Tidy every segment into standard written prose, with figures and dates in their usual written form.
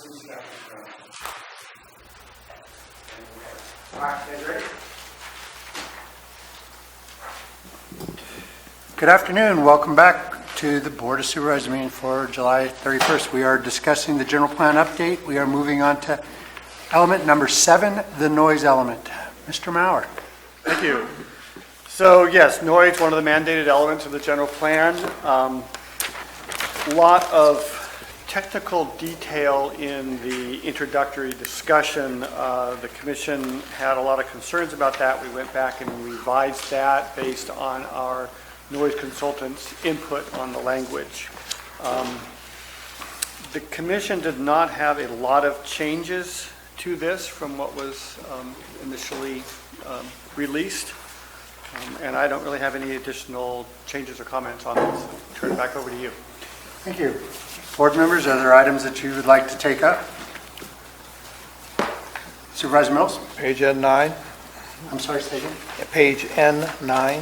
Good afternoon. Welcome back to the Board of Supervisors meeting for July 31st. We are discussing the general plan update. We are moving on to element number 7, the noise element. Mr. Maurer. Thank you. So yes, noise, one of the mandated elements of the general plan. A lot of technical detail in the introductory discussion. The commission had a lot of concerns about that. We went back and revised that based on our noise consultant's input on the language. The commission did not have a lot of changes to this from what was initially released. And I don't really have any additional changes or comments on this. Turn it back over to you. Thank you. Board members, are there items that you would like to take up? Supervisor Mills? Page N9. I'm sorry, say again. Page N9,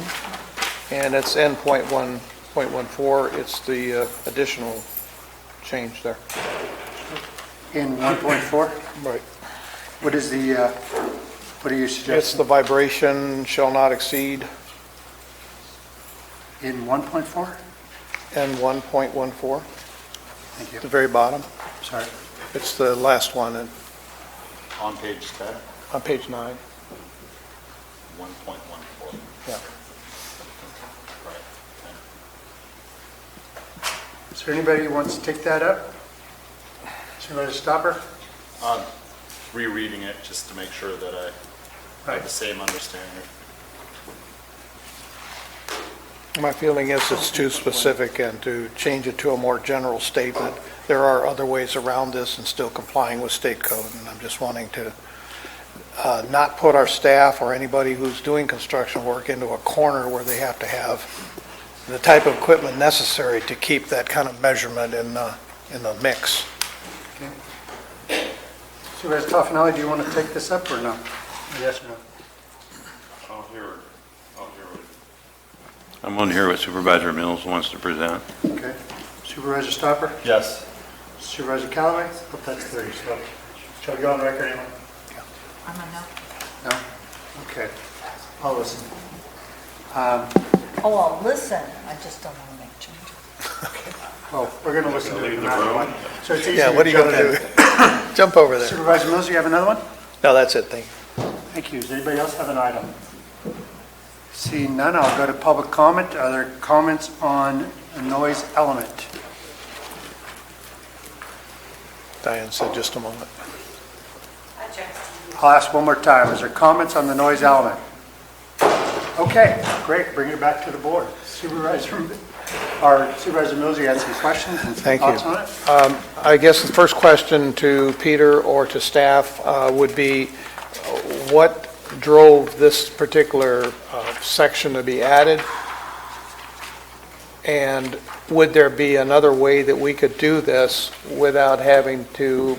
and it's N.1.14. It's the additional change there. In 1.4? Right. What is the, what are you It's suggesting? the vibration shall not exceed In 1.4? N1.14, Thank you. at the very bottom. Sorry. It's the last one On page 10, on page 9. 1.14. Yeah. Right. Is there anybody who wants to take that up? Supervisor Stopper? Rereading it just to make sure that I have the same understanding. My feeling is it's too specific, and to change it to a more general statement. There are other ways around this and still complying with state code, and I'm just wanting to not put our staff or anybody who's doing construction work into a corner where they have to have the type of equipment necessary to keep that kind of measurement in the mix. Supervisor Toffenelli, do you want to take this up or no? Yes or no? I'm on here what Supervisor Mills wants to present. Okay. Supervisor Stopper? Yes. Supervisor Callaway? Hope that's 3. So, shall we go on the record anyway? I'm a no. No? Okay. I'll listen. Oh, well, listen, I just don't want to make changes. Well, we're going to listen to it no matter what. So it's easy Yeah, what are you jump going to in. do? Jump over there. Supervisor Mills, you have another one? No, that's it, thank you. Thank you. Does anybody else have an item? Seeing none, I'll go to public comment. Are there comments on a noise element? Diane said just a moment. I'll ask one more time. Is there comments on the noise element? Okay, great. Bring it back to the board. Supervisor Mills, you had some questions and some Thank you. thoughts on it? I guess the first question to Peter or to staff would be, what drove this particular section to be added? And would there be another way that we could do this without having to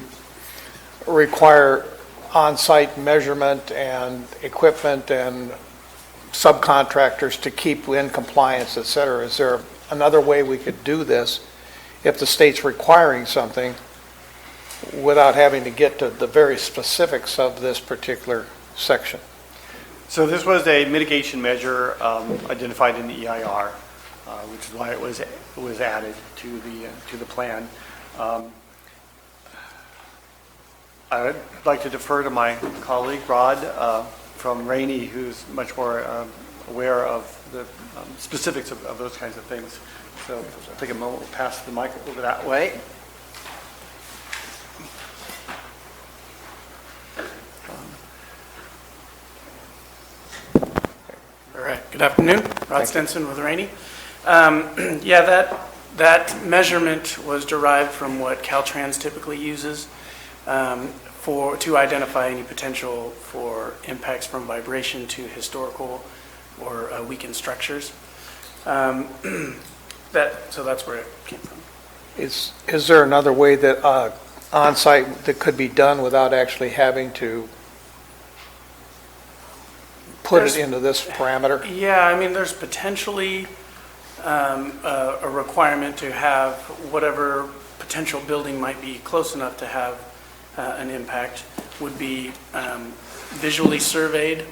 require on-site measurement and equipment and subcontractors to keep in compliance, et cetera? Is there another way we could do this if the state's requiring something without having to get to the very specifics of this particular section? So this was a mitigation measure identified in the EIR, which is why it was added to the plan. I'd like to defer to my colleague Rod from Rainey, who's much more aware of the specifics of those kinds of things. So I'll take a moment, we'll pass the mic over that way. All right, good afternoon. Rod Stenson with Rainey. Yeah, that measurement was derived from what Caltrans typically uses to identify any potential for impacts from vibration to historical or weakened structures. So that's where it came from. Is there another way that on-site that could be done without actually having to put it into this parameter? Yeah, I mean, there's potentially a requirement to have whatever potential building might be close enough to have an impact would be visually surveyed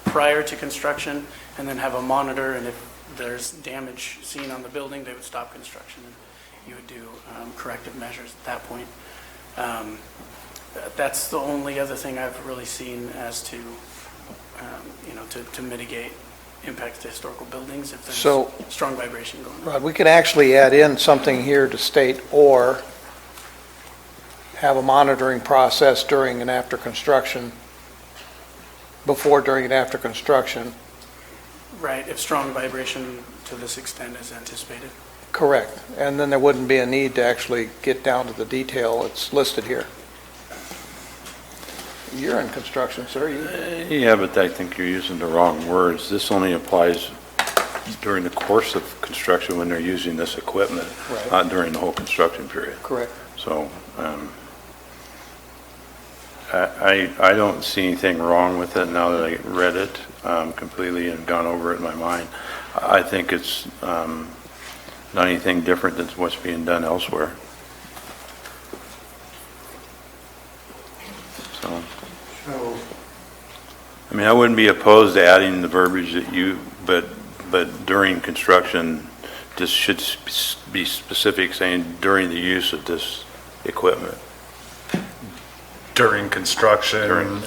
prior to construction, and then have a monitor, and if there's damage seen on the building, they would stop construction, and you would do corrective measures at that point. That's the only other thing I've really seen as to, to mitigate impacts to historical buildings if there's So- strong vibration going on. Rod, we could actually add in something here to state, or have a monitoring process during and after construction, before, during, and after construction. Right, if strong vibration to this extent is anticipated. Correct. And then there wouldn't be a need to actually get down to the detail. It's listed here. You're in construction, sir. Yeah, but I think you're using the wrong words. This only applies during the course of construction when they're using this equipment, Right. not during the whole construction period. Correct. So I don't see anything wrong with it now that I read it completely and gone over it in my mind. I think it's not anything different than what's being done elsewhere. So, So, I mean, I wouldn't be opposed to adding the verbiage that but during construction, this should be specific, saying during the use of this equipment. During construction, During-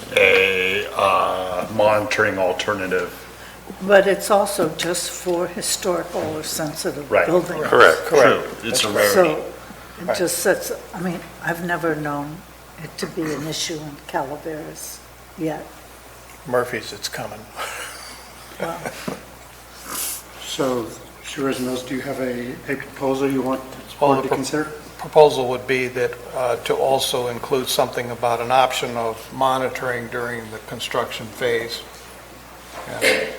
a monitoring alternative. But it's also just for historical or sensitive Right. buildings. Correct. True, it's a rarity. So it just sets, I mean, I've never known it to be an issue in Calaveras yet. Murphy's, it's coming. Well, so, Mr. Rizzo, do you have a proposal you want the board to consider? Proposal would be that to also include something about an option of monitoring during the construction phase. And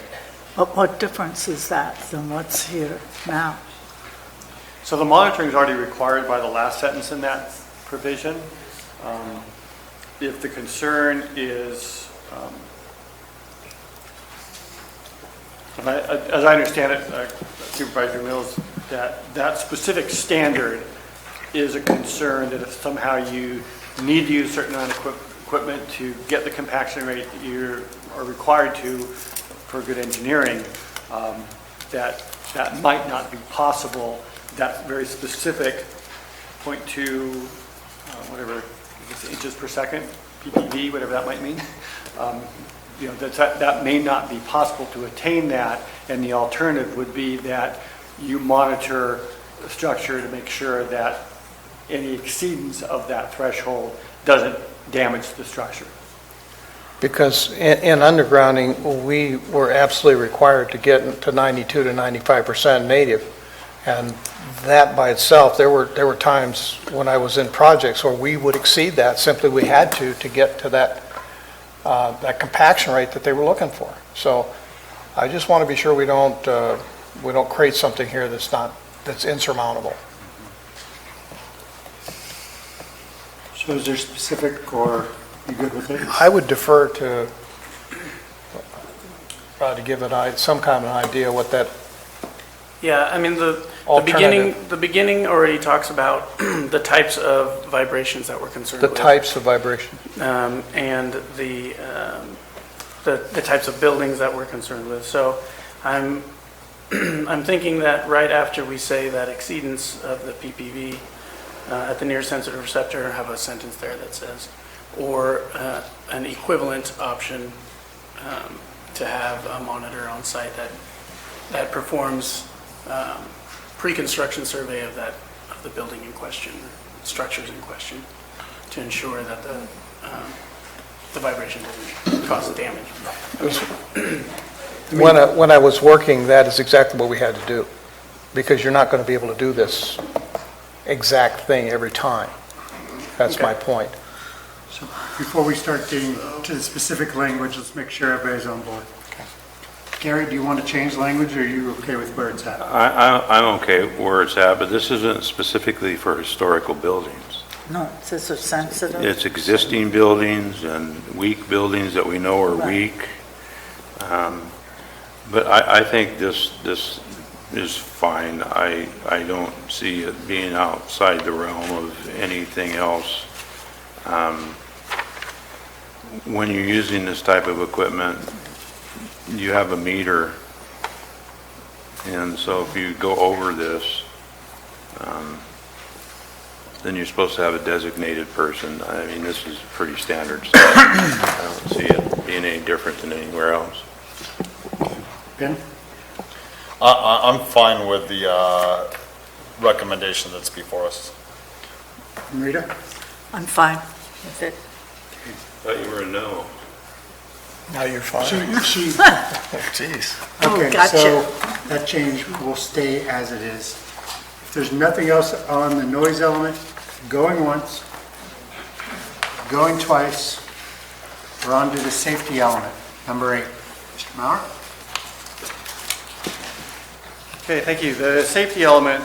but what difference is that than what's here now? So the monitoring is already required by the last sentence in that provision. If the concern is, as I understand it, Supervisor Mills, that specific standard is a concern that if somehow you need to use certain amount of equipment to get the compaction rate that you are required to for good engineering, that might not be possible. That very specific 0.2, whatever, I guess inches per second, ppb, whatever that might mean. That may not be possible to attain that, and the alternative would be that you monitor the structure to make sure that any exceedance of that threshold doesn't damage the structure. Because in undergrounding, we were absolutely required to get to 92 to 95% native. And that by itself, there were times when I was in projects where we would exceed that, simply we had to get to that compaction rate that they were looking for. So I just want to be sure we don't create something here that's insurmountable. So is there specific, or you good with it? I would defer to give it some kind of an idea what that, Yeah, I mean, the Alternative. beginning already talks about the types of vibrations that we're concerned the with. types of vibration. And the types of buildings that we're concerned with. So I'm thinking that right after we say that exceedance of the PPV at the near sensitive receptor, have a sentence there that says, or an equivalent option to have a monitor on site that performs pre-construction survey of the building in question, structures in question, to ensure that the vibration doesn't cause damage. When I was working, that is exactly what we had to do, because you're not going to be able to do this exact thing every time. That's my point. So before we start getting to the specific language, let's make sure everybody's on board. Gary, do you want to change language, or are you okay with where it's at? I'm okay where it's at, but this isn't specifically for historical buildings. No, it says they're sensitive. It's existing buildings and weak buildings that we know are Right. weak. But I think this is fine. I don't see it being outside the realm of anything else When you're using this type of equipment, you have a meter, and so if you go over this, then you're supposed to have a designated person. I mean, this is pretty standard stuff. I don't see it being any different than anywhere else. Ben? I'm fine with the recommendation that's before us. Rita? I'm fine with it. Thought you were a no. Now you're fine. She, Jeez. Oh, okay, gotcha. so that change will stay as it is. If there's nothing else on the noise element, going once, going twice, we're on to the safety element, number 8. Mr. Mauer? Okay, thank you. The safety element,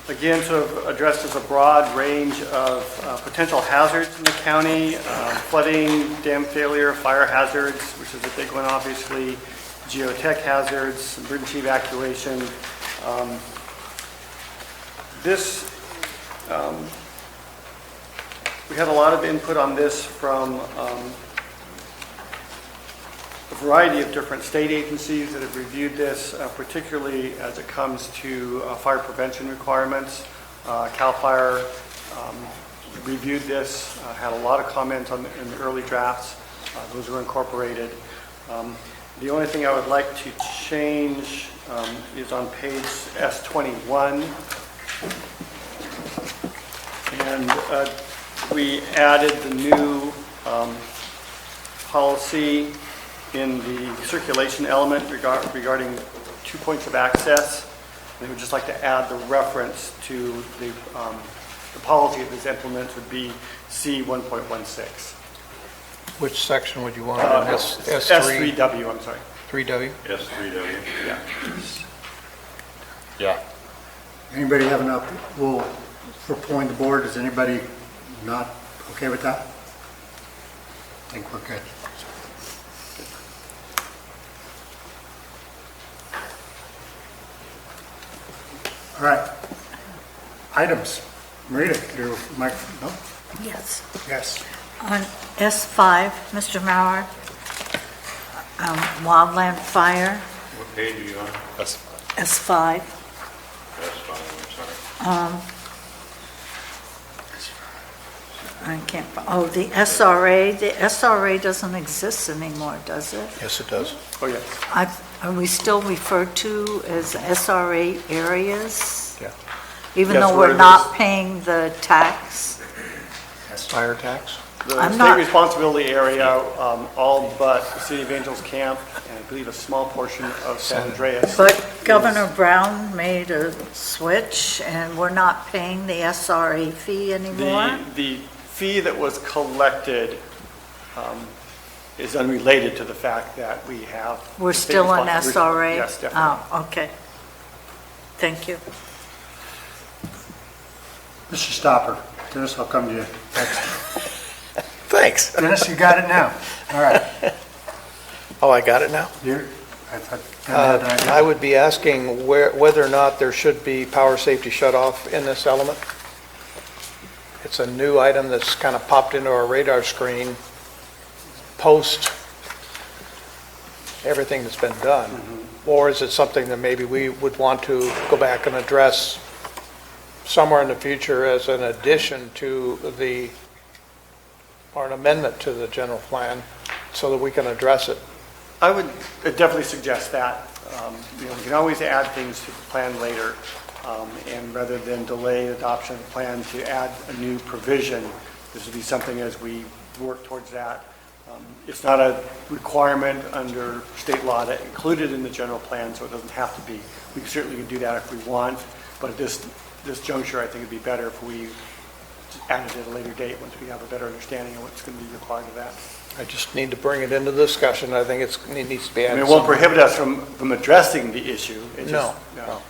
again, sort of addresses a broad range of potential hazards in the county, flooding, dam failure, fire hazards, which is a big one, obviously, geotech hazards, emergency evacuation. We had a lot of input on this from a variety of different state agencies that have reviewed this, particularly as it comes to fire prevention requirements. CAL FIRE reviewed this, had a lot of comments in the early drafts. Those were incorporated. The only thing I would like to change is on page S21. And we added the new policy in the circulation element regarding 2 points of access. And we would just like to add the reference to the policy that is implemented would be C 1.16. Which section would you want it in? S3? S3W, I'm sorry. 3W? S3W. Yeah. Yeah. Anybody have enough, well, for pulling the board, is anybody not okay with that? I think we're good. All right. Items. Marita, your microphone, no? Yes. Yes. On S5, Mr. Mauer, wildland fire, What page are you on? That's S5. That's fine, I'm sorry. I can't, oh, the SRA doesn't exist anymore, does it? Yes, it does. Oh, yes. Are we still referred to as SRA areas? Yeah. Even Yes, though we're we're in not paying the tax? Fire tax? The I'm state not- responsibility area, all but the City of Angels Camp, and I believe a small portion of San Andreas. But Governor Brown made a switch, and we're not paying the SRA fee anymore? The fee that was collected is unrelated to the fact that we have. We're the state still in responsibility. SRA? Yes, definitely. Oh, okay. Thank you. Mr. Stopper, Dennis, I'll come to you next. Thanks. Dennis, you got it now. All right. Oh, I got it now? I thought Dennis had an idea. I would be asking whether or not there should be power safety shutoff in this element. It's a new item that's kind of popped into our radar screen post everything that's been done. Or is it something that maybe we would want to go back and address somewhere in the future as an addition to or an amendment to the general plan so that we can address it? I would definitely suggest that. We can always add things to the plan later, and rather than delay adoption of the plan to add a new provision, this would be something as we work towards that. It's not a requirement under state law to include it in the general plan, so it doesn't have to be. We certainly can do that if we want, but at this juncture, I think it'd be better if we add it at a later date once we have a better understanding of what's going to be required of that. I just need to bring it into discussion. I think it needs to be I added. mean, it won't somewhere. prohibit us from addressing the issue. It No, just- no.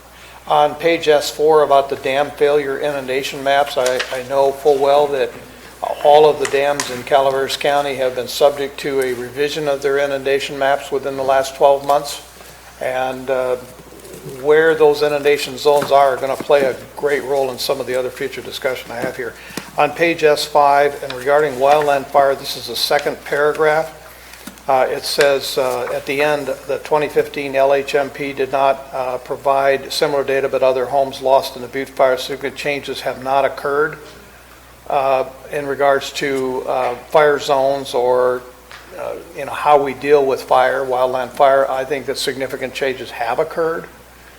On page S4 about the dam failure inundation maps, I know full well that all of the dams in Calaveras County have been subject to a revision of their inundation maps within the last 12 months. And where those inundation zones are going to play a great role in some of the other future discussion I have here. On page S5, and regarding wildland fire, this is the second paragraph. It says at the end, the 2015 LHMP did not provide similar data, but other homes lost in the Butte fire. Significant changes have not occurred in regards to fire zones or how we deal with fire, wildland fire. I think that significant changes have occurred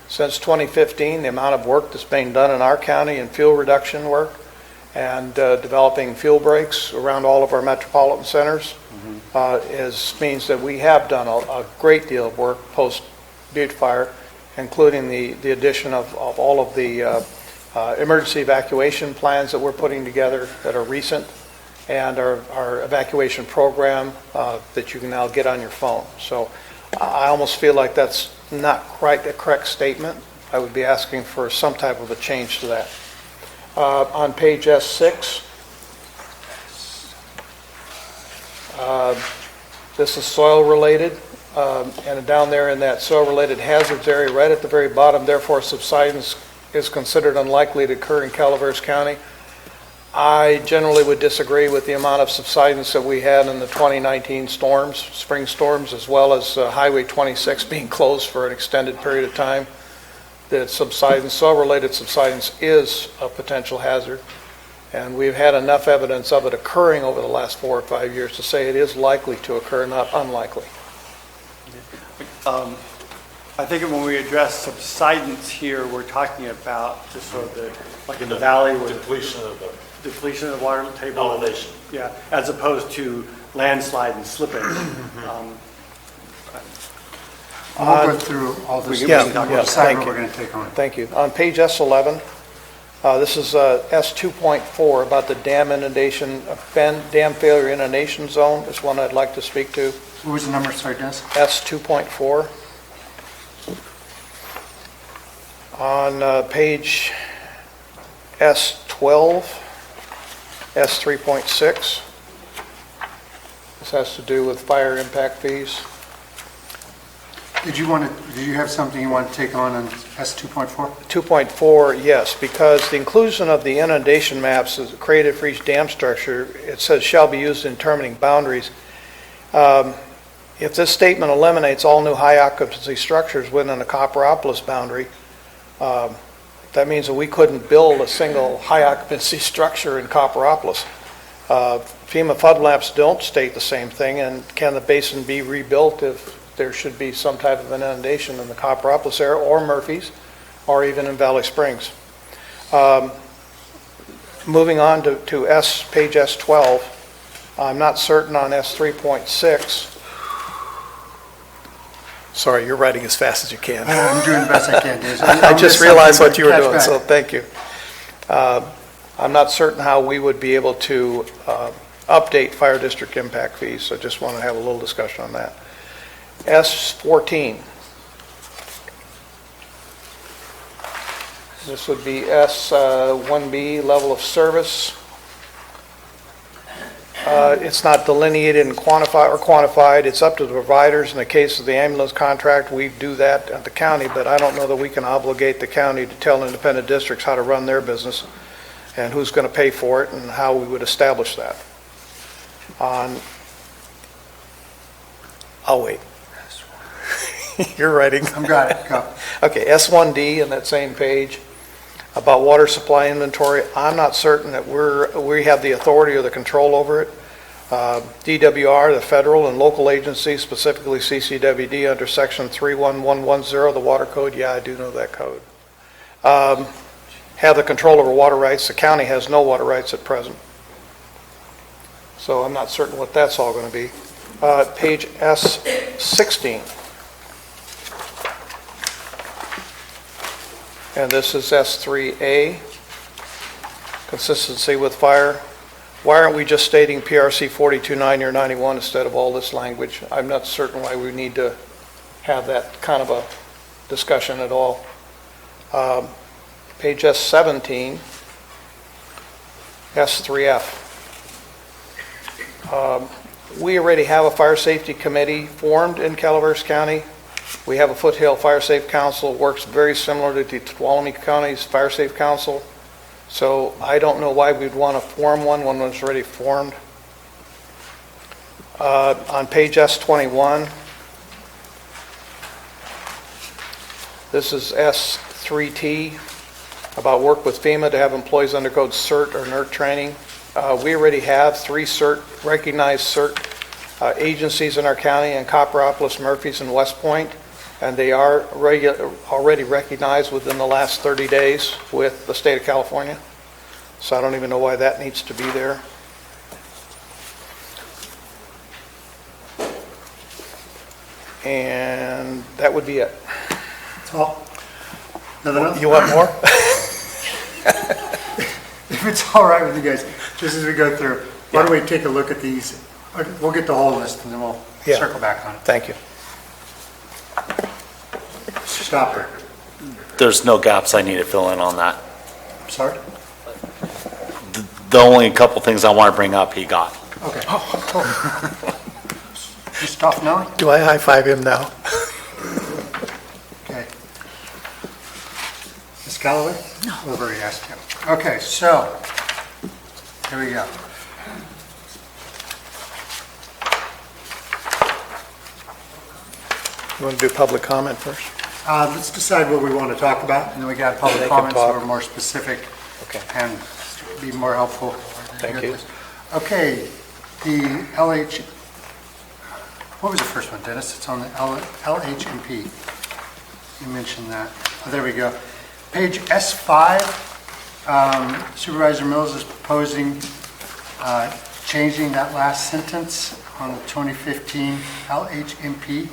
since 2015. The amount of work that's being done in our county in fuel reduction work and developing fuel breaks around all of our metropolitan centers means that we have done a great deal of work post Butte fire, including the addition of all of the emergency evacuation plans that we're putting together that are recent, and our evacuation program that you can now get on your phone. So I almost feel like that's not quite the correct statement. I would be asking for some type of a change to that. On page S6, this is soil related, and down there in that soil related hazards area right at the very bottom, therefore subsidence is considered unlikely to occur in Calaveras County. I generally would disagree with the amount of subsidence that we had in the 2019 storms, spring storms, as well as Highway 26 being closed for an extended period of time. That subsidence, soil-related subsidence, is a potential hazard, and we've had enough evidence of it occurring over the last 4 or 5 years to say it is likely to occur, not unlikely. I think when we address subsidence here, we're talking about just sort of the, like in the valley with Depletion of the depletion of the water table. elevation. Yeah, as opposed to landslide and slipping. We'll go through all this. Yeah, We'll yeah, decide thank what you. we're going to take on. Thank you. On page S11, this is S2.4 about the dam inundation, dam failure inundation zone. Is one I'd like to speak to. What was the number, sorry, Dennis? S2.4. On page S12, S3.6. This has to do with fire impact fees. Did you have something you want to take on S2.4? 2.4, yes, because the inclusion of the inundation maps is created for each dam structure. It says shall be used in determining boundaries. If this statement eliminates all new high occupancy structures within the Copperopolis boundary, that means that we couldn't build a single high occupancy structure in Copperopolis. FEMA flood maps don't state the same thing, and can the basin be rebuilt if there should be some type of an inundation in the Copperopolis area or Murphy's or even in Valley Springs. Moving on to page S12, I'm not certain on S3.6. Sorry, you're writing as fast as you can. I'm doing the best I can, Dennis. I just realized what you were Catch doing, back. so thank you. I'm not certain how we would be able to update fire district impact fees, so just want to have a little discussion on that. S14. This would be S1B, level of service. It's not delineated and quantified. It's up to the providers. In the case of the ambulance contract, we do that at the county, but I don't know that we can obligate the county to tell independent districts how to run their business and who's going to pay for it and how we would establish that. I'll wait. You're writing. I've got it, go. Okay, S1D on that same page about water supply inventory. I'm not certain that we have the authority or the control over it. DWR, the federal and local agencies, specifically CCWD under section 31110 of the water code. Yeah, I do know that code. Have the control over water rights. The county has no water rights at present. So I'm not certain what that's all going to be. Page S16. And this is S3A, consistency with fire. Why aren't we just stating PRC 4290 or 91 instead of all this language? I'm not certain why we need to have that kind of a discussion at all. Page S17, S3F. We already have a fire safety committee formed in Calaveras County. We have a Foothill Fire Safe Council, works very similar to the Tuolumne County's Fire Safe Council. So I don't know why we'd want to form one when it's already formed. On page S21, this is S3T, about work with FEMA to have employees undergo CERT or NERT training. We already have 3 recognized CERT agencies in our county, in Copperopolis, Murphys, and West Point, and they are already recognized within the last 30 days with the state of California. So I don't even know why that needs to be there. And that would be it. That's all? Nothing else? You want more? If it's all right with you guys, just as we go through, why don't we take a look at these? We'll get the whole list and then we'll Yeah. circle back on it. Thank you. Stopper. There's no gaps I need to fill in on that. Sorry? The only couple things I want to bring up, he got. Okay. Cool. Mr. Toffenelli? Do I high-five him now? Okay. Ms. Galloway? No. We've already asked him. Okay, so, here we go. You want to do public comment first? Let's decide what we want to talk about, and then we got They public can comments that talk. are more specific Okay. and be more helpful. Thank you. Okay, the LH, what was the first one, Dennis? It's on the LHMP. You mentioned that. Oh, there we go. Page S5, Supervisor Mills is proposing changing that last sentence on the 2015 LHMP,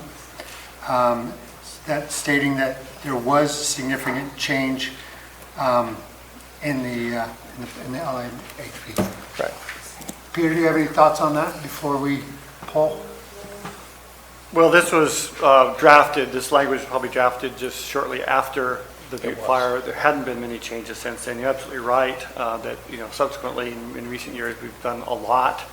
that stating that there was significant change in the LHMP. Right. Peter, do you have any thoughts on that before we poll? Well, this was drafted, this language was probably drafted just shortly after the Butte fire. There hadn't been many changes since then. You're absolutely right that, subsequently in recent years, we've done a lot.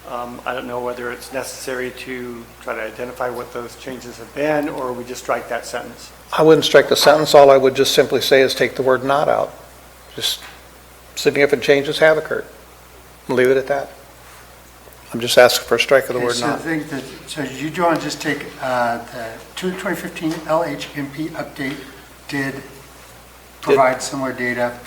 I don't know whether it's necessary to try to identify what those changes have been, or we just strike that sentence. I wouldn't strike the sentence. All I would just simply say is take the word "not" out. Just significant changes have occurred. Leave it at that. I'm just asking for a strike of the Okay, word so I "not." think that, so you do want to just take the 2015 LHMP update did provide similar data,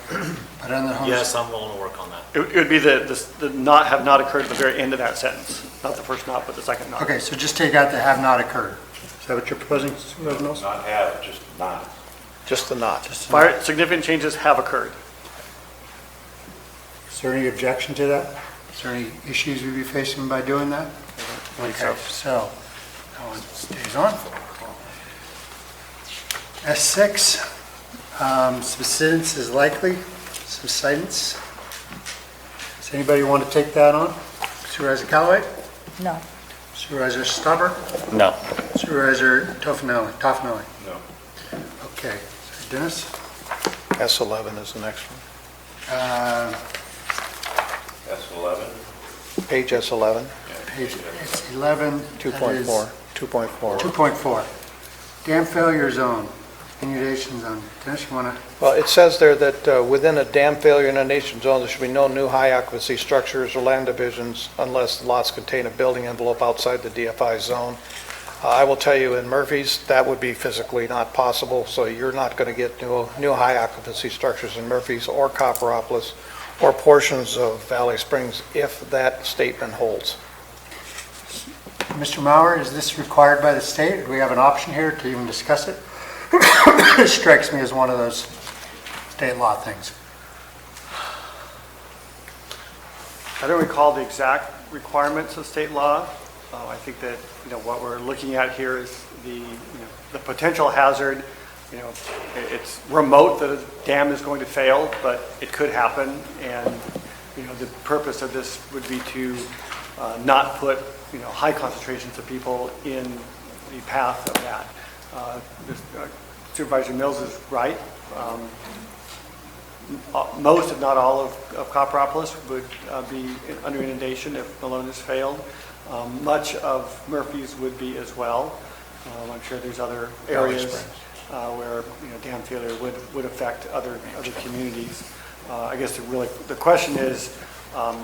but on the home. Yes, I'm willing to work on that. It would be the not have not occurred at the very end of that sentence, not the first not, but the second not. Okay, so just take out the have not occurred. Is that what you're proposing, Supervisor Mills? Not have, just not. Just the "not." Fire, significant changes have occurred. Is there any objection to that? Is there any issues we'd be facing by doing that? Okay, so that one stays on. S6, subsidence is likely, subsidence. Does anybody want to take that on? Supervisor Callaway? No. Supervisor Stauber? No. Supervisor Toffenelli? No. Okay, so Dennis? S11 is the next one. S11? Page S11, Page, it's 11. that is 2.4. 2.4. 2.4. Dam failure zone, inundation zone. Dennis, you want to? Well, it says there that within a dam failure inundation zone, there should be no new high occupancy structures or land divisions unless the lots contain a building envelope outside the DFI zone. I will tell you, in Murphy's, that would be physically not possible, so you're not going to get new high occupancy structures in Murphy's or Copperopolis or portions of Valley Springs if that statement holds. Mr. Mauer, is this required by the state? Do we have an option here to even discuss it? It strikes me as one of those state law things. I don't recall the exact requirements of state law. I think that, what we're looking at here is the potential hazard. It's remote that a dam is going to fail, but it could happen. And, the purpose of this would be to not put, high concentrations of people in the path of that. Supervisor Mills is right. Most, if not all, of Copperopolis would be under inundation if Malone's failed. Much of Murphy's would be as well. I'm sure there's other Valley areas Springs. where, dam failure would affect other communities. I guess the question is, at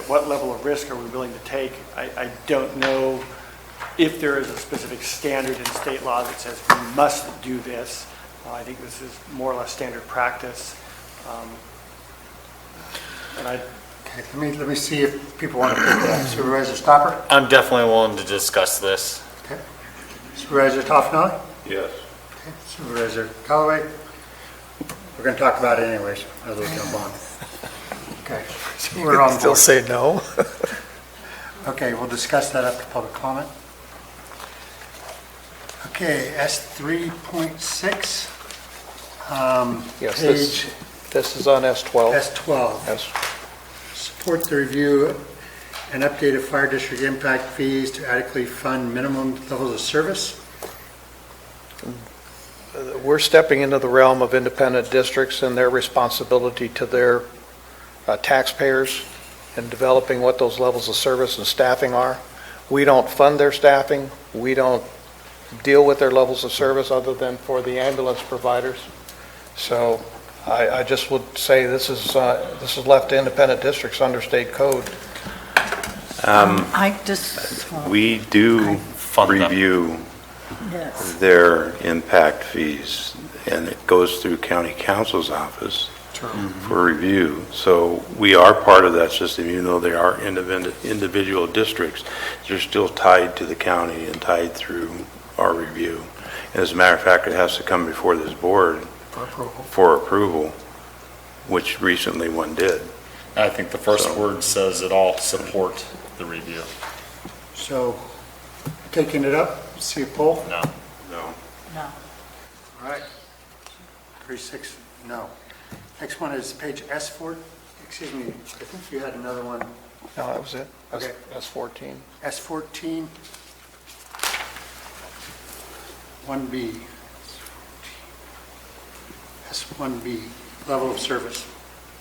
what level of risk are we willing to take? I don't know if there is a specific standard in state law that says we must do this. I think this is more or less standard practice. And Okay, let me see if people want to pick that. Supervisor Stopper? I'm definitely willing to discuss this. Okay. Supervisor Toffenali? Yes. Okay. Supervisor Callaway? We're going to talk about it anyways, as we jump on. Okay. We're on Still board. say no? Okay, we'll discuss that after public comment. Okay, S3.6, Yes, page this is on S12. S12. Yes. Support the review and update of fire district impact fees to adequately fund minimum levels of service. We're stepping into the realm of independent districts and their responsibility to their taxpayers in developing what those levels of service and staffing are. We don't fund their staffing. We don't deal with their levels of service other than for the ambulance providers. So I just would say this is left to independent districts under state code. I just, We do Fund them. review yes. their impact fees, and it goes through county council's office for review. So we are part of that system, even though they are individual districts, they're still tied to the county and tied through our review. And as a matter of fact, it has to come before this board for approval, which recently one did. I think the first So- word says it all, support the review. So, taking it up, see a poll? No. No. No. All right. 36, no. Next one is page S4, excuse me, I think you had another one, No, that was it. Okay. S14. S14, 1B. S1B, level of service.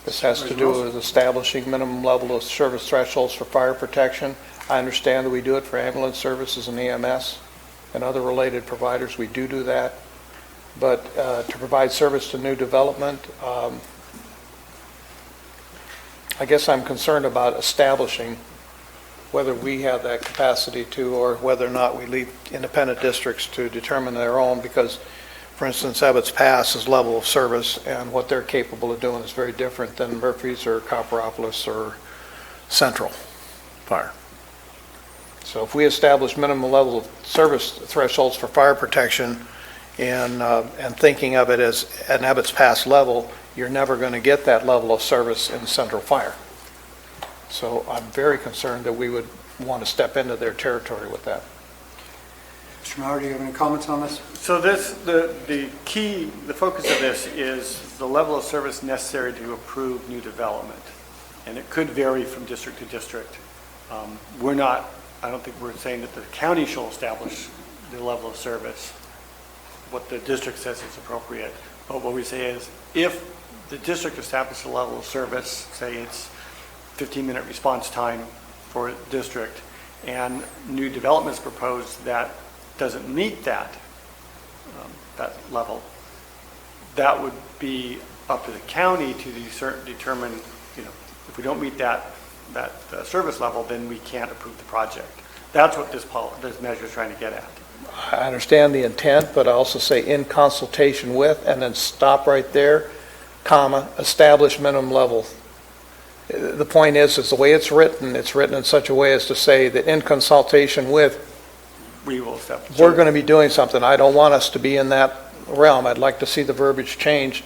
This has to do with establishing minimum level of service thresholds for fire protection. I understand that we do it for ambulance services and EMS and other related providers. We do that. But to provide service to new development, I guess I'm concerned about establishing whether we have that capacity to, or whether or not we leave independent districts to determine their own, because, for instance, Abbott's Pass's level of service and what they're capable of doing is very different than Murphy's or Copperopolis or Central Fire. So if we establish minimum level of service thresholds for fire protection and thinking of it as an Abbott's Pass level, you're never going to get that level of service in Central Fire. So I'm very concerned that we would want to step into their territory with that. Mr. Mauer, do you have any comments on this? So the key, the focus of this is the level of service necessary to approve new development. And it could vary from district to district. I don't think we're saying that the county shall establish the level of service. What the district says is appropriate. But what we say is, if the district establishes a level of service, say it's 15-minute response time for a district, and new development is proposed that doesn't meet that level, that would be up to the county to determine, if we don't meet that service level, then we can't approve the project. That's what this measure is trying to get at. I understand the intent, but I also say in consultation with, and then stop right there, comma, establish minimum level. The point is the way it's written in such a way as to say that in consultation with, We will establish. we're going to be doing something. I don't want us to be in that realm. I'd like to see the verbiage changed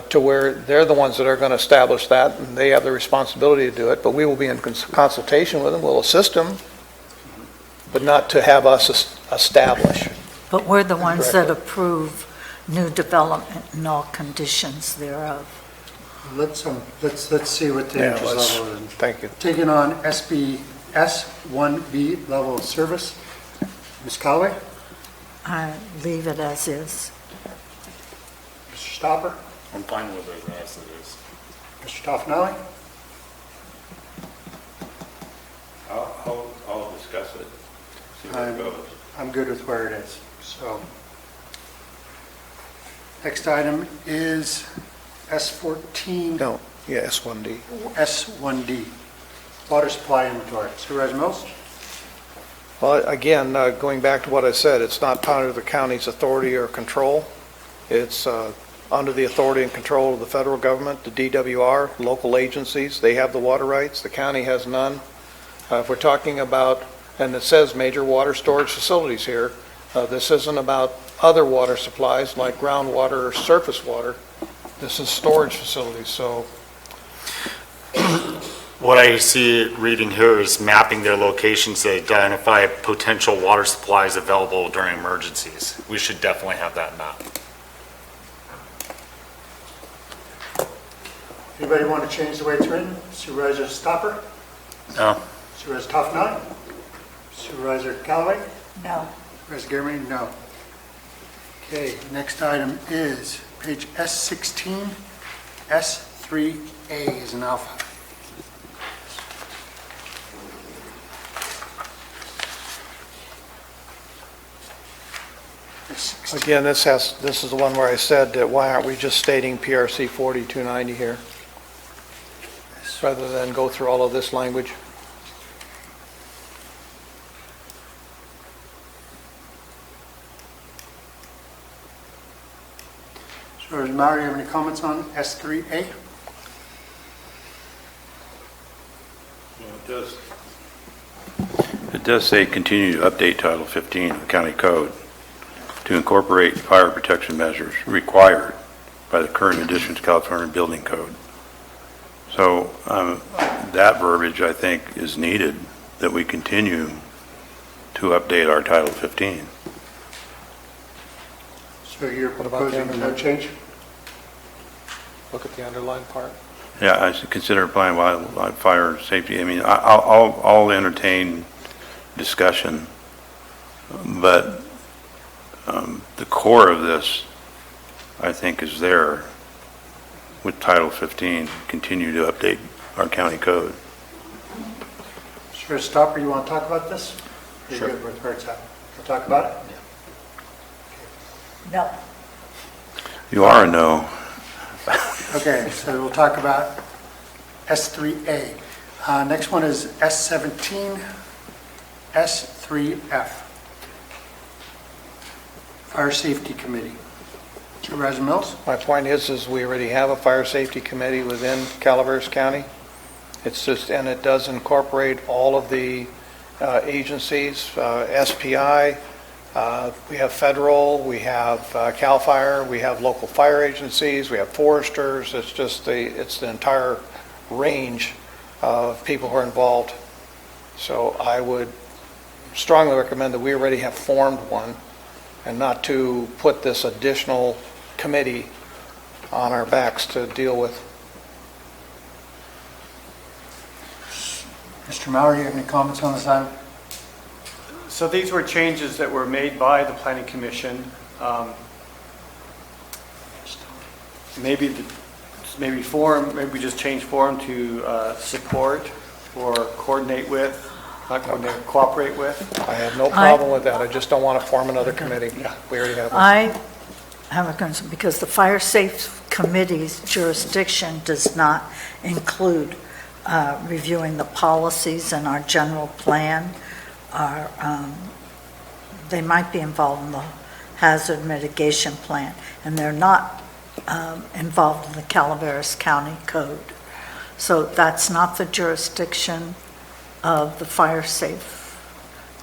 to where they're the ones that are going to establish that, and they have the responsibility to do it, but we will be in consultation with them. We'll assist them, but not to have us establish. But we're the ones that approve new development and all conditions thereof. Let's see what the Yeah, interest level is. Thank you. Taking on S1B level of service, Ms. Callaway, I leave it as is. Mr. Stopper, I'm fine with it as it is. Mr. Toffenali. I'll discuss it, see where it goes. I'm good with where it is, so. Next item is S14. No, yeah, S1D. S1D, water supply inventory. Supervisor Mills? Well, again, going back to what I said, it's not under the county's authority or control. It's under the authority and control of the federal government, the DWR, local agencies. They have the water rights. The county has none. If we're talking about, and it says major water storage facilities here, this isn't about other water supplies like groundwater or surface water. This is storage facilities, so What I see reading here is mapping their locations to identify potential water supplies available during emergencies. We should definitely have that map. Anybody want to change the way it's written? Supervisor Stopper? No. Supervisor Toffenali? Supervisor Callaway? No. Supervisor Garamy? No. Okay, next item is page S16, S3A is an alpha. S16. again, this is the one where I said that why aren't we just stating PRC 4290 here? Rather than go through all of this language. Supervisor Mauer, you have any comments on S3A? It does say continue to update Title 15 of the county code to incorporate fire protection measures required by the current edition to California Building Code. So that verbiage, I think, is needed, that we continue to update our Title 15. So you're What about the proposing no underlying? change? Look at the underlined part. Yeah, I should consider applying wildlife fire safety. I mean, I'll entertain discussion, but the core of this, I think, is there with Title 15, continue to update our county code. Supervisor Stopper, you want to talk about this? You're Sure. good with where it's at. We'll talk about it? No. You are a no. Okay, so we'll talk about S3A. Next one is S17, S3F. Fire Safety Committee. Supervisor Mills? My point is we already have a fire safety committee within Calaveras County. It's just, and it does incorporate all of the agencies, SPI, we have federal, we have CAL FIRE, we have local fire agencies, we have foresters. It's just it's the entire range of people who are involved. So I would strongly recommend that we already have formed one and not to put this additional committee on our backs to deal with. Mr. Mauer, you have any comments on this item? So these were changes that were made by the Planning Commission. Maybe we just change form to support or coordinate with, not coordinate, cooperate with. I have no problem with that. I just don't want to form another committee. We already have one. I have a concern because the Fire Safe Committee's jurisdiction does not include reviewing the policies in our general plan. They might be involved in the hazard mitigation plan, and they're not involved in the Calaveras County Code. So that's not the jurisdiction of the Fire Safe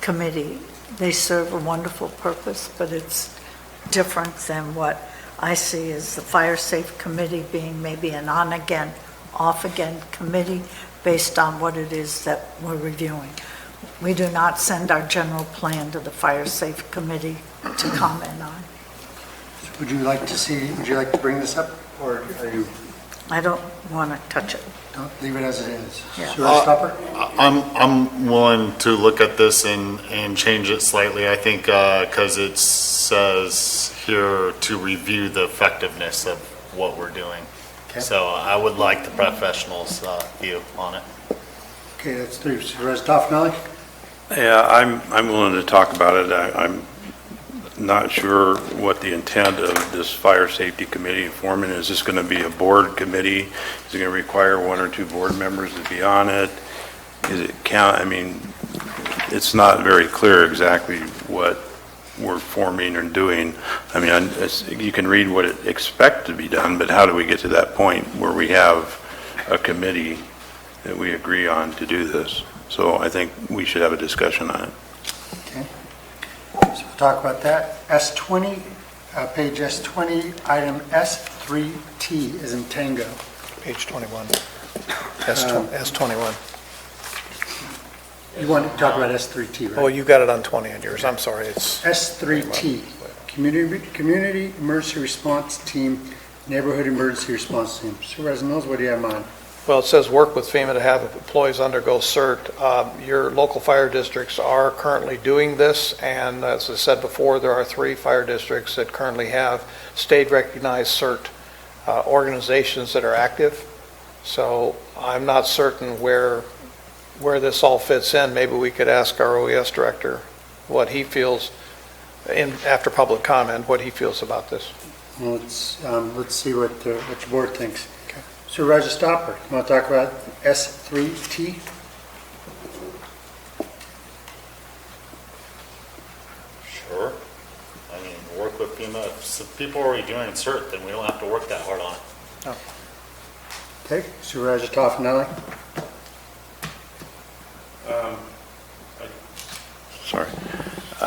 Committee. They serve a wonderful purpose, but it's different than what I see as the Fire Safe Committee being maybe an on-again, off-again committee based on what it is that we're reviewing. We do not send our general plan to the Fire Safe Committee to comment on. Would you like to bring this up, or are you, I don't want to touch it. don't leave it as it is? Yeah. Supervisor Stopper? I'm willing to look at this and change it slightly. I think because it says here to review the effectiveness of what we're doing. Okay. So I would like the professionals' view on it. Okay, that's 3. Supervisor Toffenali? Yeah, I'm willing to talk about it. I'm not sure what the intent of this fire safety committee forming is. Is this going to be a board committee? Is it going to require one or two board members to be on it? Is it count? I mean, it's not very clear exactly what we're forming and doing. I mean, you can read what it expects to be done, but how do we get to that point where we have a committee that we agree on to do this? So I think we should have a discussion on it. Okay. So we'll talk about that. S20, page S20, item S3T is in Tango. Page 21. S21. You want to talk about S3T, right? Oh, you got it on 20 on yours. I'm sorry. It's S3T, Community Emergency Response Team, Neighborhood Emergency Response Team. Supervisor Mills, what do you have in mind? Well, it says work with FEMA to have employees undergo CERT. Your local fire districts are currently doing this, and as I said before, there are 3 fire districts that currently have state-recognized CERT organizations that are active. So I'm not certain where this all fits in. Maybe we could ask our OES director what he feels, after public comment, what he feels about this. Well, let's see what your board thinks. Supervisor Stopper, you want to talk about S3T? Sure. I mean, work with FEMA. If people are already doing CERT, then we don't have to work that hard on it. Okay, Supervisor Toffenelli? Sorry.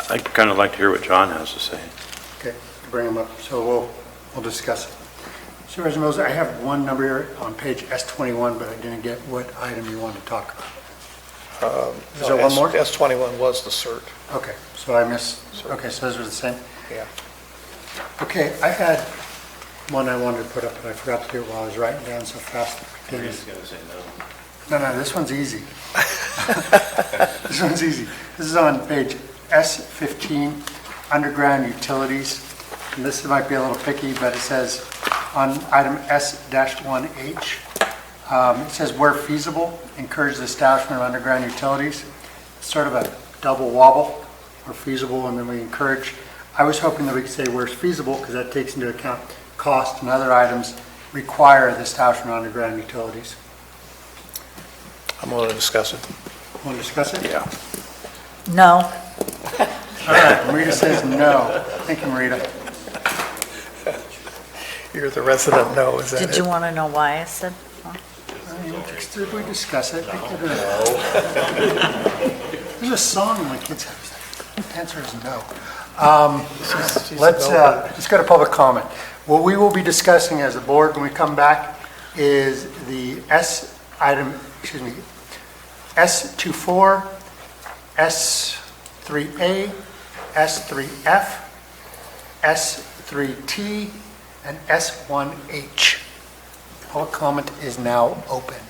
I'd kind of like to hear what John has to say. Okay, bring them up, so we'll discuss it. Supervisor Mills, I have one number here on page S21, but I didn't get what item you wanted to talk about. Is there one more? S21 was the CERT. Okay, so I missed, okay, so those are the same? Yeah. Okay, I had one I wanted to put up, but I forgot to do it while I was writing down so fast. He's going to say no. No, this one's easy. This one's easy. This is on page S15, underground utilities. And this might be a little picky, but it says on item S-1H, it says where feasible, encourage the establishment of underground utilities. It's sort of a double wobble, where feasible, and then we encourage. I was hoping that we could say where it's feasible, because that takes into account cost and other items require the establishment of underground utilities. I'm willing to discuss it. Want to discuss it? Yeah. No. All right, Marita says no. Thank you, Marita. You're the resident no, is that Did it? you want to know why I said? Did we discuss it? There's a song my kids have. The answer is no. She's Let's no, go to public comment. What we will be discussing as a board when we come back is the S24, S3A, S3F, S3T, and S1H. Public comment is now open.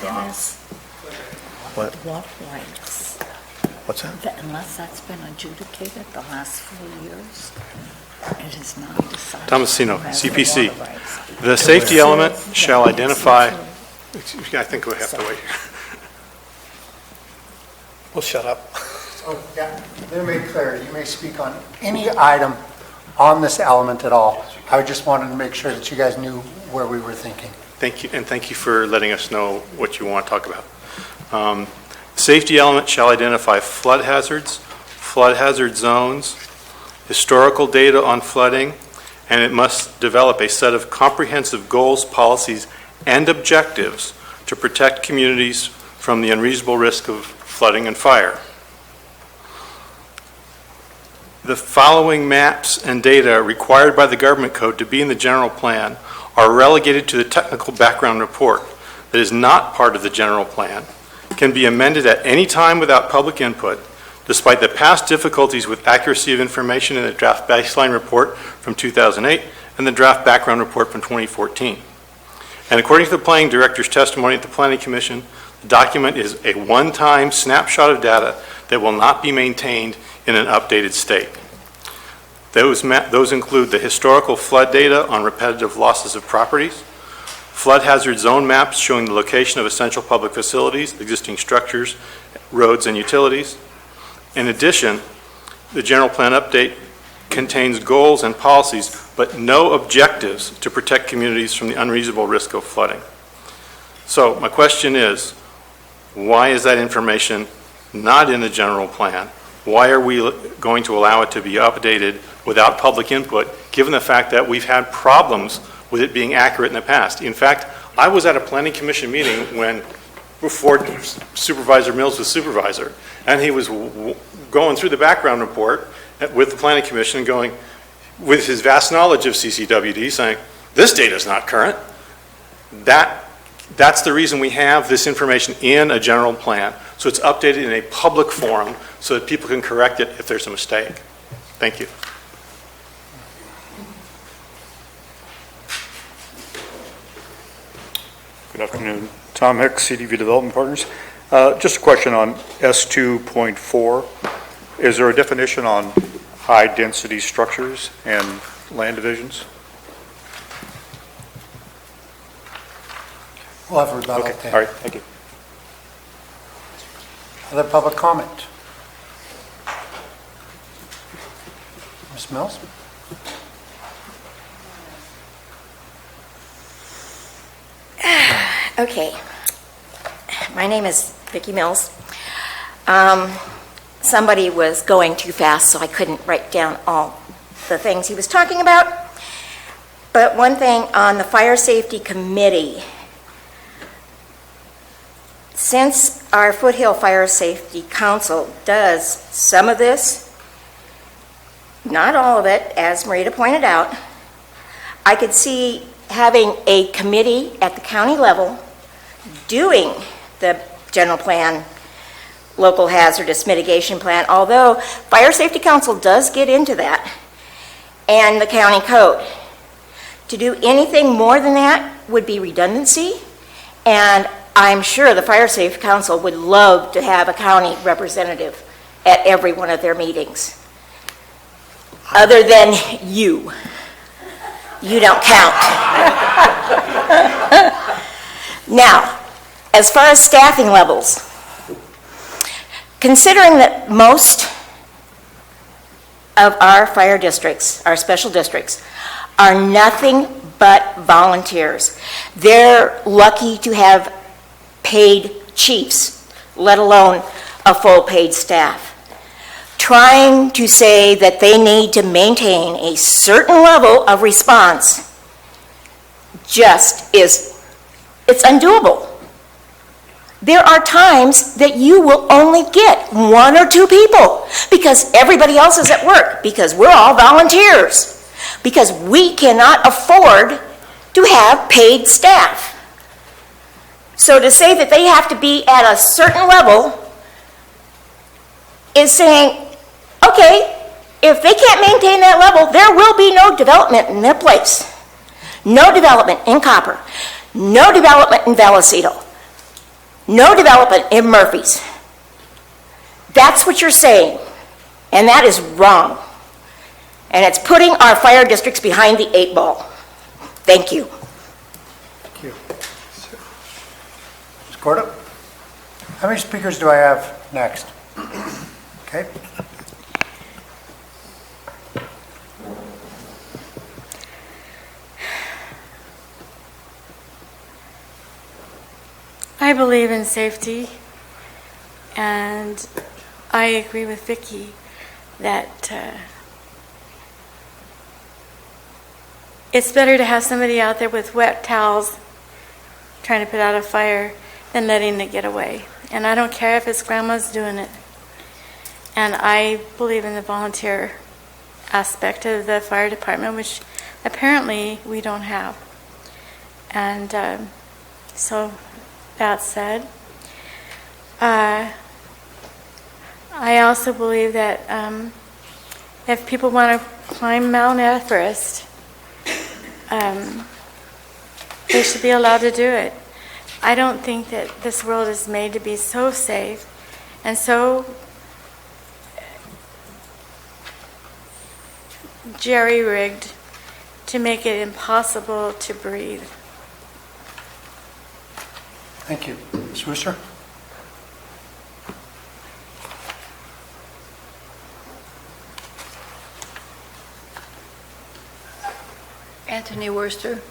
Dennis, What? what rights? What's that? Unless that's been adjudicated the last 4 years, it is not decided. Thomasino, who has the CPC. water rights. The safety element shall identify, Excuse I think we have to wait. We'll shut up. Oh, yeah, let me make clear, you may speak on any item on this element at all. I just wanted to make sure that you guys knew where we were thinking. Thank you, and thank you for letting us know what you want to talk about. Safety element shall identify flood hazard zones, historical data on flooding, and it must develop a set of comprehensive goals, policies, and objectives to protect communities from the unreasonable risk of flooding and fire. The following maps and data required by the government code to be in the general plan are relegated to the technical background report that is not part of the general plan, can be amended at any time without public input, despite the past difficulties with accuracy of information in the draft baseline report from 2008 and the draft background report from 2014. And according to the planning director's testimony at the Planning Commission, the document is a one-time snapshot of data that will not be maintained in an updated state. Those include the historical flood data on repetitive losses of properties, flood hazard zone maps showing the location of essential public facilities, existing structures, roads, and utilities. In addition, the general plan update contains goals and policies, but no objectives to protect communities from the unreasonable risk of flooding. So my question is, why is that information not in the general plan? Why are we going to allow it to be updated without public input, given the fact that we've had problems with it being accurate in the past? In fact, I was at a planning commission meeting before Supervisor Mills was supervisor, and he was going through the background report with the planning commission, going, with his vast knowledge of CCWD, saying, this data is not current. That's the reason we have this information in a general plan, so it's updated in a public forum so that people can correct it if there's a mistake. Thank you. Good afternoon. Tom Hicks, CDV Development Partners. Just a question on S2.4. Is there a definition on high-density structures and land divisions? We'll have a rebuttal. Okay, all right, thank you. Other public comment? Ms. Mills? Okay. My name is Vicki Mills. Somebody was going too fast, so I couldn't write down all the things he was talking about. But one thing on the Fire Safety Committee, since our Foothill Fire Safety Council does some of this, not all of it, as Marita pointed out, I could see having a committee at the county level doing the general plan, local hazardous mitigation plan, although Fire Safety Council does get into that, and the county code. To do anything more than that would be redundancy, and I'm sure the Fire Safety Council would love to have a county representative at every one of their meetings. Other than you. You don't count. Now, as far as staffing levels, considering that most of our fire districts, our special districts, are nothing but volunteers, they're lucky to have paid chiefs, let alone a full paid staff. Trying to say that they need to maintain a certain level of response just is, it's undoable. There are times that you will only get 1 or 2 people because everybody else is at work, because we're all volunteers, because we cannot afford to have paid staff. So to say that they have to be at a certain level is saying, okay, if they can't maintain that level, there will be no development in their place. No development in Copper. No development in Vallecito. No development in Murphy's. That's what you're saying, and that is wrong. And it's putting our fire districts behind the 8 ball. Thank you. Thank you. Ms. Gordo? How many speakers do I have next? Okay. I believe in safety, and I agree with Vicki that it's better to have somebody out there with wet towels trying to put out a fire than letting it get away. And I don't care if it's grandma's doing it. And I believe in the volunteer aspect of the fire department, which apparently we don't have. And so that said, I also believe that if people want to climb Mount Everest, they should be allowed to do it. I don't think that this world is made to be so safe and so jerry-rigged to make it impossible to breathe. Thank you. Ms. Worcester? Anthony Worcester.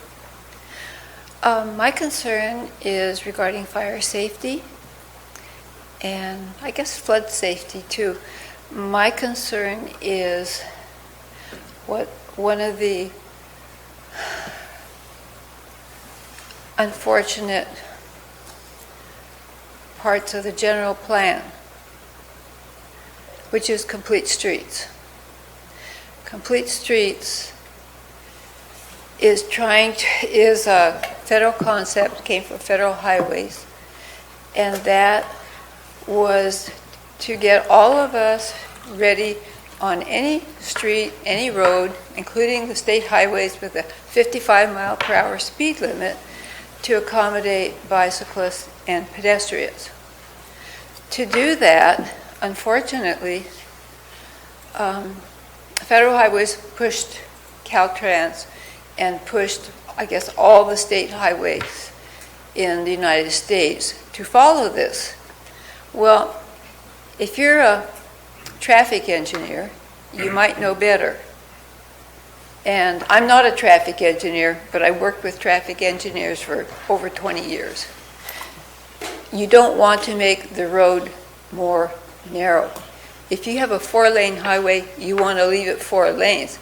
My concern is regarding fire safety and I guess flood safety too. My concern is what one of the unfortunate parts of the general plan, which is complete streets. Complete streets is a federal concept, came from federal highways, and that was to get all of us ready on any street, any road, including the state highways with a 55-mile-per-hour speed limit, to accommodate bicyclists and pedestrians. To do that, unfortunately, federal highways pushed Caltrans and pushed, I guess, all the state highways in the United States to follow this. Well, if you're a traffic engineer, you might know better. And I'm not a traffic engineer, but I worked with traffic engineers for over 20 years. You don't want to make the road more narrow. If you have a 4-lane highway, you want to leave it 4 lanes.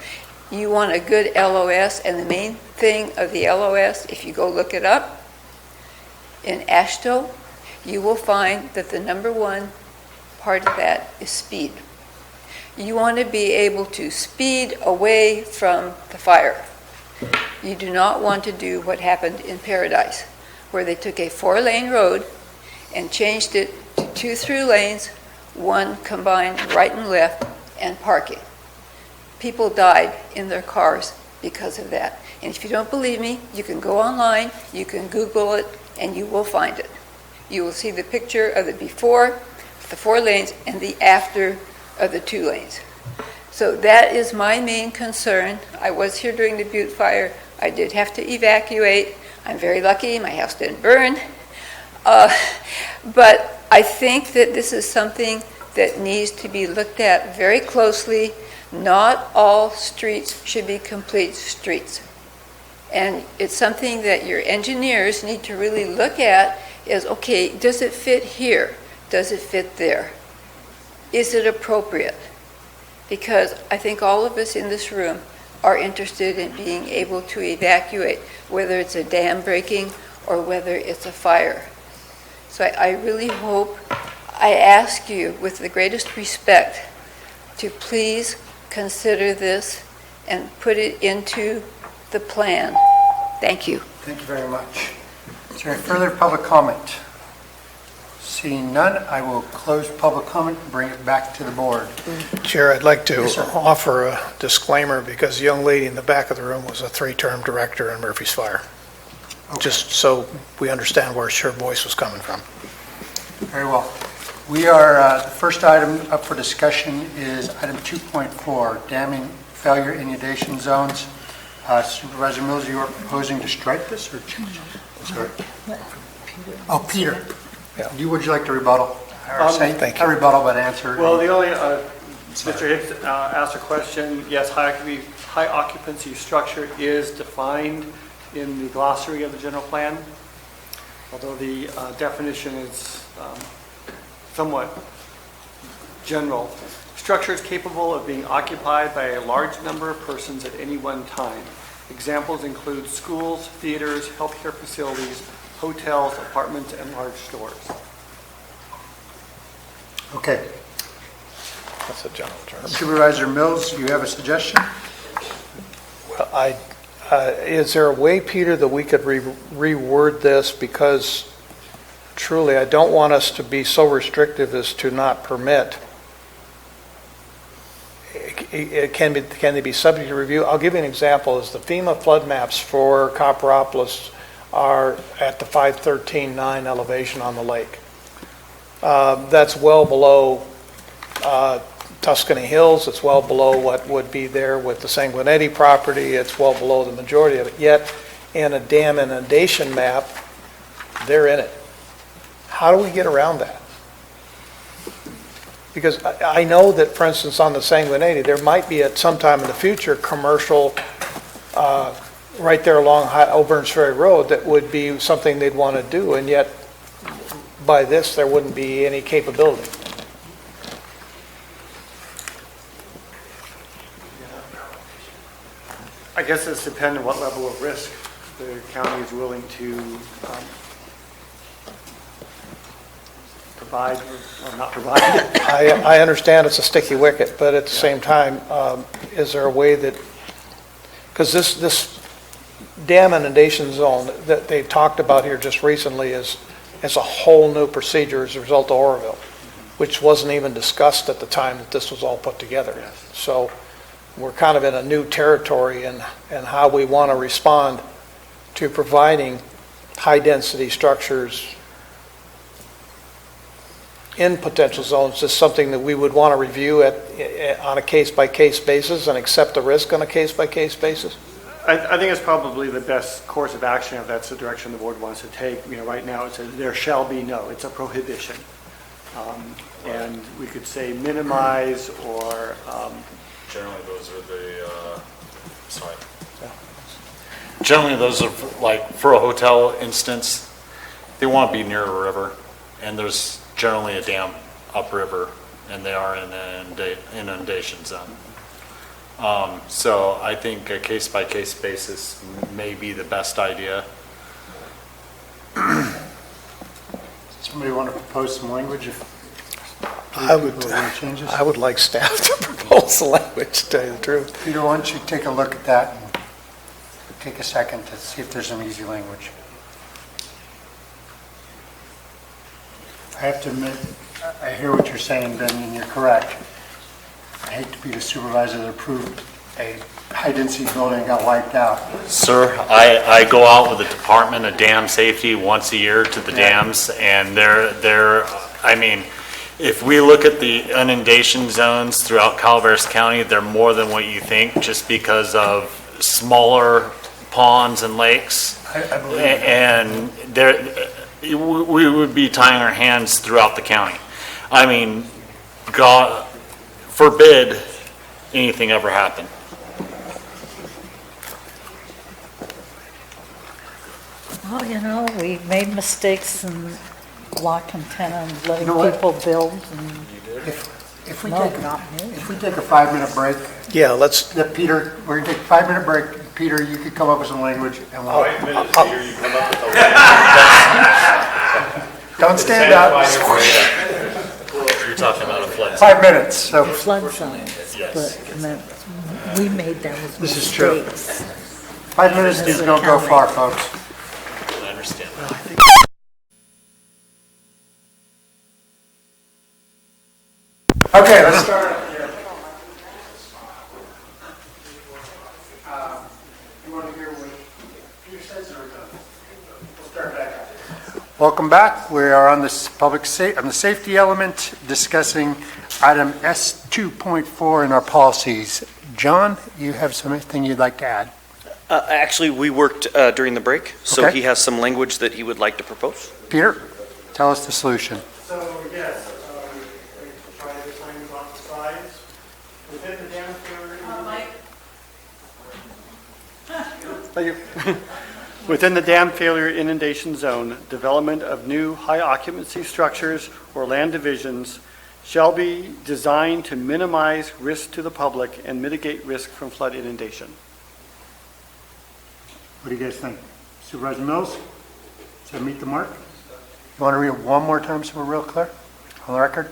You want a good LOS, and the main thing of the LOS, if you go look it up, in AASHTO, you will find that the number one part of that is speed. You want to be able to speed away from the fire. You do not want to do what happened in Paradise, where they took a 4-lane road and changed it to 2 through lanes, 1 combined right and left, and parking. People died in their cars because of that. And if you don't believe me, you can go online, you can Google it, and you will find it. You will see the picture of the before, the 4 lanes, and the after of the 2 lanes. So that is my main concern. I was here during the Butte fire. I did have to evacuate. I'm very lucky. My house didn't burn. But I think that this is something that needs to be looked at very closely. Not all streets should be complete streets. And it's something that your engineers need to really look at is, okay, does it fit here? Does it fit there? Is it appropriate? Because I think all of us in this room are interested in being able to evacuate, whether it's a dam breaking or whether it's a fire. So I really hope, I ask you with the greatest respect to please consider this and put it into the plan. Thank you. Thank you very much. Is there any further public comment? Seeing none, I will close public comment and bring it back to the board. Chair, I'd like to Yes, sir. offer a disclaimer because the young lady in the back of the room was a 3-term director in Murphy's Fire. Okay. Just so we understand where her voice was coming from. Very well. We are, the first item up for discussion is item 2.4, damming failure inundation zones. Supervisor Mills, you are proposing to strike this or change it? Sorry. Oh, Peter. Yeah. Would you like to rebuttal? Or say, thank not rebuttal, but answer. Well, the only, Mr. Hicks asked a question. Yes, high occupancy structure is defined in the glossary of the general plan, although the definition is somewhat general. Structure is capable of being occupied by a large number of persons at any one time. Examples include schools, theaters, healthcare facilities, hotels, apartments, and large stores. Okay. That's a general term. Supervisor Mills, you have a suggestion? Well, is there a way, Peter, that we could reword this? Because truly, I don't want us to be so restrictive as to not permit. Can they be subject to review? I'll give you an example. Is the FEMA flood maps for Copperopolis are at the 513.9 elevation on the lake. That's well below Tuscany Hills. It's well below what would be there with the Sanguinetti property. It's well below the majority of it. Yet, in a dam inundation map, they're in it. How do we get around that? Because I know that, for instance, on the Sanguinetti, there might be at some time in the future, commercial, right there along Auburn Ferry Road, that would be something they'd want to do, and yet by this, there wouldn't be any capability. I guess it's dependent on what level of risk the county is willing to provide or not provide. I understand it's a sticky wicket, but at the same time, is there a way that, because this dam inundation zone that they talked about here just recently is a whole new procedure as a result of Oroville, which wasn't even discussed at the time that this was all put together. Yes. So we're kind of in a new territory in how we want to respond to providing high-density structures in potential zones. Is something that we would want to review on a case-by-case basis and accept the risk on a case-by-case basis? I think it's probably the best course of action if that's the direction the board wants to take. Right now it says there shall be no, it's a prohibition. And we could say minimize or. Generally, those are Generally, those are like, for a hotel instance, they want to be near a river, and there's generally a dam upriver, and they are in an inundation zone. So I think a case-by-case basis may be the best idea. Somebody want to propose some language if I would, people want changes? I would like staff to propose the language, to tell you the truth. Peter, why don't you take a look at that and take a second to see if there's some easy language. I have to admit, I hear what you're saying, Ben, and you're correct. I hate to be the supervisor that approved a high-density building and got wiped out. Sir, I go out with the Department of Dam Safety once a year to the dams, and I mean, if we look at the inundation zones throughout Calaveras County, they're more than what you think, just because of smaller ponds and lakes. I believe And we would be tying our hands throughout the county. I mean, God forbid anything ever happen. Well, we made mistakes in block antenna and letting You know what? people build. And If we No, take, not me. if we take a 5-minute break, Yeah, let's, Peter, we're going to take a 5-minute break. Peter, you could come up with some language and we'll. Don't stand up. You're talking about a flood. 5 minutes, so. flood zones, Yes. but and then we made those This is true. mistakes. 5 minutes doesn't go far, folks. I understand. Okay, let's start. You want to hear what Peter says or we'll start back? Welcome back. We are on this on the safety element, discussing item S2.4 in our policies. John, you have something you'd like to add? Actually, we worked during the break, so Okay. he has some language that he would like to propose. Peter, tell us the solution. So, yes, try to explain about the size. Within the dam failure. Within the dam failure inundation zone, development of new high occupancy structures or land divisions shall be designed to minimize risk to the public and mitigate risk from flood inundation. What do you guys think? Supervisor Mills? Does that meet the mark? You want to read it one more time so we're real clear on the record?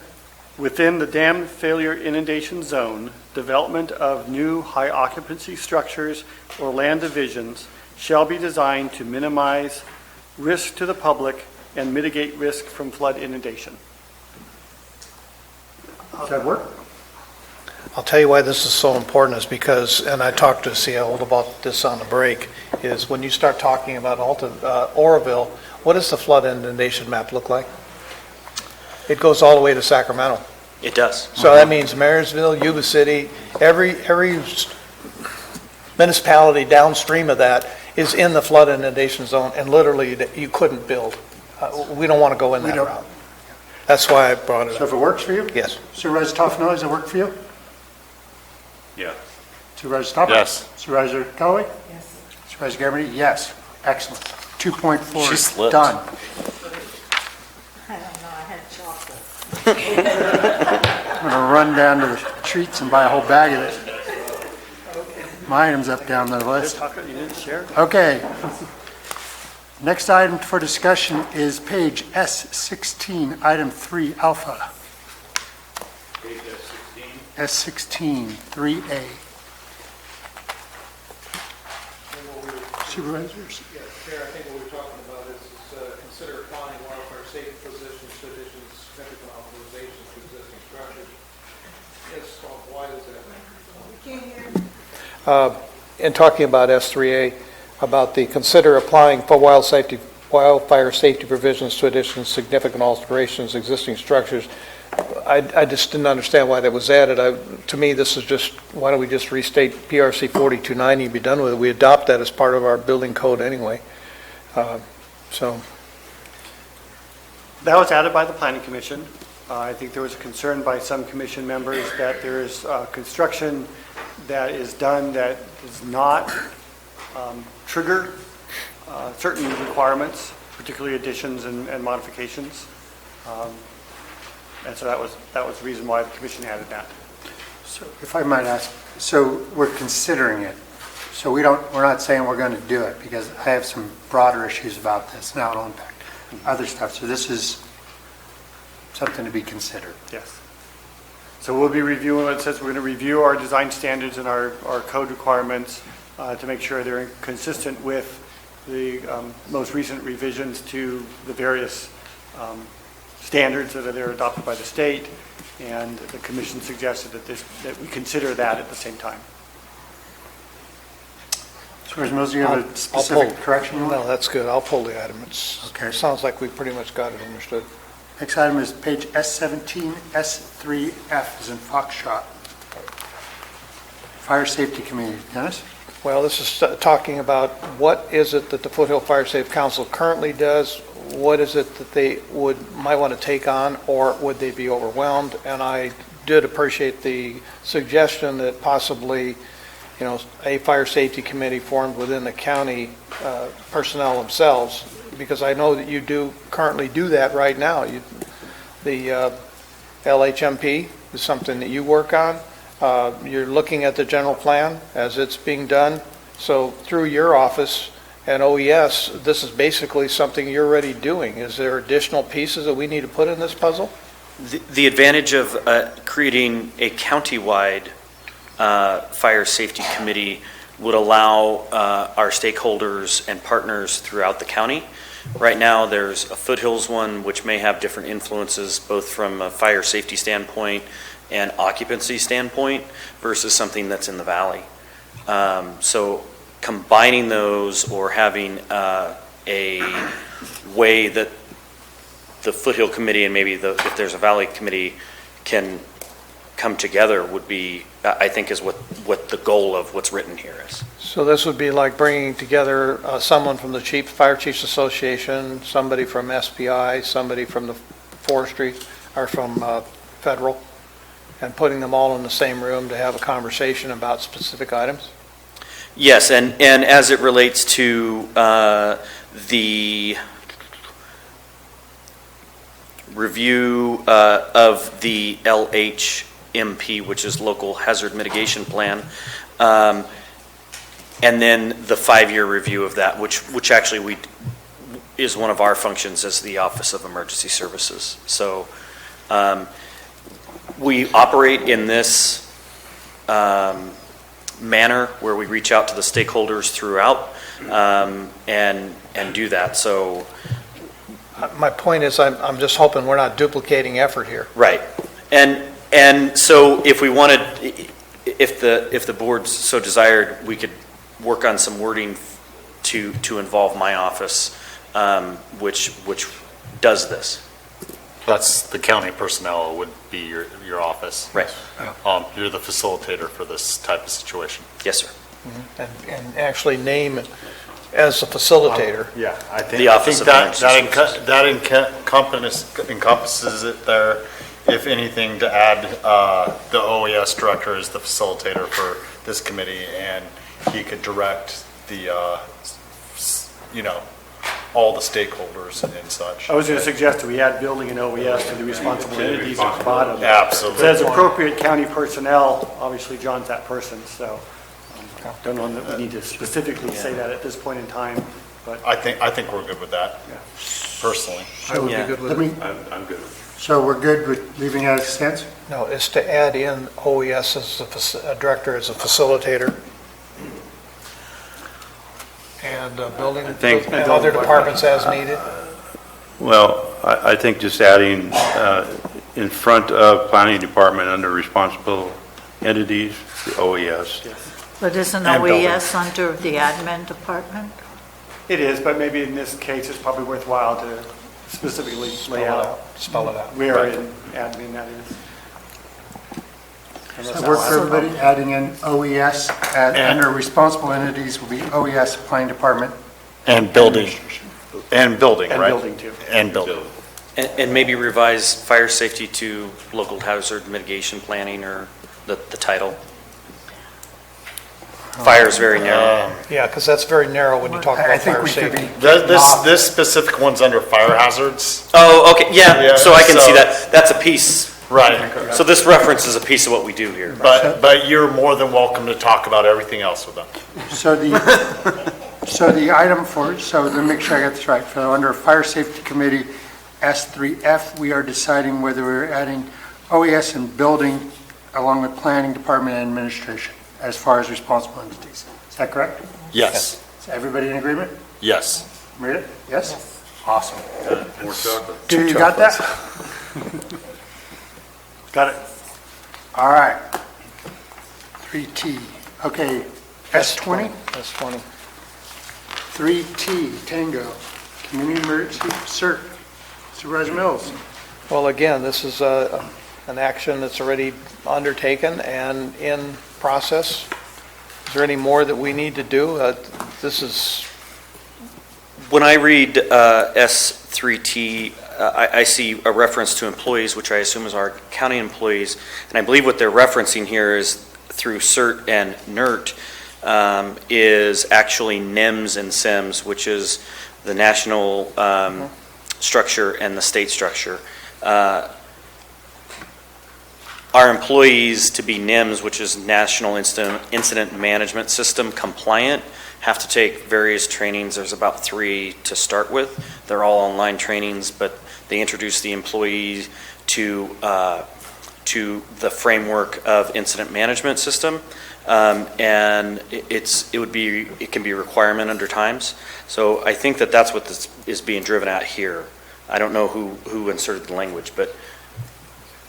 Within the dam failure inundation zone, development of new high occupancy structures or land divisions shall be designed to minimize risk to the public and mitigate risk from flood inundation. Does that work? I'll tell you why this is so important is because, and I talked to CL about this on the break, is when you start talking about Oroville, what does the flood inundation map look like? It goes all the way to Sacramento. It does. So that means Marysville, Yuba City, every municipality downstream of that is in the flood inundation zone, and literally you couldn't build. We don't want to go in We that don't. route. That's why I brought it So up. if it works for you? Yes. Supervisor Toffenali, does it work for you? Yeah. Supervisor Stopper? Yes. Supervisor Callaway? Yes. Supervisor Garabedian? Yes. Excellent. 2.4 She is slipped. done. I don't know, I had chocolate. I'm going to run down to the treats and buy a whole bag of it. My item's up down the list. You didn't share? Okay. Next item for discussion is page S16, item 3 alpha. Page S16. S16, 3A. Supervisors? Yeah, Chair, I think what we're talking about is consider applying wildfire safety positions to additions, significant authorizations to existing structures. Yes, why is that? In talking about S3A, about the consider applying for wildfire safety provisions to additions, significant alterations, existing structures, I just didn't understand why that was added. To me, this is just, why don't we just restate PRC 4290 and be done with it? We adopt that as part of our building code anyway. So, That was added by the Planning Commission. I think there was a concern by some commission members that there is construction that is done that does not trigger certain requirements, particularly additions and modifications. And so that was the reason why the commission added that. So if I might ask, so we're considering it. So we're not saying we're going to do it because I have some broader issues about this. Now it'll impact other stuff. So this is something to be considered. Yes. So we'll be reviewing, it says we're going to review our design standards and our code requirements to make sure they're consistent with the most recent revisions to the various standards that are adopted by the state, and the commission suggested that we consider that at the same time. Supervisor Mills, do you have a specific correction you want? no, that's good. I'll pull the item. Okay. It sounds like we pretty much got it understood. Next item is page S17, S3F, is in Foxtrot. Fire Safety Committee. Dennis? Well, this is talking about what is it that the Foothill Fire Safe Council currently does, what is it that they might want to take on, or would they be overwhelmed? And I did appreciate the suggestion that possibly, a fire safety committee formed within the county personnel themselves, because I know that you do currently do that right now. The LHMP is something that you work on. You're looking at the general plan as it's being done. So through your office and OES, this is basically something you're already doing. Is there additional pieces that we need to put in this puzzle? The advantage of creating a countywide fire safety committee would allow our stakeholders and partners throughout the county. Right now, there's a Foothills one, which may have different influences, both from a fire safety standpoint and occupancy standpoint, versus something that's in the valley. So combining those, or having a way that the Foothill Committee and maybe if there's a Valley Committee can come together would be, I think, is what the goal of what's written here is. So this would be like bringing together someone from the Fire Chiefs Association, somebody from SPI, somebody from the forestry, or from federal, and putting them all in the same room to have a conversation about specific items? Yes, and as it relates to the review of the LHMP, which is Local Hazard Mitigation Plan, and then the 5-year review of that, which actually is one of our functions as the Office of Emergency Services. So we operate in this manner where we reach out to the stakeholders throughout and do that. So My point is, I'm just hoping we're not duplicating effort here. right, and so if we wanted, if the board so desired, we could work on some wording to involve my office, which does this. That's the county personnel would be your office. Right. You're the facilitator for this type of situation. Yes, sir. And actually name as a facilitator. Yeah, I think, The I Office think of that, Emergency that encompasses it there. If anything, to add, the OES director is the facilitator for this committee, and he could direct the, all the stakeholders and such. I was going to suggest that we add building and OES to the responsible entities at the bottom. Absolutely. It says appropriate county personnel, obviously John's that person, so don't know that we need to specifically say that at this point in time, but. I think we're good with that, personally. I would be Yeah. good with Let it. me, I'm good. so we're good with leaving it as it stands? No, it's to add in OES as a director, as a facilitator. And building, think- and other departments as needed. Well, I think just adding in front of planning department under responsible entities, the OES. But isn't And building. OES under the admin department? It is, but maybe in this case, it's probably worthwhile to specifically lay out Spell it out. where in admin that is. Unless Does that that's- work for everybody? Adding in OES, under responsible entities will be OES, planning department. And building, and building, And right? building too. And building. And maybe revise fire safety to local hazard mitigation planning, or the title. Fire is very narrow. Yeah, because that's very narrow when you talk I about think fire we could safety. be. This specific one's under fire hazards. Oh, okay, yeah, Yeah, so I can see so- that. That's a piece. Right. So this reference is a piece of what we do here. But you're more than welcome to talk about everything else with them. So the item for, so let me make sure I got this right. So under Fire Safety Committee, S3F, we are deciding whether we're adding OES and building along with planning department and administration as far as responsible entities. Is that correct? Yes, Is everybody in agreement? yes. Rita? Yes? Awesome. More chocolate. Do you got that? Got it. All right. 3T. Okay. S20? That's 20. 3T, Tango, Community Emergency CERT. Supervisor Mills. Well, again, this is an action that's already undertaken and in process. Is there any more that we need to do? This is, When I read S3T, I see a reference to employees, which I assume is our county employees, and I believe what they're referencing here is through CERT and NERT, is actually NIMS and SIMS, which is the national structure and the state structure. Our employees, to be NIMS, which is National Incident Management System compliant, have to take various trainings. There's about 3 to start with. They're all online trainings, but they introduce the employee to the framework of incident management system. And it can be a requirement under times. So I think that that's what this is being driven at here. I don't know who inserted the language, but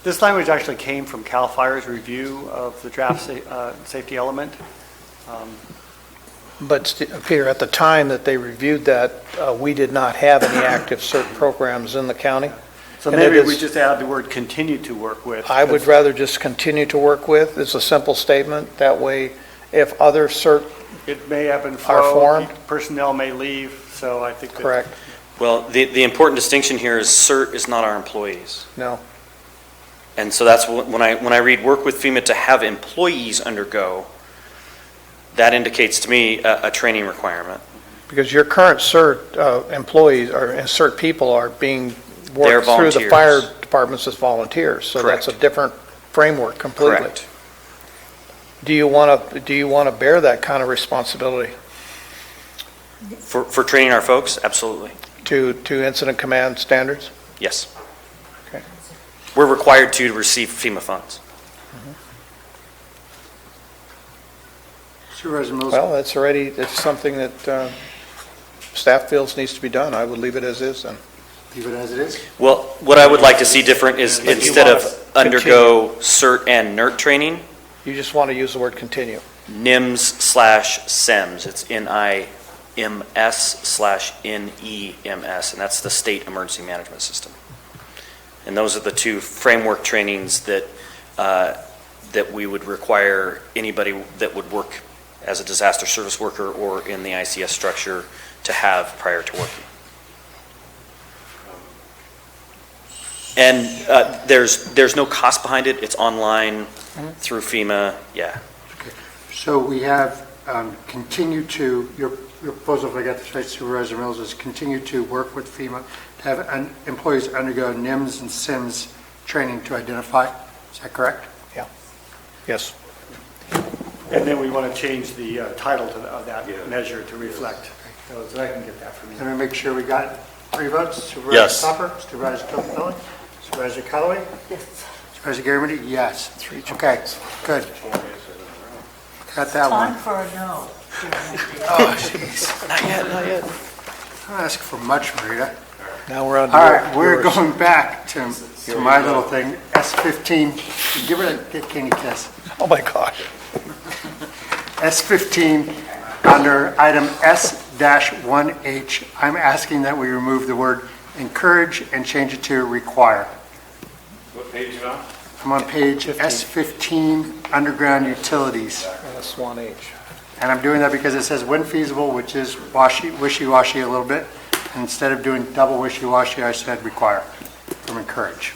This language actually came from CAL FIRE's review of the draft safety element. but Peter, at the time that they reviewed that, we did not have any active CERT programs in the county. So And maybe it we is- just add the word continue to work with. I would rather just continue to work with. It's a simple statement. That way, if other CERT, It may ebb and Are flow, formed. personnel may leave, so I think that. correct, well, the important distinction here is CERT is not our employees. no. And so that's when I read work with FEMA to have employees undergo, that indicates to me a training requirement. Because your current CERT employees or CERT people are being They're worked through the volunteers. fire departments as volunteers. So that's a Correct. different framework completely. Correct. Do you want to bear that kind of responsibility For training our folks, absolutely. to incident command standards? Yes. Okay. We're required to receive FEMA funds. Supervisor Mills. Well, it's something that staff feels needs to be done. I would leave it as is then. Leave it as it is. Well, what I would like to see different is But you instead wanna of undergo CERT and NERT training, You just want to use the word continue. NIMS/SEMS. It's NIMS/NEMS, and that's the State Emergency Management System. And those are the 2 framework trainings that we would require anybody that would work as a disaster service worker or in the ICS structure to have prior to working. And there's no cost behind it. It's online through FEMA. Yeah. So we have continued to, your proposal, if I got this right, Supervisor Mills, is continue to work with FEMA to have employees undergo NIMS and SIMS training to identify. Is that correct? Yes. And then we want to change the title of that measure to reflect. So I can get that from you. Let me make sure we got 3 votes. Supervisor Yes. Stopper, Supervisor Toffelfelli, Supervisor Callaway, Supervisor Garamendi, yes. Okay, good. Got that Time one. for a no. Oh, jeez. Not yet. Don't ask for much, Marita. Now we're on. All right, we're going back to my little thing, S15. Give it a candy kiss. Oh, my gosh. S15, under item S-1H, I'm asking that we remove the word encourage and change it to require. What page you on? I'm on page S15, underground utilities. That's 1H. And I'm doing that because it says when feasible, which is wishy-washy a little bit. And instead of doing double wishy-washy, I said require from encourage.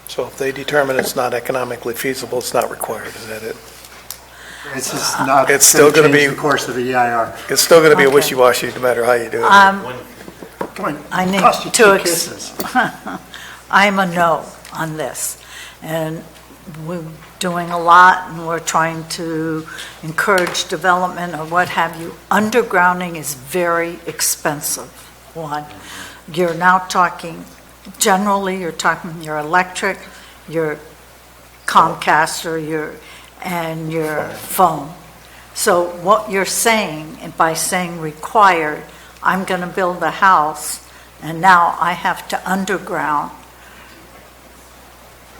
So if they determine it's not economically feasible, it's not required, is that it? This is not It's still going to gonna change be- the course of the EIR. It's still going to be a Okay. wishy-washy no matter how you do it. Come on, I need cost you to 2 ex- kisses. I'm a no on this. And we're doing a lot, and we're trying to encourage development or what have you. Undergrounding is very expensive, one. You're now talking, generally, you're talking your electric, your Comcast, or and your phone. So what you're saying, and by saying required, I'm going to build a house, and now I have to underground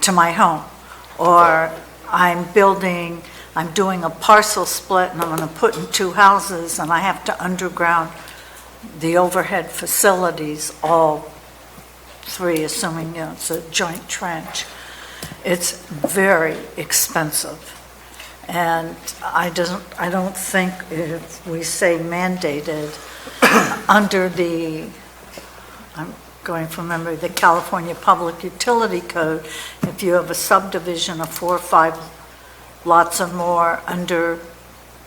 to my home. Or I'm doing a parcel split, and I'm going to put in 2 houses, and I have to underground the overhead facilities, all 3, assuming it's a joint trench. It's very expensive. And I don't think if we say mandated under I'm going from memory, the California Public Utility Code, if you have a subdivision of 4 or 5 lots or more under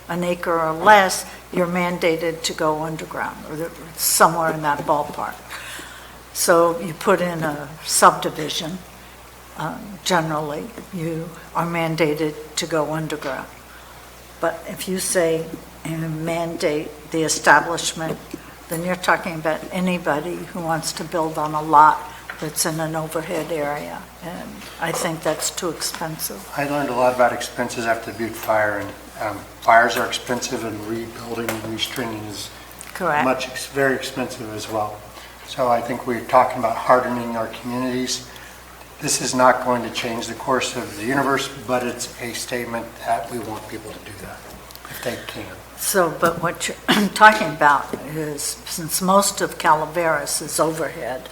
an acre or less, you're mandated to go underground, or somewhere in that ballpark. So you put in a subdivision, generally, you are mandated to go underground. But if you say and mandate the establishment, then you're talking about anybody who wants to build on a lot that's in an overhead area. And I think that's too expensive. I learned a lot about expenses after the Butte fire, and fires are expensive, and rebuilding and restringing is Correct. very expensive as well. So I think we're talking about hardening our communities. This is not going to change the course of the universe, but it's a statement that we want people to do that if they can. So, but what you're talking about is, since most of Calaveras is overhead,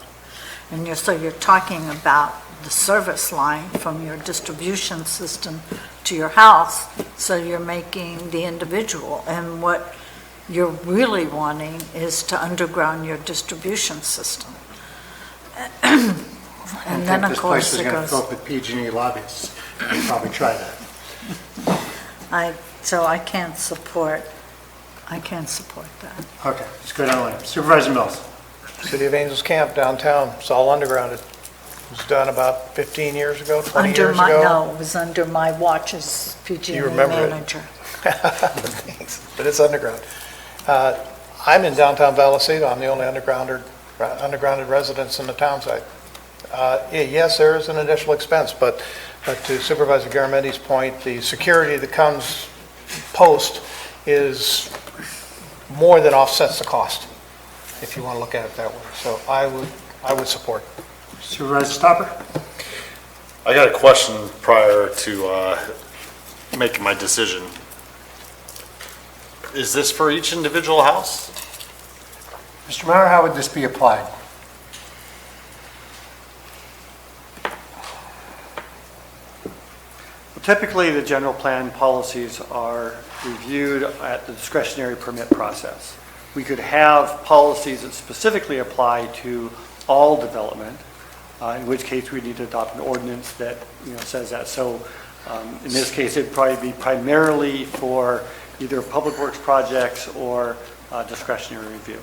and you're talking about the service line from your distribution system to your house, so you're making the individual, and what you're really wanting is to underground your distribution system. And then, of course, it I think this place is going to goes, fill up with PG&E lobbyists. I'd probably try that. so I can't support that. Okay, let's go down the line. Supervisor Mills. City of Angels Camp downtown, it's all undergrounded. It was done about 15 years ago, 20 Under years my, ago. no, it was under my watch as PG&E You remember it. manager. Thanks. But it's underground. I'm in downtown Vallecito. I'm the only undergrounded residence in the town site. Yes, there is an additional expense, but to Supervisor Garamendi's point, the security that comes post is more than offsets the cost, if you want to look at it that way. So I would support. Supervisor Stopper. I got a question prior to making my decision. Is this for each individual house? Mr. Mauer, how would this be applied? The Typically, the general plan policies are reviewed at the discretionary permit process. We could have policies that specifically apply to all development, in which case we need to adopt an ordinance that, says that. So in this case, it'd probably be primarily for either public works projects or discretionary review.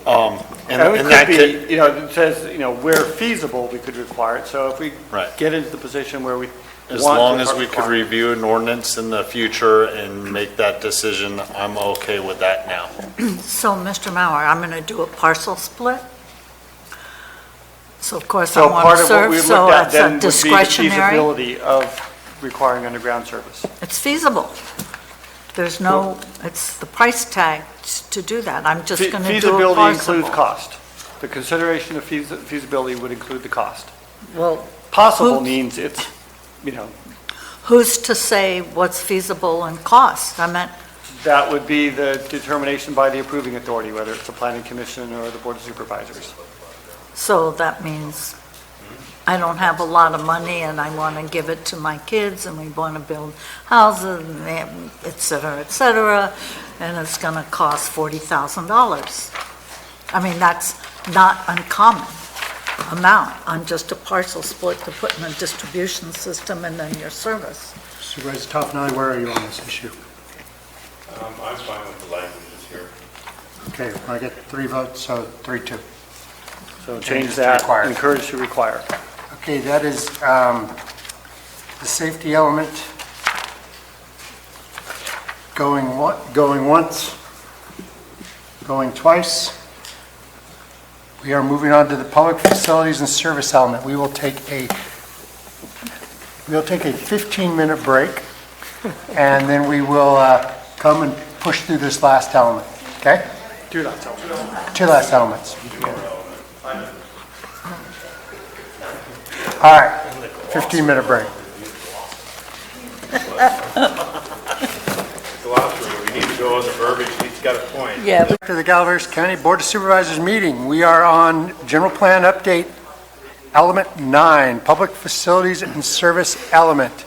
And it that could could, be, it says, where feasible, we could require it. So if we Right. get into the position where we as want long to as we could require- review an ordinance in the future and make that decision, I'm okay with that now. So, Mr. Mauer, I'm going to do a parcel split. So of course I So want part to of what serve, we so looked at it's then a would be the discretionary. feasibility of requiring underground service. It's feasible. There's no, it's the price tag to do that. I'm just going to do a Feasibility parcel. includes cost. The consideration of feasibility would include the cost. Well, Possible Who- means it's, who's to say what's feasible and cost? I meant, that would be the determination by the approving authority, whether it's the planning commission or the board of supervisors. so that means I don't have a lot of money and I want to give it to my kids and we want to build houses and et cetera, and it's going to cost $40,000. I mean, that's not uncommon amount on just a parcel split to put in a distribution system and then your service. Supervisor Toffenali, where are you on this issue? I'm fine with the languages here. Okay, I get 3 votes, so 3-2. So Change change to that, require. encourage to require. Okay, that is the safety element going once, going twice. We are moving on to the public facilities and service element. We will take a 15-minute break, and then we will come and push through this last element, okay? Do not tell. 2 last elements. All right, 15-minute break. We need to go on the verbiage, he's got a point. Yeah. To the Calaveras County Board of Supervisors meeting. We are on General Plan Update, Element 9, Public Facilities and Service Element.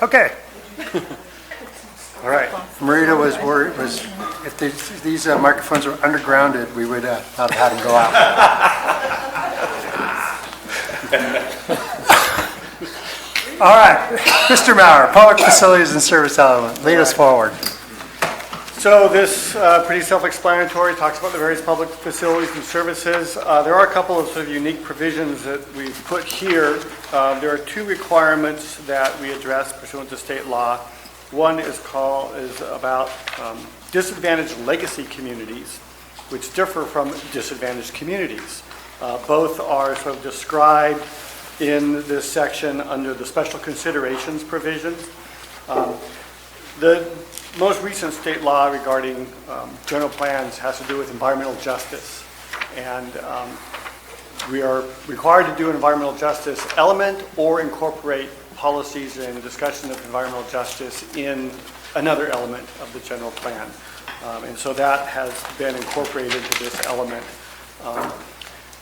Okay. All right. Marita was worried, if these microphones were undergrounded, we would not have had them go out. All right, Mr. Mauer, Public Facilities and Service Element, lead us forward. So this, pretty self-explanatory, talks about the various public facilities and services. There are a couple of sort of unique provisions that we've put here. There are 2 requirements that we address pursuant to state law. One is about disadvantaged legacy communities, which differ from disadvantaged communities. Both are sort of described in this section under the special considerations provisions. The most recent state law regarding general plans has to do with environmental justice. And we are required to do an environmental justice element or incorporate policies and discussion of environmental justice in another element of the general plan. And so that has been incorporated into this element.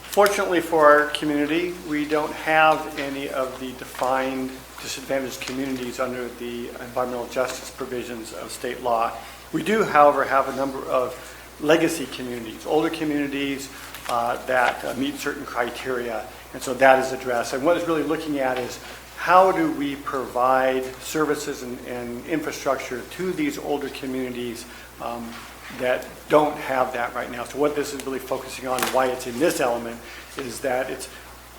Fortunately for our community, we don't have any of the defined disadvantaged communities under the environmental justice provisions of state law. We do, however, have a number of legacy communities, older communities that meet certain criteria, and so that is addressed. And what it's really looking at is how do we provide services and infrastructure to these older communities that don't have that right now. So what this is really focusing on, why it's in this element, is that it's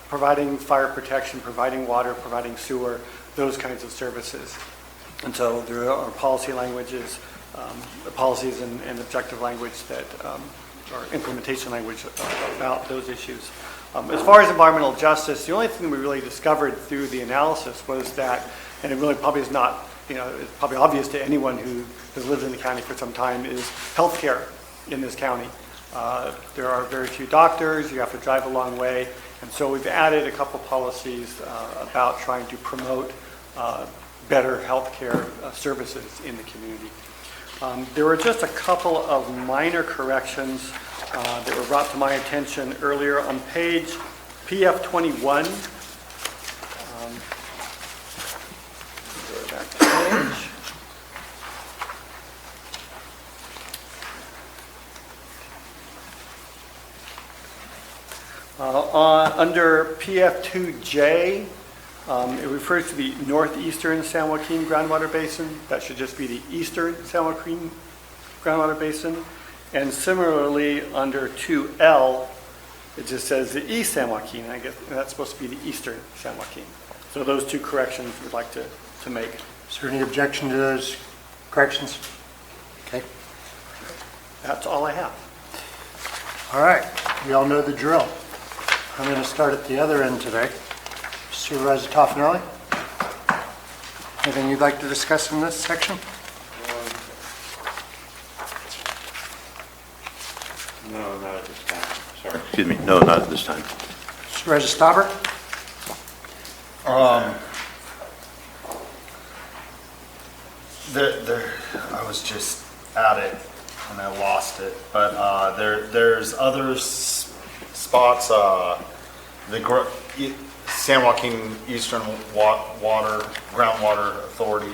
providing fire protection, providing water, providing sewer, those kinds of services. And so there are policy languages, policies and objective language that, or implementation language about those issues. As far as environmental justice, the only thing we really discovered through the analysis was that, and it really probably is not, it's probably obvious to anyone who has lived in the county for some time, is healthcare in this county. There are very few doctors, you have to drive a long way, and so we've added a couple policies about trying to promote better healthcare services in the community. There were just a couple of minor corrections that were brought to my attention earlier on page PF 21. Go back to the page. Under PF2J, it refers to the northeastern San Joaquin groundwater basin. That should just be the eastern San Joaquin groundwater basin. And similarly, under 2L, it just says the east San Joaquin. I guess that's supposed to be the eastern San Joaquin. So those two corrections we'd like to make. Is there any objection to those corrections? Okay. That's all I have. All right, we all know the drill. I'm going to start at the other end today. Supervisor Toffenelli, anything you'd like to discuss in this section? No, not at this time. Sorry. Excuse me, no, not at this time. Supervisor Stauber? I was just at it and I lost it, but there's other spots. San Joaquin Eastern Water Groundwater Authority.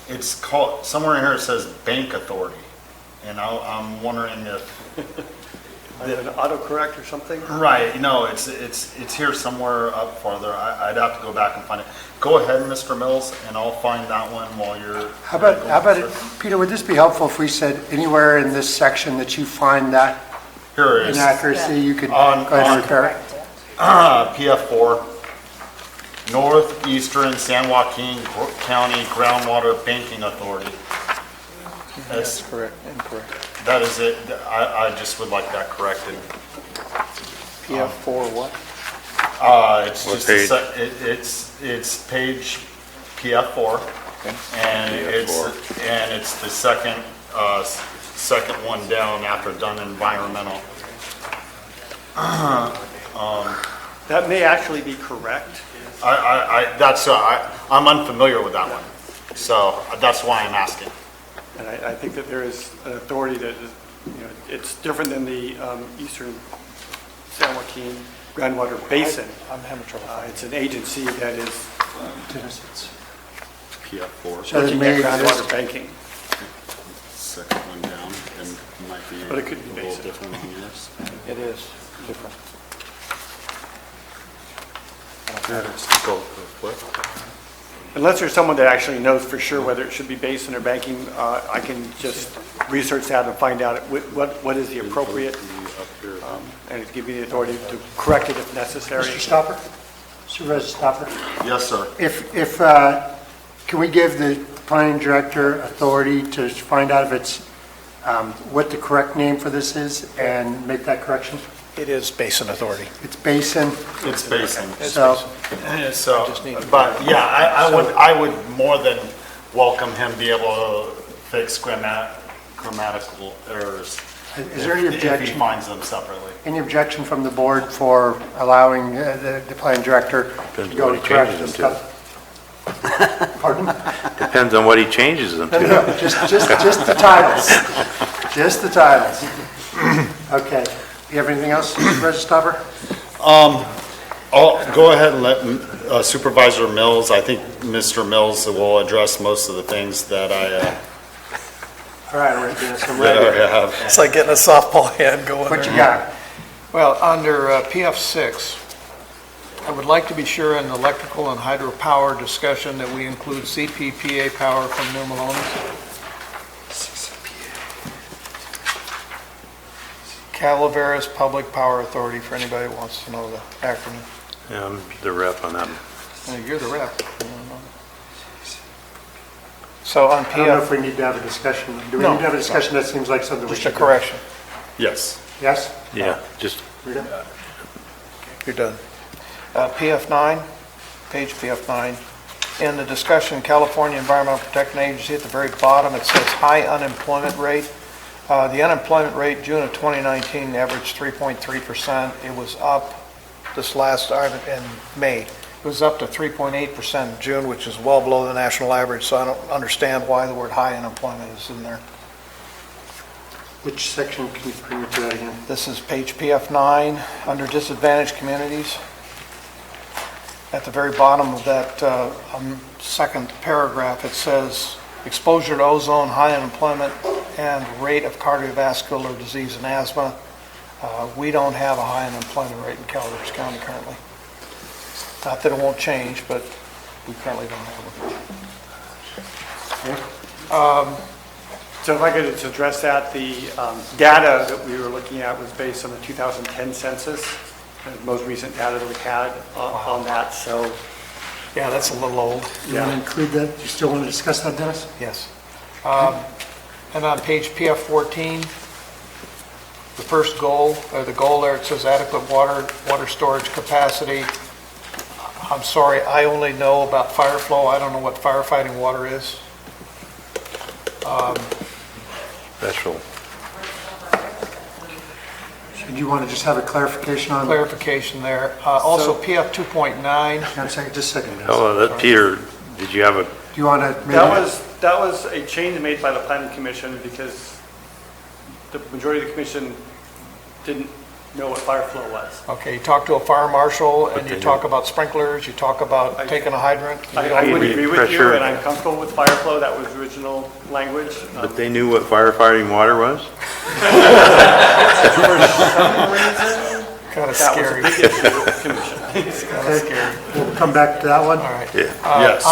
It's called somewhere in here. It says Bank Authority, and I'm wondering if An autocorrect or something? right. No, it's here somewhere up farther. I'd have to go back and find it. Go ahead, Mr. Mills, and I'll find that one while you're. How about it, Peter, would this be helpful if we said anywhere in this section that you find that Here it is. inaccuracy, you could go On- ahead and repair it? PF4, Northeastern San Joaquin County Groundwater Banking Authority. That's correct, incorrect. That is it. I just would like that corrected. PF4 what? It's What just page? it's page PF4, and it's the second one down after done environmental. That may actually be correct. I'm unfamiliar with that one, so that's why I'm asking. And I think that there is an authority that is, it's different than the Eastern San Joaquin Groundwater Basin. I'm having trouble. It's an agency that is PF4. So it looking may at exist. groundwater banking. Second one down, and might be But it could be a little basic. different on yours. It is different. Unless there's someone that actually knows for sure whether it should be basin or banking, I can just research that and find out what is the appropriate, and give you the authority to correct it if necessary. Mr. Stopper? Supervisor Stopper? Yes, sir. Can we give the planning director authority to find out if it's, what the correct name for this is and make that correction? It is Basin Authority. It's basin, It's basin. so, So, Just need to- but yeah, I would more than welcome him be able to fix grammatical errors. is there any If he objection? finds them separately. Any objection from the board for allowing the planning director to Depends go what and he correct changes this them stuff? Pardon? Depends on what he changes them No, to. no, just the titles. Just the titles. Okay. You have anything else, Supervisor Stauber? I'll go ahead and let Supervisor Mills, I think Mr. Mills will address most of the things that I All right, all right, Dennis, I'm that ready. I have. It's like getting a softball hand going What you there. got? Well, under PF6, I would like to be sure in the electrical and hydropower discussion that we include CPPA power from New Melones. Calaveras Public Power Authority, for anybody who wants to know the acronym. Yeah, I'm the rep on that. You're the rep. So on I don't know if PF, we need to have a discussion. Do we No. need to have a discussion? That seems like something we just a should do. correction. Yes. Yes? Yeah, just, Rita? You're done. PF9, page PF9. In the discussion, California Environmental Protection Agency, at the very bottom, it says high unemployment rate. The unemployment rate, June of 2019, averaged 3.3%. It was up in May. It was up to 3.8% in June, which is well below the national average, so I don't understand why the word high unemployment is in there. Which section, can you bring me to that again? This is page PF9, under disadvantaged communities. At the very bottom of that second paragraph, it says, exposure to ozone, high unemployment, and rate of cardiovascular disease and asthma. We don't have a high unemployment rate in Calaveras County currently. Not that it won't change, but we currently don't have it. So if I could just address that, the data that we were looking at was based on the 2010 census, the most recent data that we had on that, so. Yeah, that's a little old. You want to include that? You still want to discuss that, Dennis? Yes. And on page PF14, the first goal, or the goal there, it says adequate water storage capacity. I'm sorry, I only know about fire flow. I don't know what firefighting water is. Special. So do you want to just have a clarification on? Clarification there. Also, PF 2.9. Hang on a second, just a second. Dennis. Oh, Peter, did you have a, Do you want to? That was a change made by the planning commission because the majority of the commission didn't know what fire flow was. Okay, you talk to a fire marshal and you they talk about sprinklers, you talk about taking a hydrant. I would agree with you, pressure. and I'm comfortable with fire flow. That was the original language. but they knew what firefighting water was? Kind of That was a scary. big issue with the commission. Kind of scary. We'll come back to that one. All right. Yes.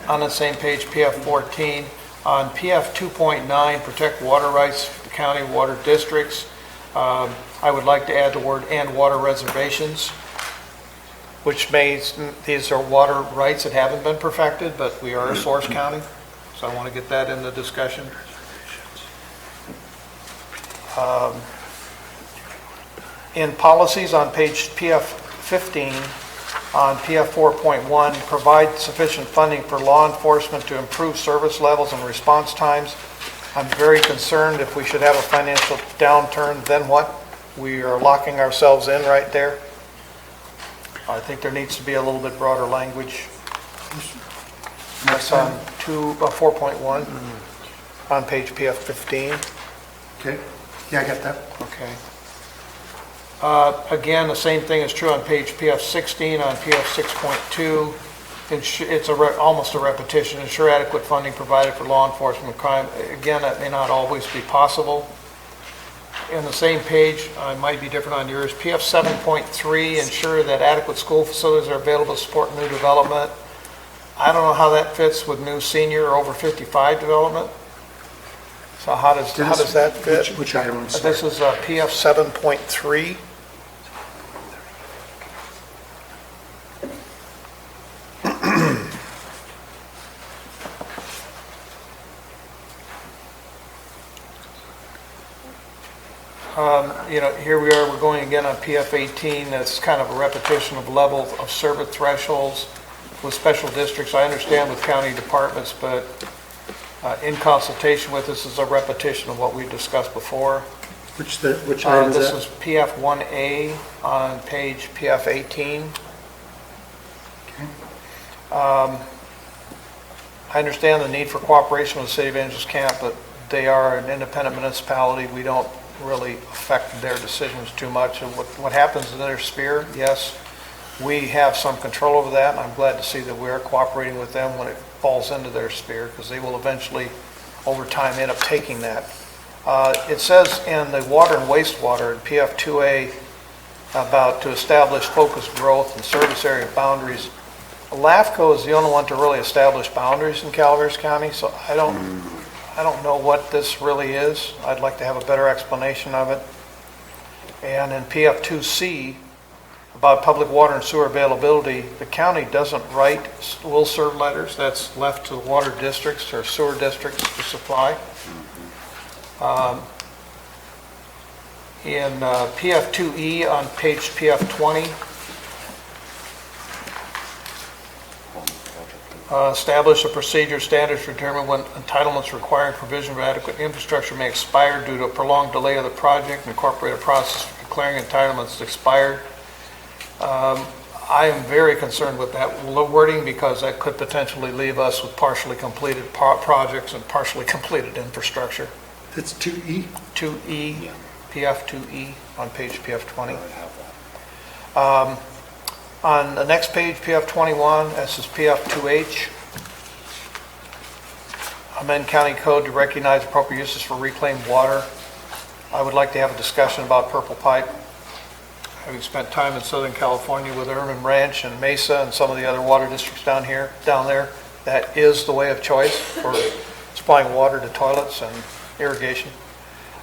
On that same page, PF 14, on PF 2.9, protect water rights for the county water districts. I would like to add the word "and water reservations," which means these are water rights that haven't been perfected, but we are a source county, so I want to get that in the discussion. In policies on page PF 15, on PF 4.1, provide sufficient funding for law enforcement to improve service levels and response times. I'm very concerned if we should have a financial downturn, then what? We are locking ourselves in right there. I think there needs to be a little bit broader language. That's on 4.1 on page PF 15. Okay. Yeah, I got that. Okay. Again, the same thing is true on page PF 16, on PF 6.2. It's almost a repetition. Ensure adequate funding provided for law enforcement crime. Again, that may not always be possible. In the same page, it might be different on yours, PF 7.3, ensure that adequate school facilities are available to support new development. I don't know how that fits with new senior or over 55 development. So how does that fit? Which item? I'm sorry. This is PF 7.3. Here we are, we're going again on PF 18. That's kind of a repetition of level of service thresholds with special districts. I understand with county departments, but in consultation with us is a repetition of what we discussed before. Which item is This that? is PF 1A on page PF 18. I understand the need for cooperation with the City of Angels Camp, but they are an independent municipality. We don't really affect their decisions too much. And what happens in their sphere, yes, we have some control over that, and I'm glad to see that we are cooperating with them when it falls into their sphere, because they will eventually, over time, end up taking that. It says in the water and wastewater in PF 2A about to establish focused growth and service area boundaries. LAFCO is the only one to really establish boundaries in Calaveras County, so I don't know what this really is. I'd like to have a better explanation of it. And in PF 2C, about public water and sewer availability, the county doesn't write will serve letters. That's left to the water districts or sewer districts to supply. In PF 2E on page PF 20, establish a procedure standards to determine when entitlements requiring provision of adequate infrastructure may expire due to a prolonged delay of the project and incorporate a process for declaring entitlements expired. I am very concerned with that wording because that could potentially leave us with partially completed projects and partially completed infrastructure. That's 2E? 2E, PF 2E on page PF 20. On the next page, PF 21, this is PF 2H. Amend county code to recognize appropriate uses for reclaimed water. I would like to have a discussion about purple pipe. Having spent time in Southern California with Urban Ranch and Mesa and some of the other water districts down there, that is the way of choice for supplying water to toilets and irrigation.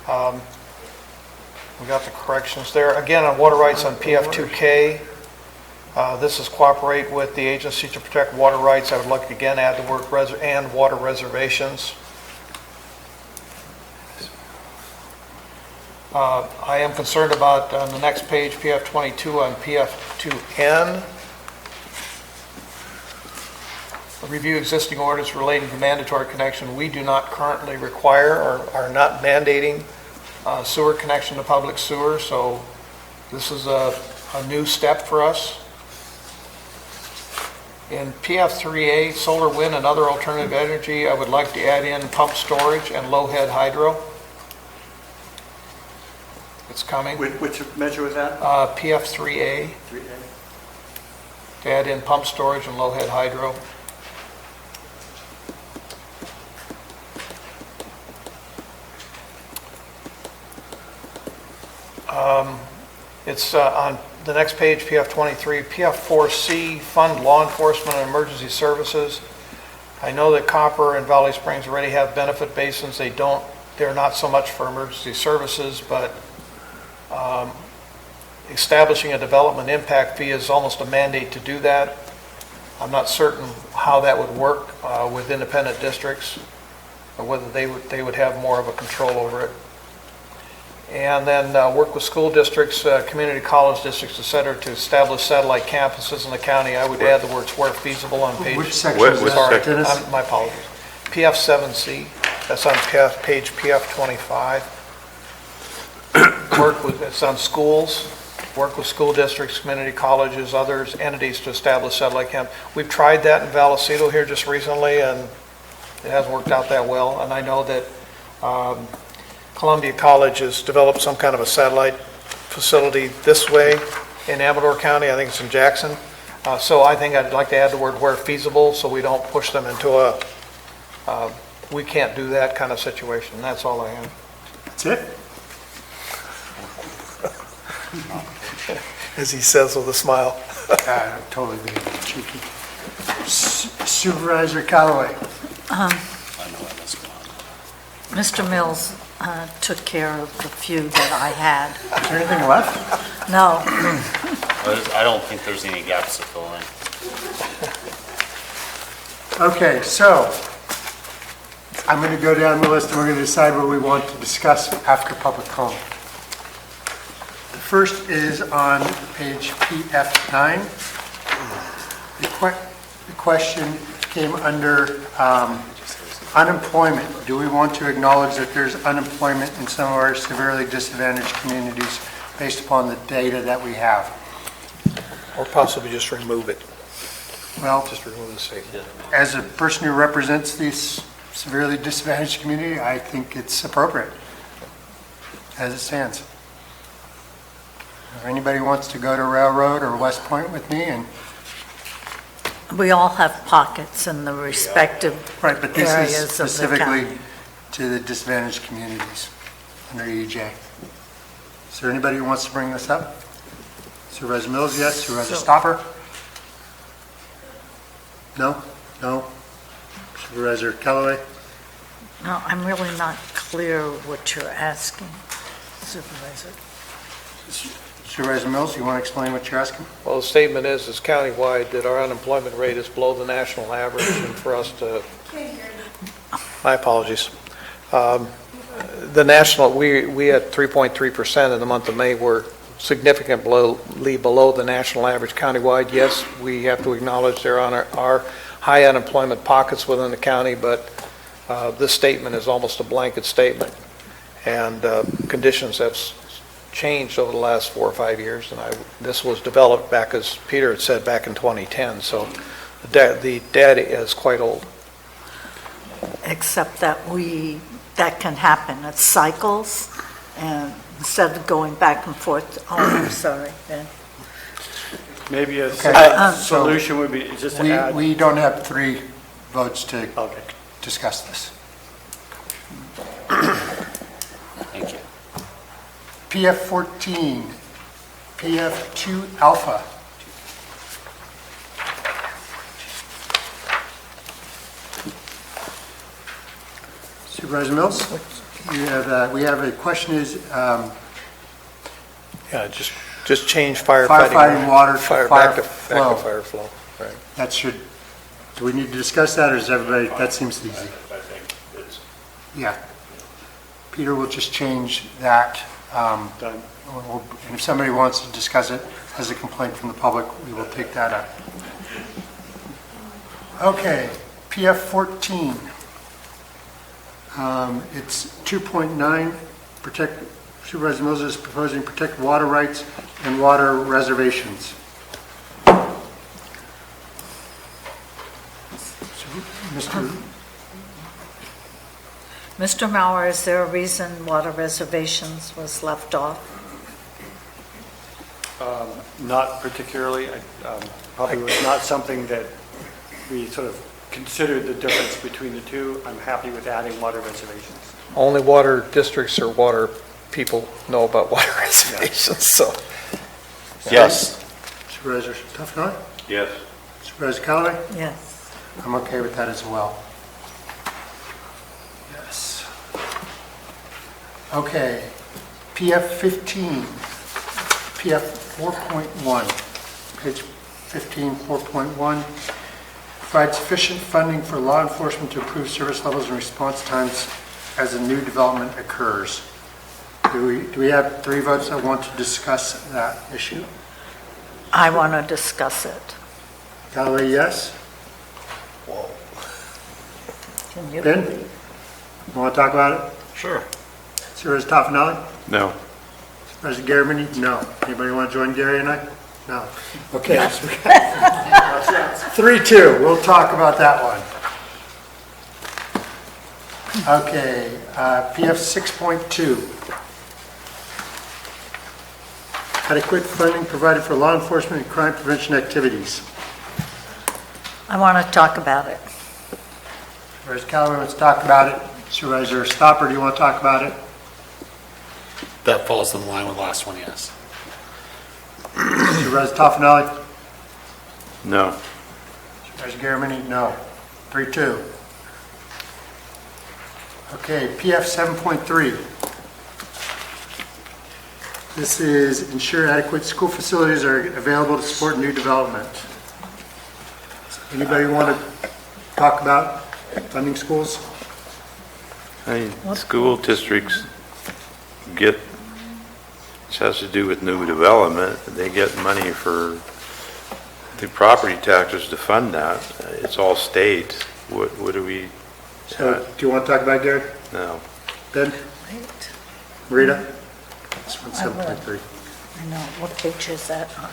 We got the corrections there. Again, on water rights on PF2K, this is cooperate with the agency to protect water rights. I would like to again add the word and water reservations. I am concerned about, on the next page, PF22 on PF2N. Review existing orders relating to mandatory connection. We do not currently require or are not mandating sewer connection to public sewer, so this is a new step for us. In PF3A, solar, wind, and other alternative energy, I would like to add in pump storage and low-head hydro. It's coming. Which measure was that? PF3A, 3A. to add in pump storage and low-head hydro. It's on the next page, PF23, PF4C, fund law enforcement and emergency services. I know that Copper and Valley Springs already have benefit basins. They're not so much for emergency services, but establishing a development impact fee is almost a mandate to do that. I'm not certain how that would work with independent districts, or whether they would have more of a control over it. And then work with school districts, community college districts, et cetera, to establish satellite campuses in the county. I would add the words where feasible on page. Which section is that, Sorry, Dennis? my apologies. PF7C, that's on page PF25. It's on schools, work with school districts, community colleges, others, entities to establish satellite camp. We've tried that in Vallecito here just recently, and it hasn't worked out that well. And I know that Columbia College has developed some kind of a satellite facility this way in Amador County. I think it's in Jackson. So I think I'd like to add the word where feasible, so we don't push them into a we can't do that kind of situation. That's all I have. That's it? As he says with a smile. I'm totally being cheeky. Supervisor Callaway. Mr. Mills took care of the few that I had. Is there anything left? No, I don't think there's any gaps to fill in. Okay, so I'm going to go down the list and we're going to decide what we want to discuss after public comment. The first is on page PF9. The question came under unemployment. Do we want to acknowledge that there's unemployment in some of our severely disadvantaged communities based upon the data that we have? Or possibly just remove it. Well, Just remove the statement. as a person who represents these severely disadvantaged community, I think it's appropriate as it stands. If anybody wants to go to Railroad or West Point with me, and we all have pockets in the respective right, but this is areas of the specifically county. to the disadvantaged communities under EJ. Is there anybody who wants to bring this up? Supervisor Mills, yes. Supervisor Stopper? No? No? Supervisor Callaway? No, I'm really not clear what you're asking, Supervisor. Supervisor Mills, you want to explain what you're asking? Well, the statement is countywide that our unemployment rate is below the national average, and for us to, my apologies. The national, we at 3.3% in the month of May were significantly below the national average countywide. Yes, we have to acknowledge there are high unemployment pockets within the county, but this statement is almost a blanket statement, and conditions have changed over the last 4 or 5 years, and this was developed back, as Peter had said, back in 2010, so the data is quite old. Except that that can happen, it cycles, and instead of going back and forth, oh, I'm sorry, Ben. Maybe a Okay. solution would be just to add. We don't have 3 votes to Okay. discuss this. Thank you. PF 14, PF 2 alpha. Supervisor Mills, we have a question is, Yeah, just change firefighting. Firefighting water to Back to flow. fire flow, right. that should, do we need to discuss that, or is everybody, that seems easy? I think it's, Yeah. Peter will just change that. Done. And if somebody wants to discuss it as a complaint from the public, we will take that up. Okay, PF 14. It's 2.9, protect, Supervisor Moses is proposing protect water rights and water reservations. Mr. Mauer, is there a reason water reservations was left off? Not particularly. Probably was not something that we sort of considered the difference between the two. I'm happy with adding water reservations. Only water districts or water people know about water reservations, so. Yes. Supervisor Toffenali? yes. Supervisor Callaway? Yes. I'm okay with that as well. Yes. Okay, PF 15, PF 4.1, page 15, 4.1, provide sufficient funding for law enforcement to improve service levels and response times as a new development occurs. Do we have 3 votes that want to discuss that issue? I want to discuss it. Callaway, yes? Can you? Ben? You want to talk about it? Sure. Supervisor Toffenali? No. Supervisor Garamendi? No. Anybody want to join Gary and I? No. Okay. 3-2, we'll talk about that one. Okay, PF 6.2. Adequate funding provided for law enforcement and crime prevention activities. I want to talk about it. Supervisor Callaway wants to talk about it. Supervisor Stopper, do you want to talk about it? That falls in line with the last one, yes. Supervisor Toffenali? No. Supervisor Garamendi? No. 3-2. Okay, PF 7.3. This is ensure adequate school facilities are available to support new development. Anybody want to talk about funding schools? School districts get, this has to do with new development, they get money for the property taxes to fund that. It's all state. What do we? So, do you want to talk about it, Gary? No. Ben? Rita? This one's I will. 7.3. I know. What page is that on?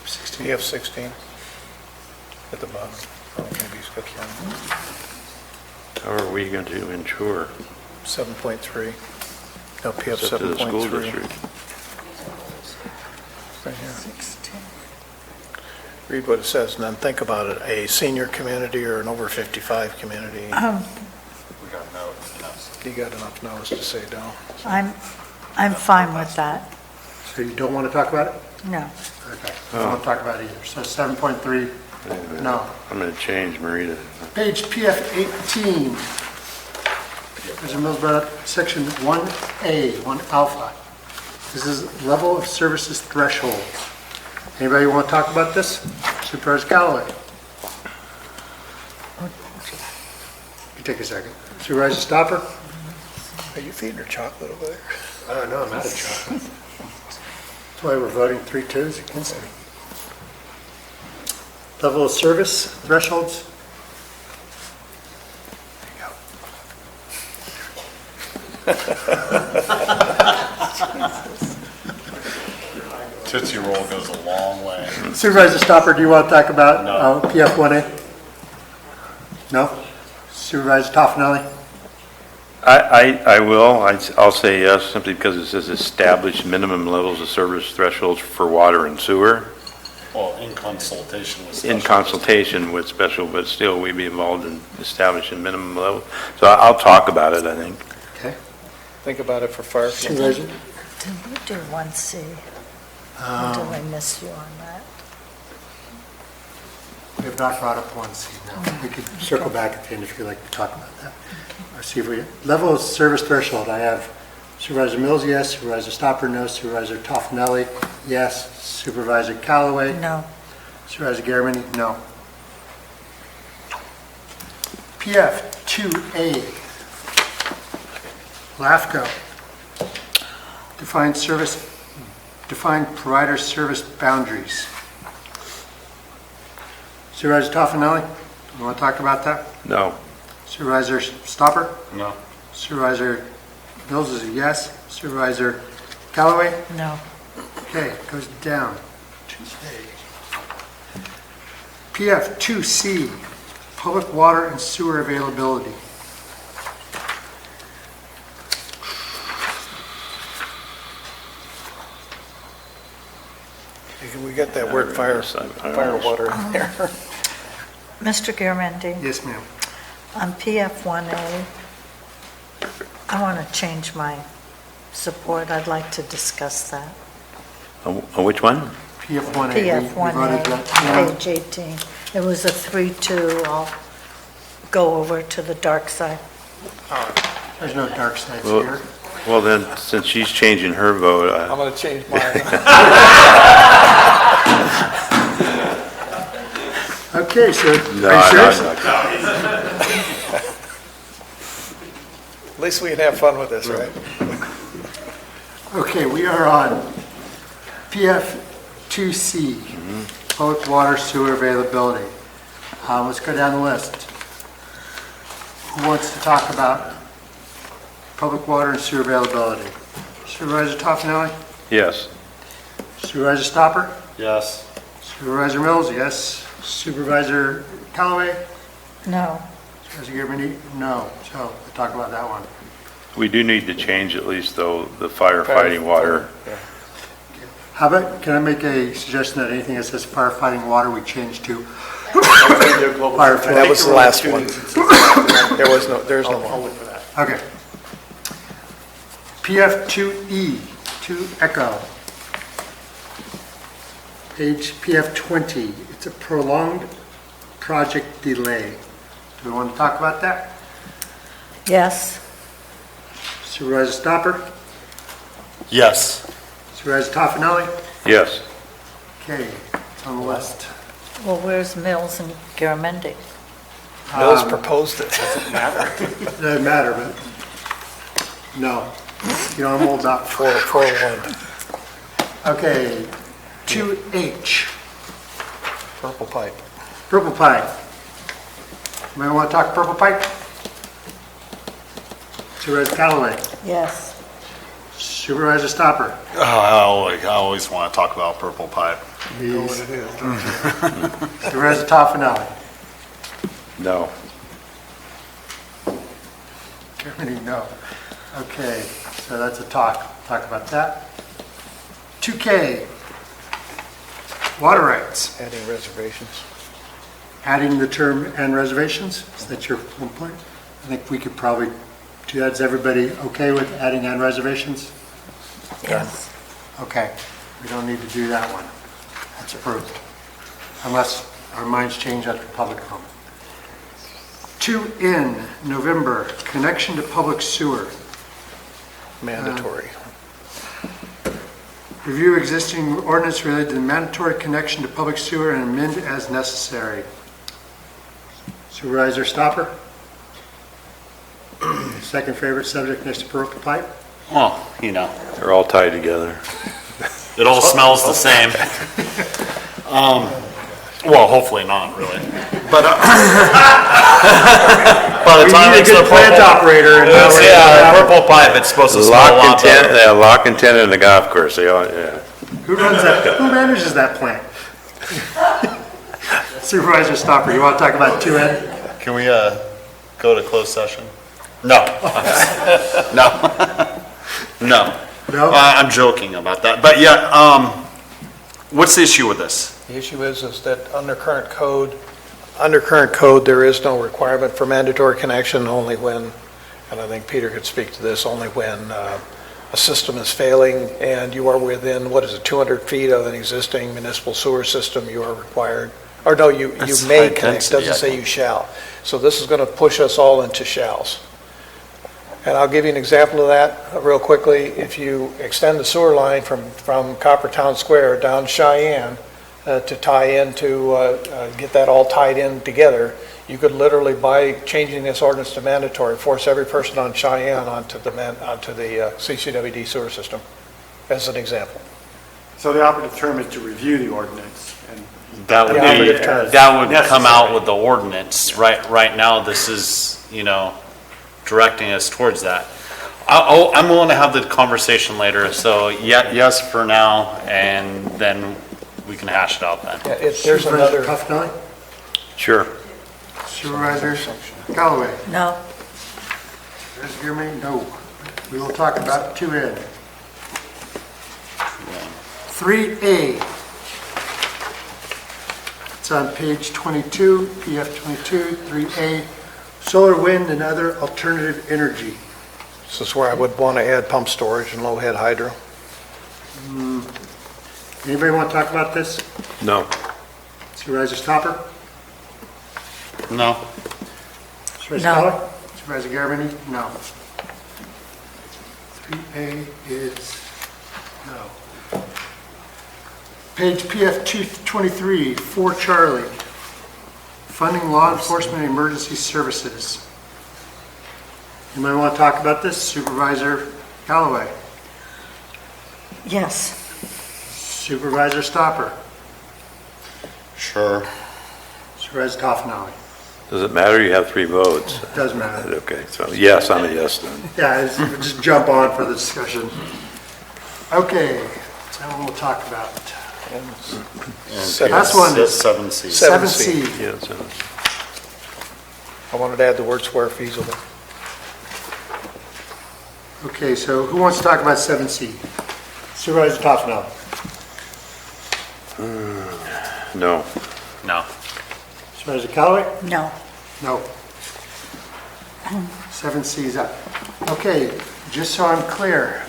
16. PF 16 at the bottom. Oh, maybe he's got the How are we going to ensure? 7.3. No, PF It's up to the school 7.3. district. Right here. 16. Read what it says, and then think about it. A senior community or an over 55 community. You got enough no's to say no. I'm fine with that. So you don't want to talk about it? No. Okay. I don't want to talk about it either. So 7.3, no. I'm going to change Marita. Page PF 18. Mr. Mills brought up section 1A, 1 alpha. This is level of services threshold. Anybody want to talk about this? Supervisor Callaway. You take a second. Supervisor Stopper? Are you feeding her chocolate over there? I don't know, I'm out of chocolate. That's why we're voting 3-2s against me. Level of service thresholds. Tootsie Roll goes a long way. Supervisor Stopper, do you want to talk about No. PF 1A? No? Supervisor Toffenelli? I will. I'll say yes, simply because it says establish minimum levels of service thresholds for water and sewer. Well, in consultation with. In special- consultation with special, but still we'd be involved in establishing minimum level. So I'll talk about it, I think. Okay. Think about it for fire. Supervisor? Did we do 1C? Or did I miss you on that? We have not brought up 1C, no. We could circle back at the end if you'd like to talk about that. Or see if we, level of service threshold, I have Supervisor Mills, yes. Supervisor Stopper, no. Supervisor Toffenelli, yes. Supervisor Callaway, No. Supervisor Garamendi, no. PF 2A, LAFCO, define provider service boundaries. Supervisor Toffenelli, you want to talk about that? No. Supervisor Stopper? No. Supervisor Mills is a yes. Supervisor Callaway? No. Okay, it goes down. 2A. PF 2C, public water and sewer availability. We got that word fire water in there. Mr. Garamendi, Yes, ma'am. on PF 1A, I want to change my support. I'd like to discuss that. Which one? PF 1A. PF we voted 1A, that down. page 18. It was a 3-2. I'll go over to the dark side. There's no dark sides Well- here. Well, then, since she's changing her vote, I'm going to change mine. Okay, so, no, are you serious? no. At least we can have fun with this, right? Okay, we are on PF 2C, public water sewer availability. Let's go down the list. Who wants to talk about public water and sewer availability? Supervisor Toffenelli? Yes. Supervisor Stopper? Yes. Supervisor Mills, yes. Supervisor Callaway? No. Supervisor Garamendi? No. So we'll talk about that one. We do need to change at least, though, the firefighting water. How about, can I make a suggestion that anything that says firefighting water, we change to fire flow? That was the last one. There's no I'll more. look for that. Okay. PF 2E, 2 Echo. Page PF 20, it's a prolonged project delay. Do we want to talk about that? Yes. Supervisor Stopper? Yes. Supervisor Toffenelli? Yes. Okay, it's on the list. Well, where's Mills and Garamendi? Mills proposed it. Doesn't matter, but no. You know, I'm old about 4-1. Okay, 2H, Purple pipe. purple pipe. Anybody want to talk purple pipe? Supervisor Callaway, Yes. Supervisor Stopper. Oh, I always want to talk about purple pipe. You know what it is. Supervisor Toffenelli. No. Germany, no. Okay, so that's a talk about that. 2K, water rights. Adding reservations. Adding the term "and reservations," is that your one point? I think we could probably do that. Is everybody okay with adding "and reservations"? Yes. Okay, we don't need to do that one. That's approved. Unless our minds change after public comment. 2N, November, connection to public sewer. Mandatory. Review existing ordinance related to the mandatory connection to public sewer and amend as necessary. Supervisor Stopper? Second favorite subject next to purple pipe? Well, you know, They're all tied together. It all smells the same. well, hopefully not really. But by the We time need a it's good the plant purple, operator. And yeah, purple pipe, it's supposed to smell a lot better. Lock and ten in the golf course, they all, yeah. Who runs that, who manages that plant? Supervisor Stopper, you want to talk about 2N? Can we go to closed session? No. No. No. No? I'm joking about that. But yeah, what's the issue with this? The issue is that under current code, there is no requirement for mandatory connection, only when, and I think Peter could speak to this, only when a system is failing and you are within, 200 feet of an existing municipal sewer system, you are required, or no, you That's may high connect, density, doesn't I say think. you shall. So this is going to push us all into shalls. And I'll give you an example of that real quickly. If you extend the sewer line from Coppertown Square down Cheyenne to tie into, get that all tied in together, you could literally, by changing this ordinance to mandatory, force every person on Cheyenne onto the CCWD sewer system, as an example. So the operative term is to review the ordinance, and That would Yeah, be, but that would come out necessary. with the ordinance. Right now, this is, directing us towards that. I'm willing to have the conversation later, so yes for now, and then we can hash it out then. Yeah, if there's Supervisor another, Toffenali? Sure. Supervisor Callaway? No, Supervisor Gearman? No. We will talk about 2N. 3A. It's on page 22, PF 22, 3A, solar, wind, and other alternative energy. this is where I would want to add pump storage and low-head hydro. Anybody want to talk about this? No. Supervisor Stopper? No? Supervisor No. Callaway? Supervisor Garabedian? No. 3A is no. Page PF 223, 4 Charlie, funding law enforcement and emergency services. Anybody want to talk about this? Supervisor Callaway? yes. Supervisor Stopper? Sure. Supervisor Toffenali? Does it matter? You have 3 votes. Does matter. Okay, so yes, I'm a yes then. Yeah, just jump on for the discussion. Okay, so we'll talk about Last one is- 7C. 7C. Yeah, so I wanted to add the words where feasible. Okay, so who wants to talk about 7C? Supervisor Toffenali? no. No. Supervisor Callaway? No. No. 7C is up. Okay, just so I'm clear,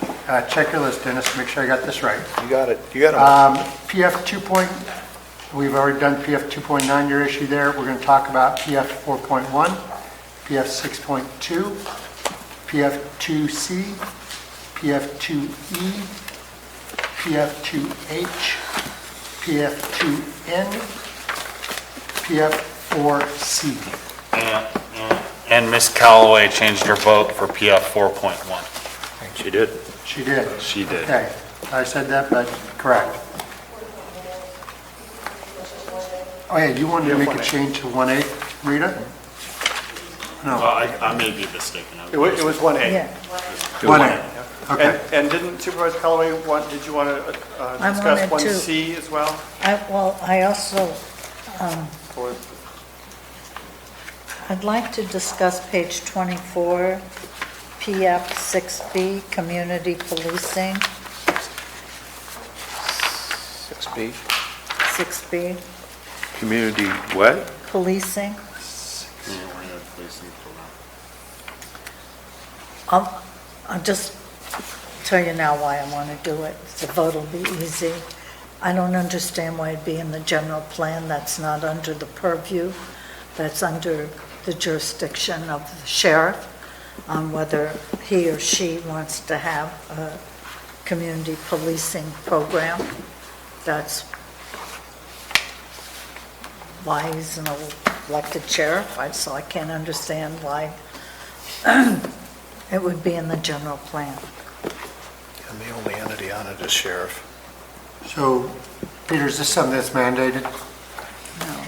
check your list, Dennis, make sure I got this right. You got it. You got it. PF 2. We've already done PF 2.9, your issue there. We're going to talk about PF 4.1, PF 6.2, PF 2C, PF 2E, PF 2H, PF 2N, PF 4C. And Ms. Callaway changed her vote for PF 4.1. She did. She did. She did. Okay, I said that, but correct. Oh yeah, you wanted to make a change to 1A, Rita? Well, No, I may be mistaken. it was 1A. Yeah. 1A, okay. And didn't Supervisor Callaway did you want to I discuss wanted to. 1C as well? I also, Or- I'd like to discuss page 24, PF 6B, community policing, 6B. 6B, Community what? policing. I'll just tell you now why I want to do it. The vote will be easy. I don't understand why it'd be in the general plan. That's not under the purview. That's under the jurisdiction of the sheriff on whether he or she wants to have a community policing program. That's why he's an elected sheriff, so I can't understand why it would be in the general plan. And the only entity on it is sheriff. So, Peter, is this something that's mandated?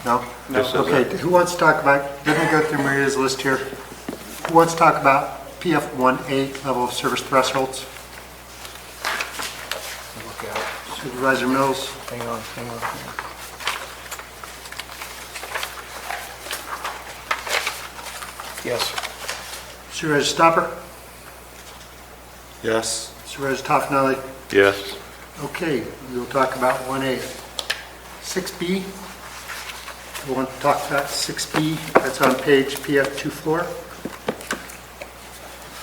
No? This is Okay, who wants to talk about, let me go through Maria's list here. Who wants to talk about PF 1A, level of service thresholds? Look at it. Supervisor Mills? Hang on. Yes. Supervisor Stopper? Yes. Supervisor Toffenali? Yes. Okay, we will talk about 1A. 6B, we want to talk about 6B, that's on page PF 24.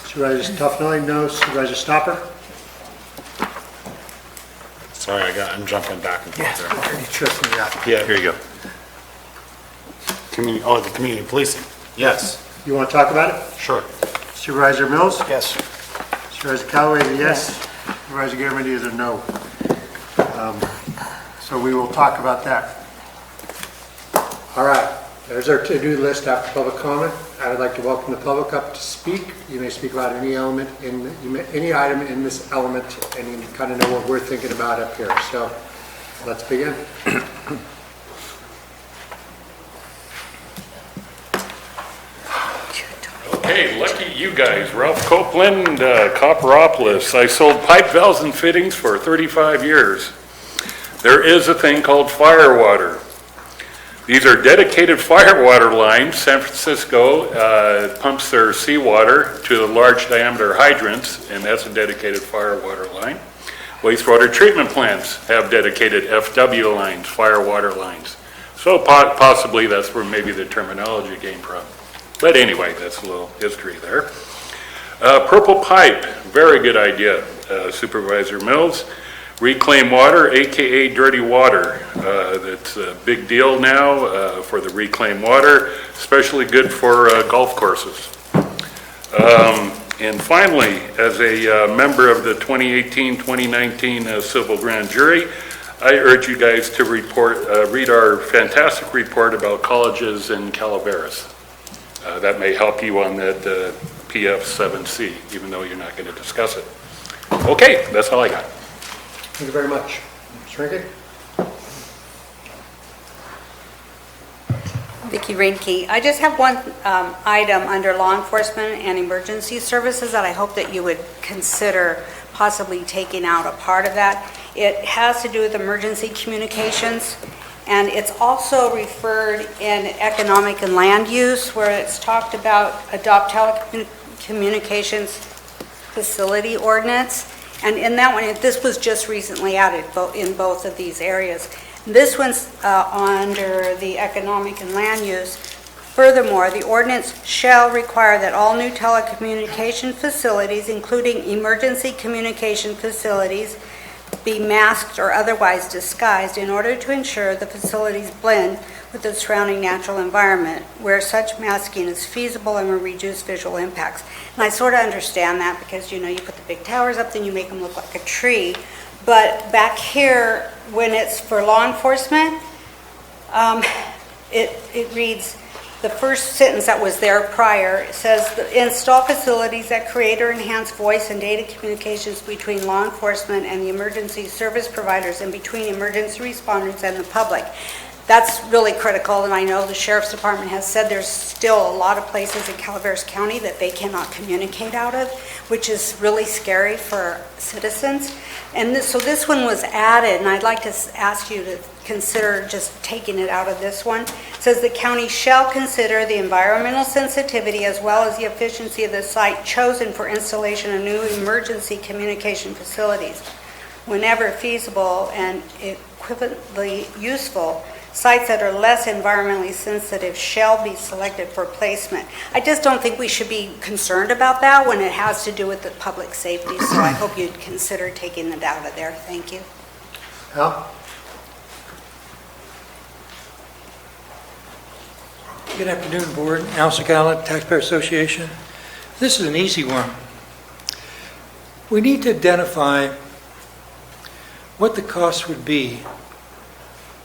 Supervisor Toffenali, no. Supervisor Stopper? Sorry, I'm jumping back and forth there. You tripped me up. Yeah, Here you go. the community policing. Yes, You want to talk about it? sure. Supervisor Mills? Yes. Supervisor Callaway is a yes. Supervisor Garamendi is a no. So we will talk about that. All right, there's our to-do list after public comment. I would like to welcome the public up to speak. You may speak about any element any item in this element, and you kind of know what we're thinking about up here. So let's begin. Hey, lucky you guys. Ralph Copeland, Copperopolis. I sold pipe valves and fittings for 35 years. There is a thing called firewater. These are dedicated firewater lines. San Francisco pumps their seawater to the large diameter hydrants, and that's a dedicated firewater line. Wastewater treatment plants have dedicated FW lines, firewater lines. So possibly that's where maybe the terminology came from. But anyway, that's a little history there. Purple pipe, very good idea, Supervisor Mills. Reclaim water, AKA dirty water. That's a big deal now for the reclaimed water, especially good for golf courses. And finally, as a member of the 2018-2019 Civil Grand Jury, I urge you guys to read our fantastic report about colleges in Calaveras. That may help you on that PF7C, even though you're not going to discuss it. Okay, that's all I got. Thank you very much. Ms. Rinke? Vicki Reinke. I just have one item under law enforcement and emergency services that I hope that you would consider possibly taking out a part of that. It has to do with emergency communications, and it's also referred in economic and land use, where it's talked about adopt telecommunications facility ordinance. And in that one, this was just recently added in both of these areas. This one's under the economic and land use. Furthermore, the ordinance shall require that all new telecommunication facilities, including emergency communication facilities, be masked or otherwise disguised in order to ensure the facilities blend with the surrounding natural environment where such masking is feasible and will reduce visual impacts. And I sort of understand that because, you put the big towers up, then you make them look like a tree. But back here, when it's for law enforcement, it reads, the first sentence that was there prior, it says, install facilities that create or enhance voice and data communications between law enforcement and the emergency service providers and between emergency responders and the public. That's really critical, and I know the Sheriff's Department has said there's still a lot of places in Calaveras County that they cannot communicate out of, which is really scary for citizens. And so this one was added, and I'd like to ask you to consider just taking it out of this one. It says the county shall consider the environmental sensitivity as well as the efficiency of the site chosen for installation of new emergency communication facilities. Whenever feasible and equivalently useful, sites that are less environmentally sensitive shall be selected for placement. I just don't think we should be concerned about that when it has to do with the public safety, so I hope you'd consider taking it out of there. Thank you. Al? Good afternoon, Board. Al Sakala, Taxpayer Association. This is an easy one. We need to identify what the cost would be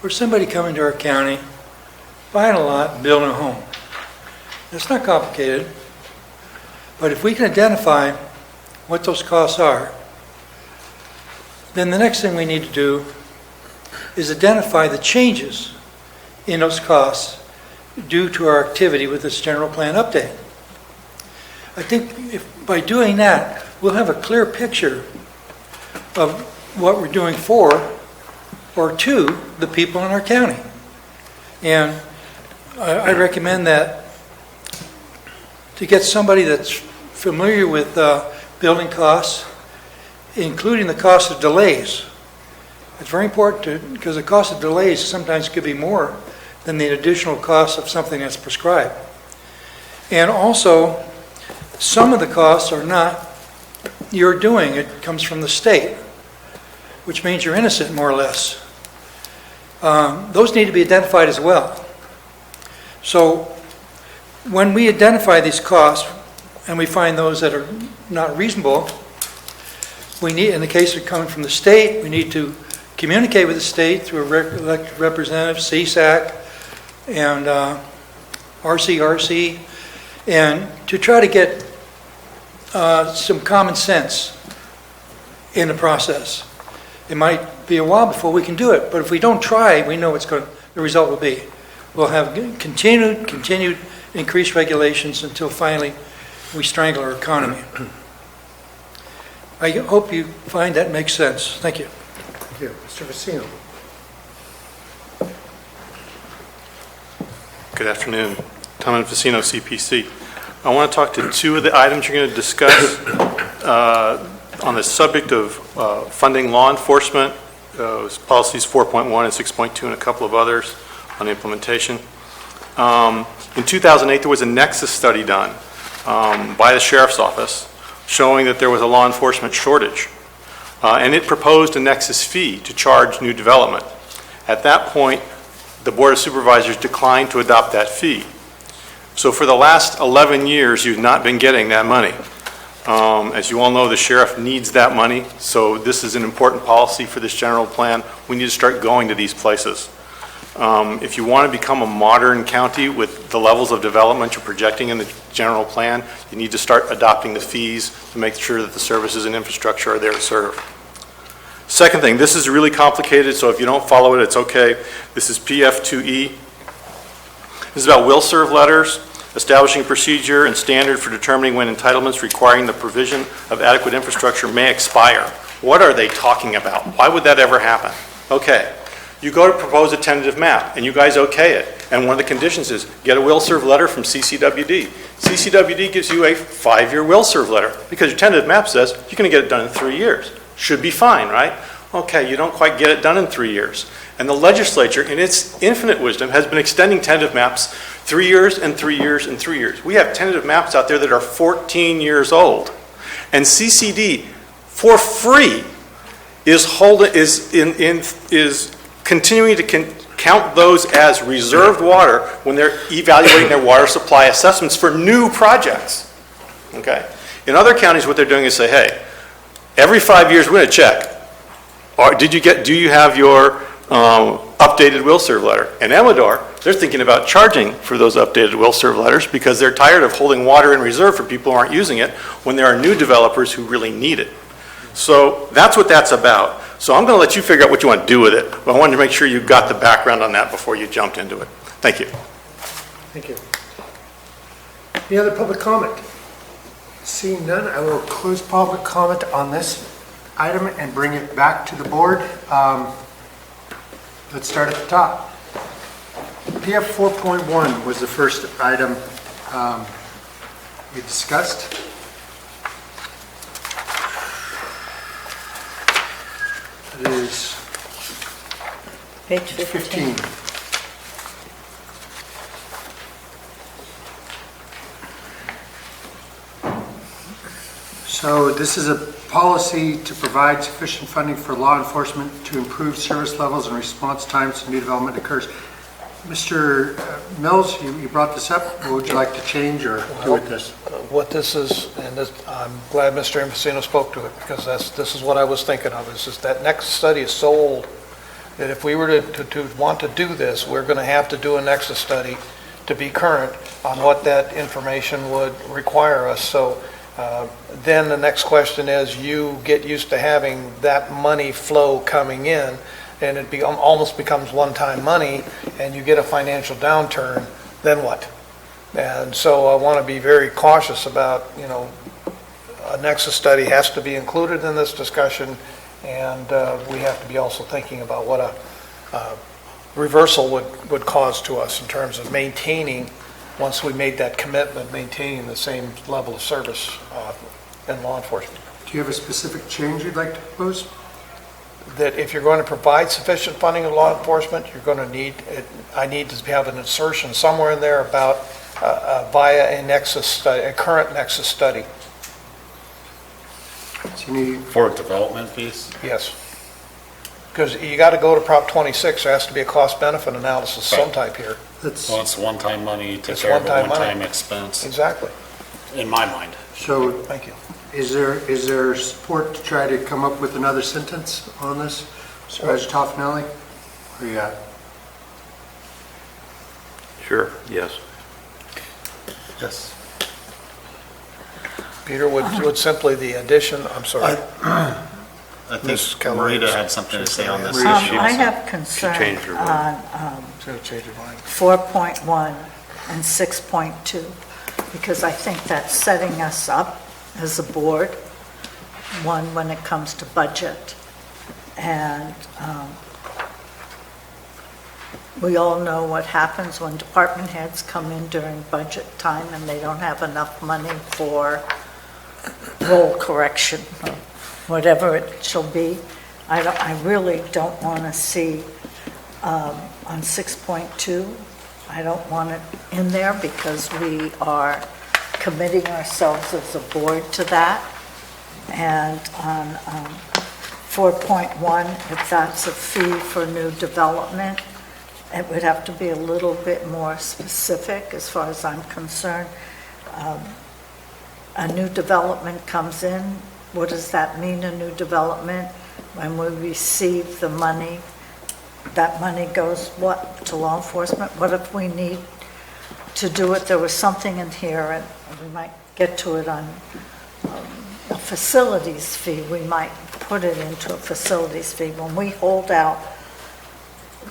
for somebody coming to our county, buying a lot, and building a home. It's not complicated, but if we can identify what those costs are, then the next thing we need to do is identify the changes in those costs due to our activity with this general plan update. I think by doing that, we'll have a clear picture of what we're doing for or to the people in our county. And I recommend that to get somebody that's familiar with building costs, including the cost of delays. It's very important because the cost of delays sometimes could be more than the additional cost of something that's prescribed. And also, some of the costs are not your doing. It comes from the state, which means you're innocent, more or less. Those need to be identified as well. So when we identify these costs and we find those that are not reasonable, we need, in the case of coming from the state, we need to communicate with the state through elected representative, CSAC, and RCRC, and to try to get some common sense in the process. It might be a while before we can do it, but if we don't try, we know what's the result will be. We'll have continued increased regulations until finally we strangle our economy. I hope you find that makes sense. Thank you. Thank you. Mr. Vecino. Good afternoon. Tom Vecino, CPC. I want to talk to two of the items you're going to discuss on the subject of funding law enforcement. Policies 4.1 and 6.2 and a couple of others on implementation. In 2008, there was a nexus study done by the Sheriff's Office showing that there was a law enforcement shortage. And it proposed a nexus fee to charge new development. At that point, the Board of Supervisors declined to adopt that fee. So for the last 11 years, you've not been getting that money. As you all know, the sheriff needs that money, so this is an important policy for this general plan. We need to start going to these places. If you want to become a modern county with the levels of development you're projecting in the general plan, you need to start adopting the fees to make sure that the services and infrastructure are there to serve. Second thing, this is really complicated, so if you don't follow it, it's okay. This is PF2E. This is about will serve letters, establishing procedure and standard for determining when entitlements requiring the provision of adequate infrastructure may expire. What are they talking about? Why would that ever happen? Okay, you go to propose a tentative map and you guys okay it. And one of the conditions is get a will serve letter from CCWD. CCWD gives you a 5-year will serve letter because your tentative map says you're going to get it done in 3 years. Should be fine, right? Okay, you don't quite get it done in 3 years. And the legislature, in its infinite wisdom, has been extending tentative maps 3 years and 3 years and 3 years. We have tentative maps out there that are 14 years old. And CCD, for free, is continuing to count those as reserved water when they're evaluating their water supply assessments for new projects. Okay? In other counties, what they're doing is say, hey, every 5 years we're going to check. Or do you have your updated will serve letter? In Amador, they're thinking about charging for those updated will serve letters because they're tired of holding water in reserve for people who aren't using it when there are new developers who really need it. So that's what that's about. So I'm going to let you figure out what you want to do with it, but I wanted to make sure you got the background on that before you jumped into it. Thank you. Thank you. Any other public comment? Seeing none, I will close public comment on this item and bring it back to the board. Let's start at the top. PF 4.1 was the first item we discussed. It is Page 15. So this is a policy to provide sufficient funding for law enforcement to improve service levels and response times to new development occurs. Mr. Mills, you brought this up. What would you like to change or do with this? What this is, and this, I'm glad Mr. Imbasino spoke to it, because this is what I was thinking of, is just that next study is so old that if we were to want to do this, we're going to have to do a nexus study to be current on what that information would require us. So then the next question is, you get used to having that money flow coming in, and it almost becomes one-time money, and you get a financial downturn, then what? And so I want to be very cautious about, a nexus study has to be included in this discussion, And we have to be also thinking about what a reversal would cause to us in terms of maintaining, once we made that commitment, maintaining the same level of service in law enforcement. Do you have a specific change you'd like to propose? That if you're going to provide sufficient funding to law enforcement, you're going to need, I need to have an insertion somewhere in there about via a nexus study, a current nexus study. So you need, For development piece? Yes. Because you got to go to Prop 26, there has to be a cost-benefit analysis of some type here. let's, Well, it's one-time money, you take It's care of a one-time money. one-time expense, Exactly. in my mind. so Thank you. is there support to try to come up with another sentence on this? Supervisor Toffenelli? Where you at? Sure, yes. Yes. Peter, would simply the addition, I'm sorry. I Ms. think Keller Marita is- had something to say on this Marita, issue. I have concern changed her vote. on So change your mind. 4.1 and 6.2, because I think that's setting us up as a board, one, when it comes to budget. And we all know what happens when department heads come in during budget time and they don't have enough money for roll correction, or whatever it shall be. I really don't want to see on 6.2, I don't want it in there because we are committing ourselves as a board to that. And on 4.1, if that's a fee for new development, it would have to be a little bit more specific as far as I'm concerned. A new development comes in, what does that mean, a new development? When we receive the money, that money goes what, to law enforcement? What if we need to do it, there was something in here, and we might get to it on a facilities fee, we might put it into a facilities fee. When we hold out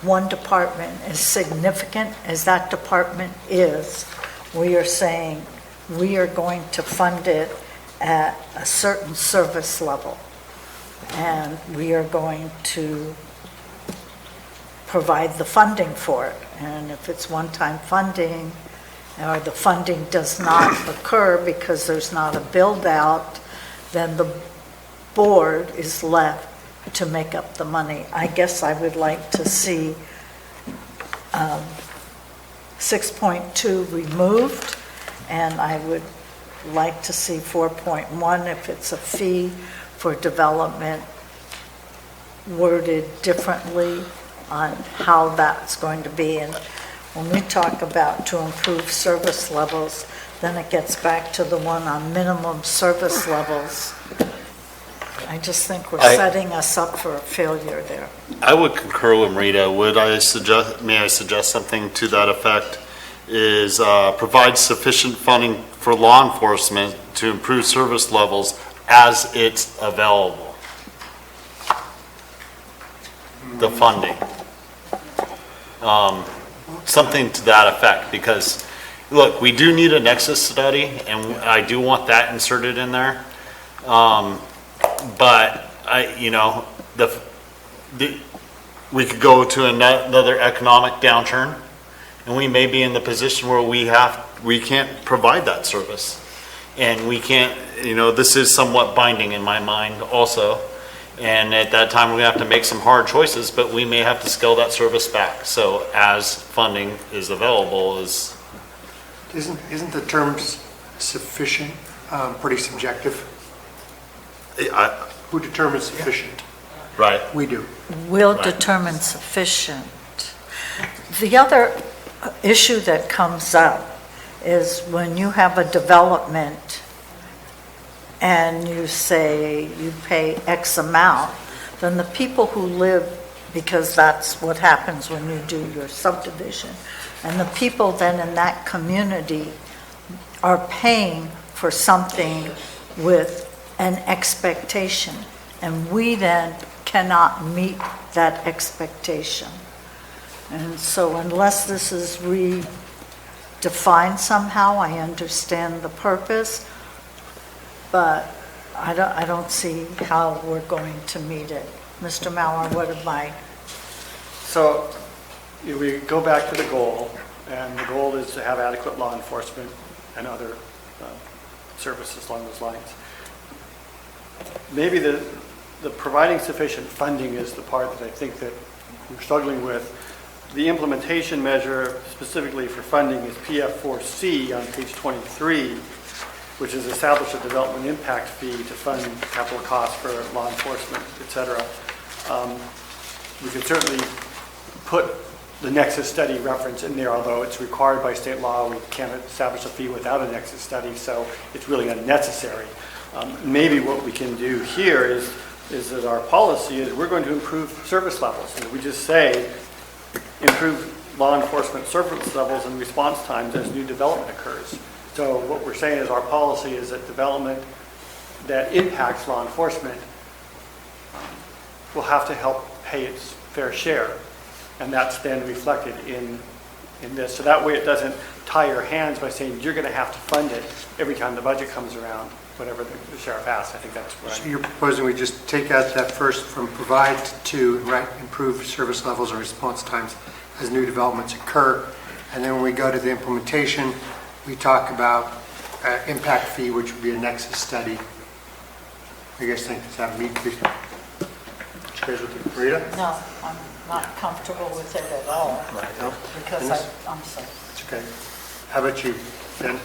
one department as significant as that department is, we are saying we are going to fund it at a certain service level. And we are going to provide the funding for it. And if it's one-time funding, or the funding does not occur because there's not a build-out, then the board is left to make up the money. I guess I would like to see 6.2 removed, and I would like to see 4.1, if it's a fee for development, worded differently on how that's going to be. And when we talk about to improve service levels, then it gets back to the one on minimum service levels. I just think we're setting us up for a failure there. I would concur with Marita. May I suggest something to that effect? Is provide sufficient funding for law enforcement to improve service levels as it's available. The funding. Something to that effect, because look, we do need a nexus study, and I do want that inserted in there. But we could go to another economic downturn, and we may be in the position where we can't provide that service, and we can't. This is somewhat binding in my mind, also. And at that time, we're gonna have to make some hard choices, but we may have to scale that service back. So as funding is available, Isn't the term sufficient pretty subjective? Who determines sufficient? right? We do. Will Right. determine sufficient. The other issue that comes up is when you have a development and you say you pay X amount, then the people who live, because that's what happens when you do your subdivision, and the people then in that community are paying for something with an expectation, and we then cannot meet that expectation. And so unless this is redefined somehow, I understand the purpose, but I don't see how we're going to meet it. Mr. Mauer, what am I? So we go back to the goal, and the goal is to have adequate law enforcement and other services along those lines. Maybe the providing sufficient funding is the part that I think that we're struggling with. The implementation measure specifically for funding is PF4C on page 23, which is establish a development impact fee to fund capital costs for law enforcement, et cetera. We could certainly put the nexus study reference in there, although it's required by state law. We can't establish a fee without a nexus study, so it's really unnecessary. Maybe what we can do here is that our policy is we're going to improve service levels. And we just say improve law enforcement service levels and response times as new development occurs. So what we're saying is our policy is that development that impacts law enforcement will have to help pay its fair share. And that's then reflected in this. So that way it doesn't tie your hands by saying you're going to have to fund it every time the budget comes around, whatever the sheriff asks. I think that's what So you're proposing we just take out that first from provide to improve service levels and response times as new developments occur. And then when we go to the implementation, we talk about impact fee, which would be a nexus study. I guess think does that meet the Rita? No, I'm not comfortable with it at all. Right. Because I'm sorry. It's okay. How about you, Ben?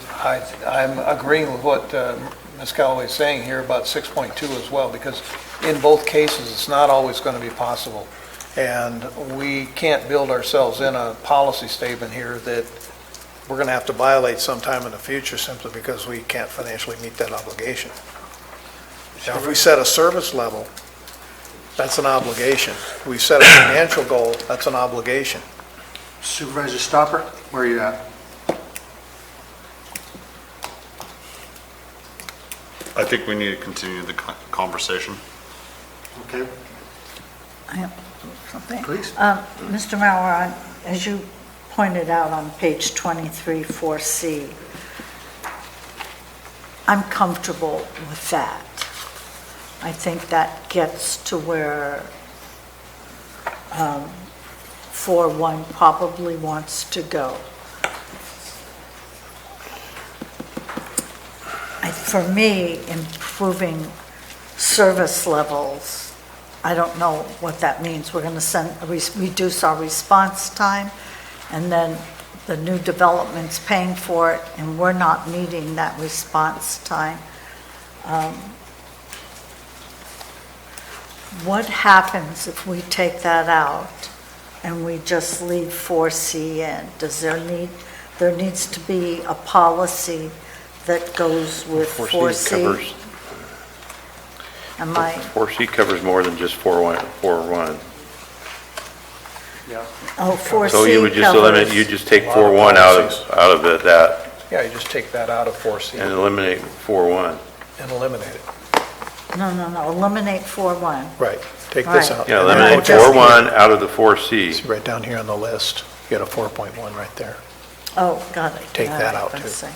I'm agreeing with what Ms. Callaway's saying here about 6.2 as well, because in both cases, it's not always going to be possible. And we can't build ourselves in a policy statement here that we're going to have to violate sometime in the future simply because we can't financially meet that obligation. Now, if we set a service level, that's an obligation. We set a financial goal, that's an obligation. Supervisor Stopper, where are you at? I think we need to continue the conversation. Okay. I have something. Please. Mr. Mauer, as you pointed out on page 23, 4C, I'm comfortable with that. I think that gets to where 4.1 probably wants to go. For me, improving service levels, I don't know what that means. We're going to reduce our response time, and then the new development's paying for it, and we're not meeting that response time. What happens if we take that out and we just leave 4C in? There needs to be a policy that goes with 4C? Covers, Am I? 4C covers more than just 4.1. Yeah. Oh, 4C So you would just eliminate, covers- you just take 4.1 out of it, that, Yeah, you just take that out of 4C and eliminate 4.1. and eliminate it. No, eliminate 4.1. Right, take this Right. out. Yeah, And then eliminate go down 4.1 here. out of the 4C. See right down here on the list, you got a 4.1 right there. Oh, got it. Take All that right, out, let's too. see.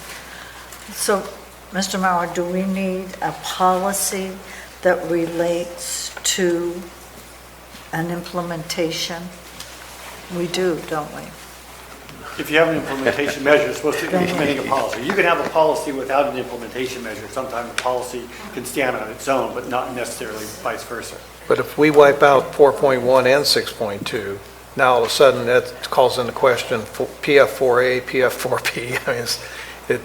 So, Mr. Mauer, do we need a policy that relates to an implementation? We do, don't we? If you have an implementation measure, it's supposed to be implementing a policy. You can have a policy without an implementation measure. Sometimes a policy can stand on its own, but not necessarily vice versa. But if we wipe out 4.1 and 6.2, now all of a sudden that calls into question PF4A, PF4P. I mean, it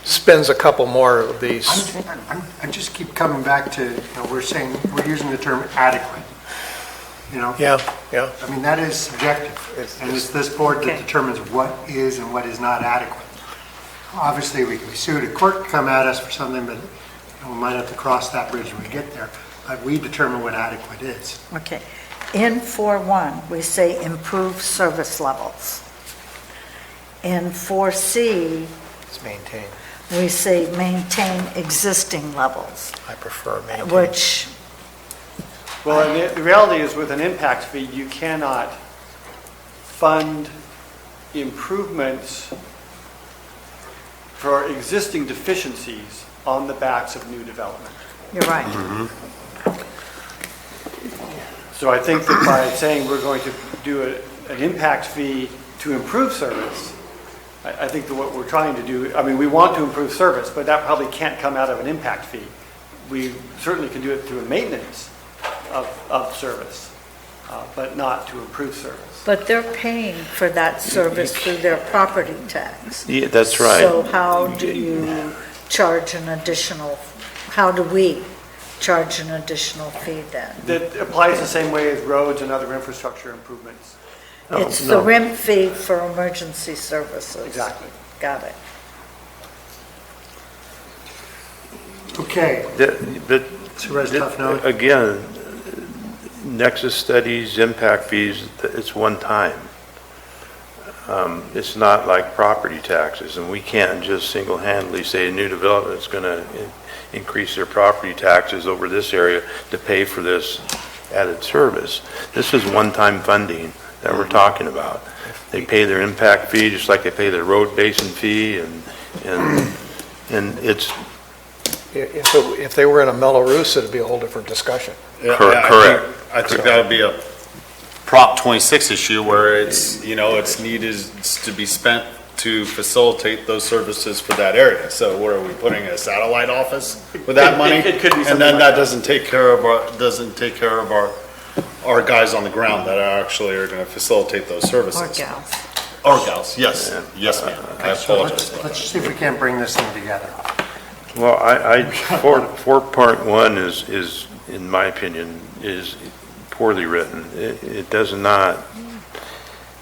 spends a couple more of these. I just keep coming back to, we're saying, we're using the term adequate. Yeah. I mean, that is subjective, and it's this board that determines what is and what is not adequate. Obviously, we can be sued, a court can come at us for something, but we might have to cross that bridge when we get there. But we determine what adequate is. Okay. In 4.1, we say improve service levels. In 4C, It's maintained. we say maintain existing levels, I prefer maintain. which, Well, and the reality is with an impact fee, you cannot fund improvements for existing deficiencies on the backs of new development. You're right. So I think that by saying we're going to do an impact fee to improve service, I think that what we're trying to do, I mean, we want to improve service, but that probably can't come out of an impact fee. We certainly can do it through a maintenance of service, but not to improve service. But they're paying for that service through their property tax. Yeah, that's right. So how do you charge an additional, how do we charge an additional fee then? That applies the same way as roads and other infrastructure improvements. It's the RIM fee for emergency services. Exactly. Got it. Okay. But Supervisor Tough, again, nexus studies, impact fees, it's one time. It's not like property taxes, and we can't just single-handedly say a new development's going to increase their property taxes over this area to pay for this added service. This is one-time funding that we're talking about. They pay their impact fee just like they pay their road basin fee, and it's If they were in a Mello-Roos, it'd be a whole different discussion. correct. I think that would be a Prop 26 issue where it's, it's needed to be spent to facilitate those services for that area. So where are we putting a satellite office with that money? It could be something And then like that doesn't take care of our guys on the ground that actually are going to facilitate those services. Or gals. Or gals, yes, yes, ma'am. I So apologize. let's see if we can't bring this thing together. Well, 4.1 is, in my opinion, is poorly written. It does not,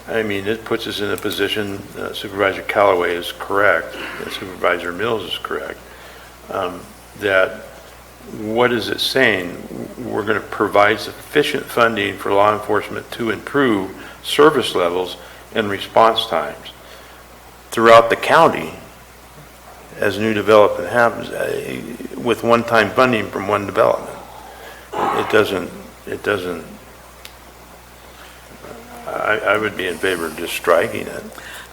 I mean, it puts us in a position, Supervisor Callaway is correct, and Supervisor Mills is correct, that what is it saying? We're going to provide sufficient funding for law enforcement to improve service levels and response times throughout the county as new development happens, with one-time funding from one development. It doesn't, I would be in favor of just striking it.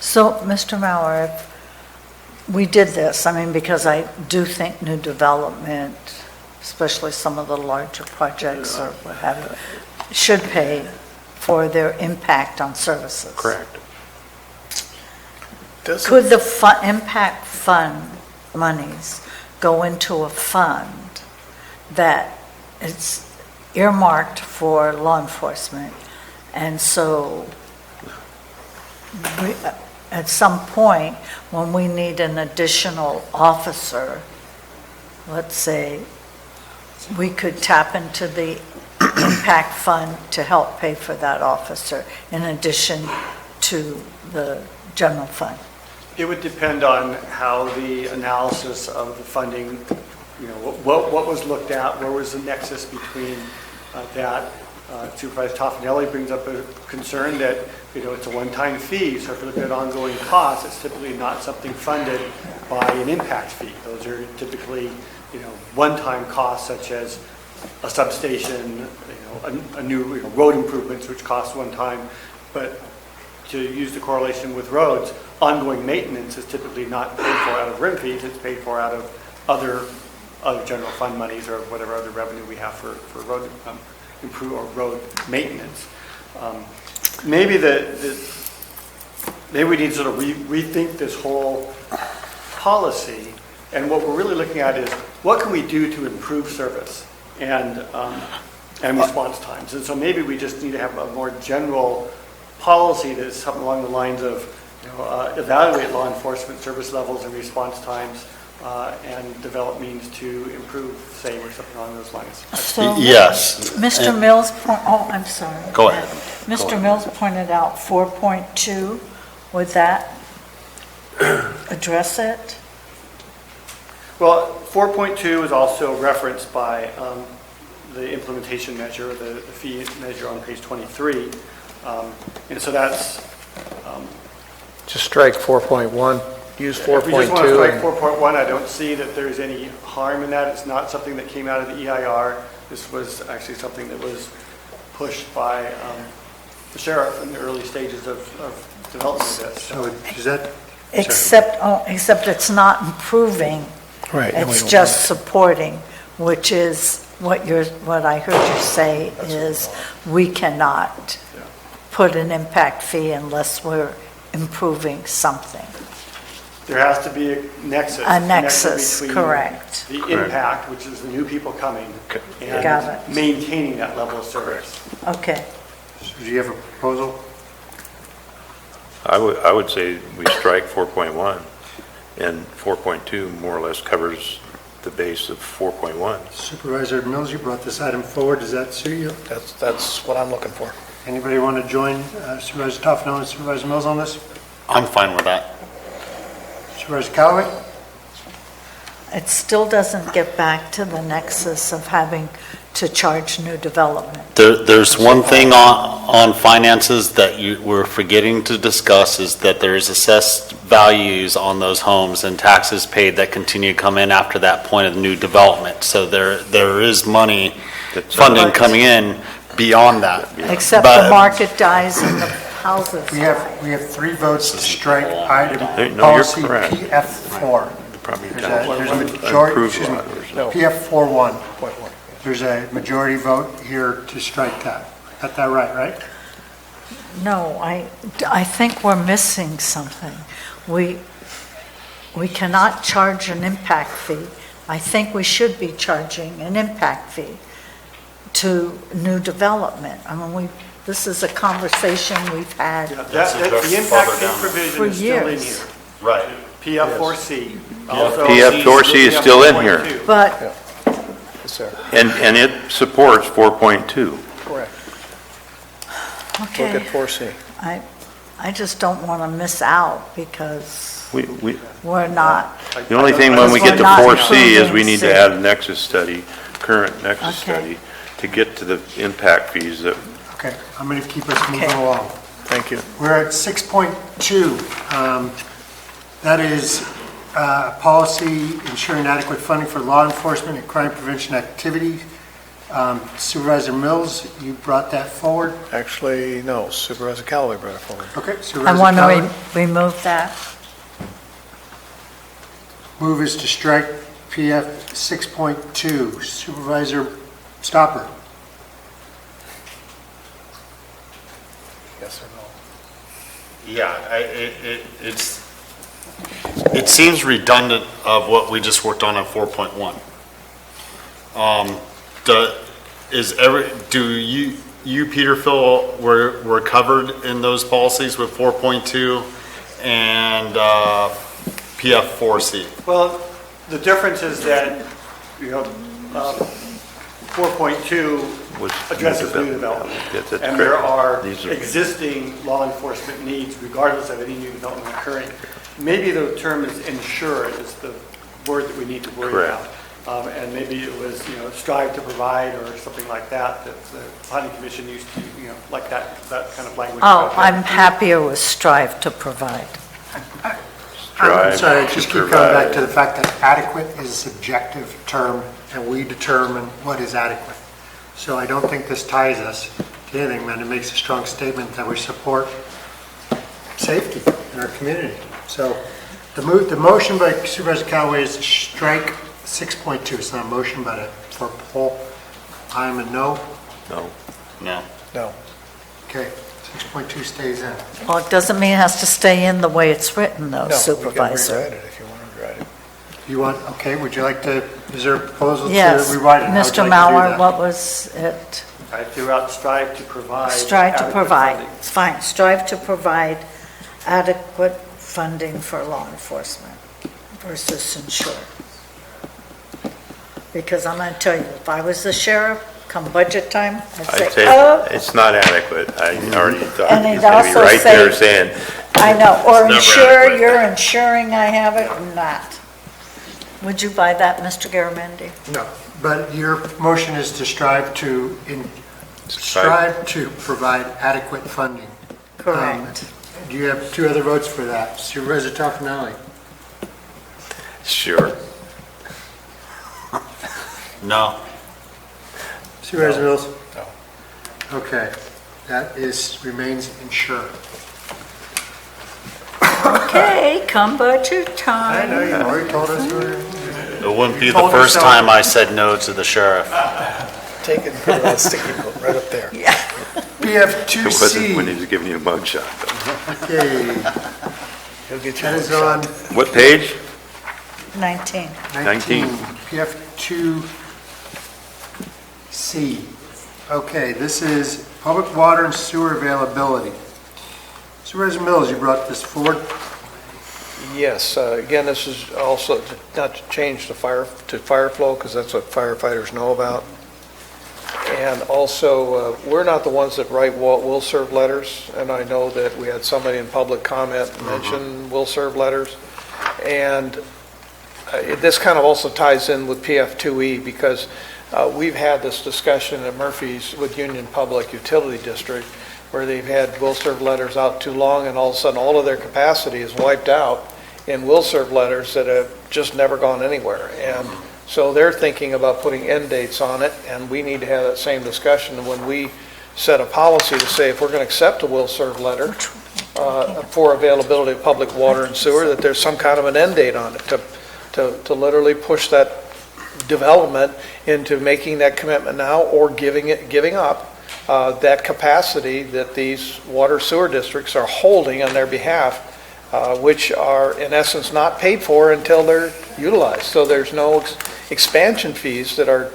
So, Mr. Mauer, if we did this, I mean, because I do think new development, especially some of the larger projects or what have you, should pay for their impact on services. Correct. Could the impact fund monies go into a fund that is earmarked for law enforcement? And so at some point, when we need an additional officer, let's say, we could tap into the impact fund to help pay for that officer in addition to the general fund. It would depend on how the analysis of the funding, what was looked at, where was the nexus between that. Supervisor Toffanelli brings up a concern that, it's a one-time fee, so if you look at ongoing costs, it's typically not something funded by an impact fee. Those are typically, one-time costs such as a substation, a new road improvements, which cost one time. But to use the correlation with roads, ongoing maintenance is typically not paid for out of RIM fees, it's paid for out of other general fund monies or whatever other revenue we have for road improve or road maintenance. Maybe maybe we need to sort of rethink this whole policy, and what we're really looking at is what can we do to improve service and response times. And so maybe we just need to have a more general policy that's something along the lines of evaluate law enforcement service levels and response times and develop means to improve, say, or something along those lines. So, Yes. Mr. Mills, I'm sorry. Go ahead. Mr. Mills pointed out 4.2. Would that address it? Well, 4.2 is also referenced by the implementation measure, the fee measure on page 23. And so that's... Just strike 4.1, use 4.2. If we just want to strike 4.1, I don't see that there's any harm in that. It's not something that came out of the EIR. This was actually something that was pushed by the sheriff in the early stages of development of this. So is that... Except it's not improving. Right. It's just supporting which is what I heard you say is we cannot put an impact fee unless we're improving something. There has to be a nexus. A nexus, between correct. the impact, which is the new people coming, Got and it. maintaining that level of service. Okay. So do you have a proposal? I would say we strike 4.1, and 4.2 more or less covers the base of 4.1. Supervisor Mills, you brought this item forward. Does that suit you? That's what I'm looking for. Anybody want to join Supervisor Toffenali and Supervisor Mills on this? I'm fine with that. Supervisor Callaway? It still doesn't get back to the nexus of having to charge new development. There's one thing on finances that we're forgetting to discuss is that there is assessed values on those homes and taxes paid that continue to come in after that point of the new development. So there is money, funding coming in beyond that. Except But- the market dies and the houses We die. have 3 votes to strike item No, you're policy correct. PF4. Probably There's a majority, Improved excuse me, lot or something. PF41. There's a majority vote here to strike that. Got that right? No, I think we're missing something. We cannot charge an impact fee. I think we should be charging an impact fee to new development. I mean, this is a conversation we've had The impact fee provision for is still in years. here. Right. PF4C. Also, PF4C is still in here, PF4.2. But Yes, sir. and it supports 4.2. Correct. Look Okay, at 4C. I just don't want to miss out because We, we're not. the only thing when we get to We're not 4C is we improving need to city. add a nexus study, current nexus Okay. study, to get to the impact fees that, Okay, I'm going to keep us moving Okay. along. Thank you. We're at 6.2. That is policy ensuring adequate funding for law enforcement and crime prevention activities. Supervisor Mills, you brought that forward. Actually, no, Supervisor Callaway brought it forward. Okay, I Supervisor want Callaway. to remove that. Move is to strike PF 6.2. Supervisor Stopper. Yes or no? Yeah, it seems redundant of what we just worked on 4.1. Do you, Peter, feel we're covered in those policies with 4.2 and PF4C? Well, the difference is that, 4.2 was. addresses new development. Yes, that's And there correct. are These are- existing law enforcement needs regardless of any new development occurring. Maybe the term is ensure is the word that we need to worry Correct. about. And maybe it was, strive to provide or something like that the planning commission used to, like that kind of language. Oh, I'm happier with strive to provide. I'm Strive sorry, I to just keep coming back provide. to the fact that adequate is a subjective term, and we determine what is adequate. So I don't think this ties us to anything, man. It makes a strong statement that we support safety in our community. So the motion by Supervisor Callaway is to strike 6.2. It's not a motion, but for poll, I'm a no. No. No. No. Okay, 6.2 stays in. Well, it doesn't mean it has to stay in the way it's written, though, No, Supervisor. we can rewrite it if you want to rewrite it. You want, okay, would you like to, is there a proposal to Yes, rewrite it? How would you Mr. like to do Mauer, that? what was it? I threw out strive to provide. Strive to adequate provide, funding. it's fine, strive to provide adequate funding for law enforcement versus ensure. Because I'm going to tell you, if I was the sheriff, come budget time, I'd I'd say, say oh, it's not adequate. I already thought And he's it going to be also right there say- saying, I know, or It's never ensure, adequate. you're ensuring I have it or not. Would you buy that, Mr. Garamendi? No, but your motion is to strive to provide adequate funding. Correct. Do you have 2 other votes for that? Supervisor Toffenali? sure. No. Supervisor Mills? No. Okay, that remains insured. Okay, come budget time. I know, you already told us you were. It wouldn't be the Told first yourself- time I said no to the sheriff. Take it and put it on sticky note right up there. It wasn't when he PF2C. was giving you a mug shot. Okay, He'll get you that a is shot. on What page? 19. 19. 19. PF2C. Okay, this is public water and sewer availability. Supervisor Mills, you brought this forward. Yes, again, this is also not to change the fire flow, because that's what firefighters know about. And also, we're not the ones that write will serve letters, and I know that we had somebody in public comment mention will serve letters. And this kind of also ties in with PF2E, because we've had this discussion at Murphy's with Union Public Utility District, where they've had will serve letters out too long, and all of a sudden, all of their capacity is wiped out in will serve letters that have just never gone anywhere. And so they're thinking about putting end dates on it, and we need to have that same discussion when we set a policy to say if we're going to accept a will serve letter for availability of public water and sewer, that there's some kind of an end date on it to literally push that development into making that commitment now or giving up that capacity that these water sewer districts are holding on their behalf, which are in essence not paid for until they're utilized. So there's no expansion fees that are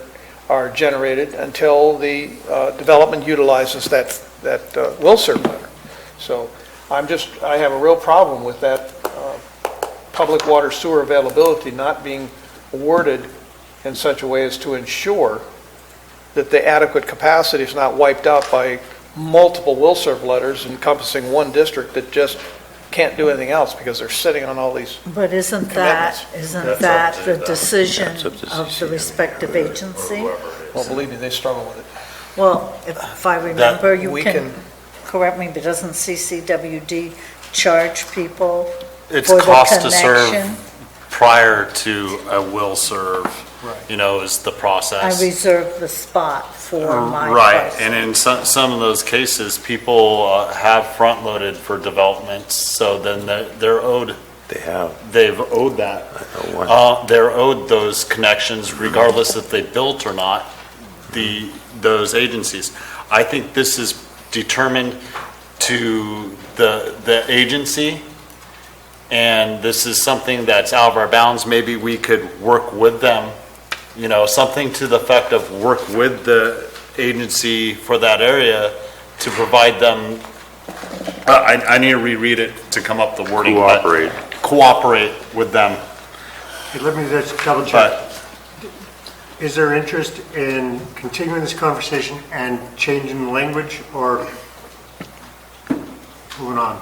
generated until the development utilizes that will serve letter. So I have a real problem with that public water sewer availability not being awarded in such a way as to ensure that the adequate capacity is not wiped out by multiple will serve letters encompassing one district that just can't do anything else because they're sitting on all these. But isn't that the decision of the respective agency? Well, believe me, they struggle with it. Well, if I remember, you we can correct me, but doesn't CCWD charge people It's for the cost to serve connection? prior to a will serve, is the process. I reserve the spot for my Right, person. and in some of those cases, people have front-loaded for developments, so then they're owed. They've owed that. They're owed those connections regardless if they built or not, those agencies. I think this is determined to the agency, and this is something that's out of our bounds. Maybe we could work with them, something to the effect of work with the agency for that area to provide them, I need to reread it to come up the wording. Cooperate with them. Okay, let me just double check. Is there interest in continuing this conversation and changing the language or moving on?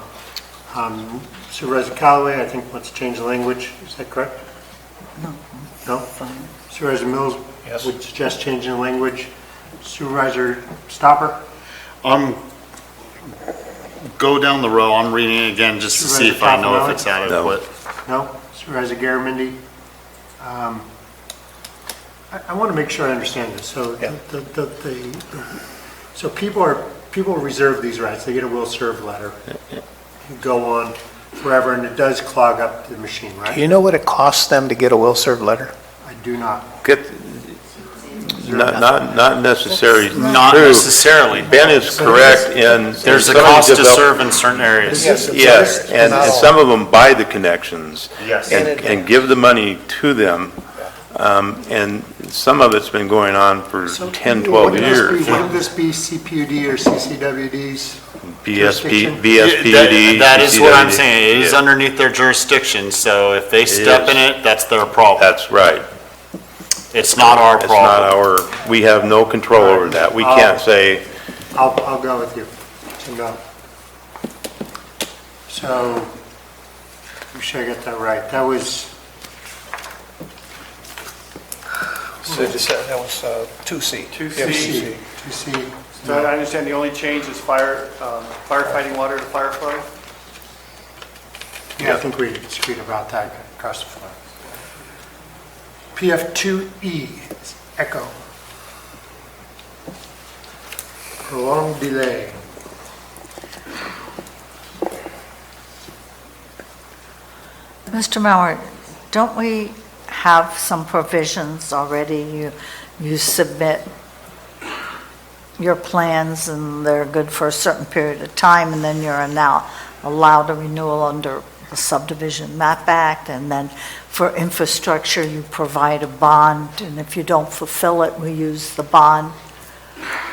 Supervisor Callaway, I think, wants to change the language. Is that correct? No. No? Fine. Supervisor Mills Yes. would suggest changing the language. Supervisor Stopper? Go down the row, I'm reading it again just to see if I know if it's adequate. No? Supervisor Garamendi? I want to make sure I understand this. So so people reserve these rights. They get a will serve letter. Go on forever, and it does clog up the machine, right? Do you know what it costs them to get a will serve letter? I do not. Not necessarily Not true. necessarily. Ben is correct in. There's a some of the cost to develop- serve in certain areas. Yes, and some of them buy the connections. Yes. And give the money to them. And some of it's been going on for 10, 12 years. Wouldn't this be CPUD or CCWD's? BSPUD. That is what I'm CCWD. saying. It is Yeah. underneath their jurisdiction, so if they step in it, that's their problem. That's right. It's not our It's not problem. we have no control over that. We can't say, I'll go with you. So no. So, make sure I get that right. That was, So that was 2C. 2C. 2C. So I understand the only change is firefighting water to fire flow? Yeah, I think we agreed about that across the floor. PF2E, is echo. Prolonged delay. Mr. Mauer, don't we have some provisions already. You submit your plans and they're good for a certain period of time, and then you're now allowed a renewal under the Subdivision Map Act, and then for infrastructure, you provide a bond, and if you don't fulfill it, we use the bond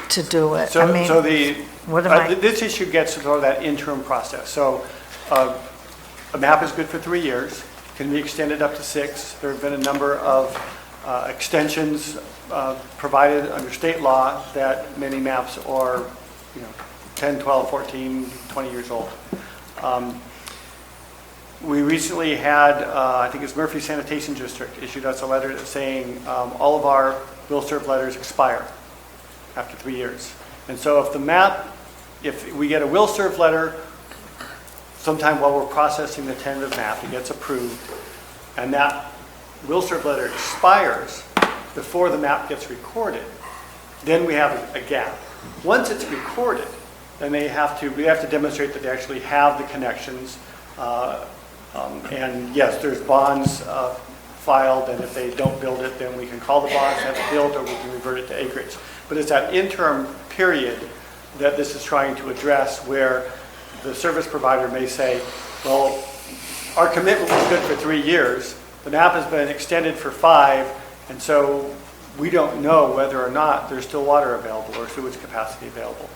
to do it. So, I mean, so the, what am I? this issue gets to sort of that interim process. So a map is good for 3 years, can be extended up to 6. There have been a number of extensions provided under state law that many maps are, 10, 12, 14, 20 years old. We recently had, I think it's Murphy Sanitation District, issued us a letter saying all of our will serve letters expire after 3 years. And so if we get a will serve letter sometime while we're processing the tentative map, it gets approved, and that will serve letter expires before the map gets recorded, then we have a gap. Once it's recorded, then we have to demonstrate that they actually have the connections. And yes, there's bonds filed, and if they don't build it, then we can call the bonds, have it built, or we can revert it to acreage. But it's that interim period that this is trying to address, where the service provider may say, well, our commitment was good for 3 years, the map has been extended for 5, and so we don't know whether or not there's still water available or sewage capacity available.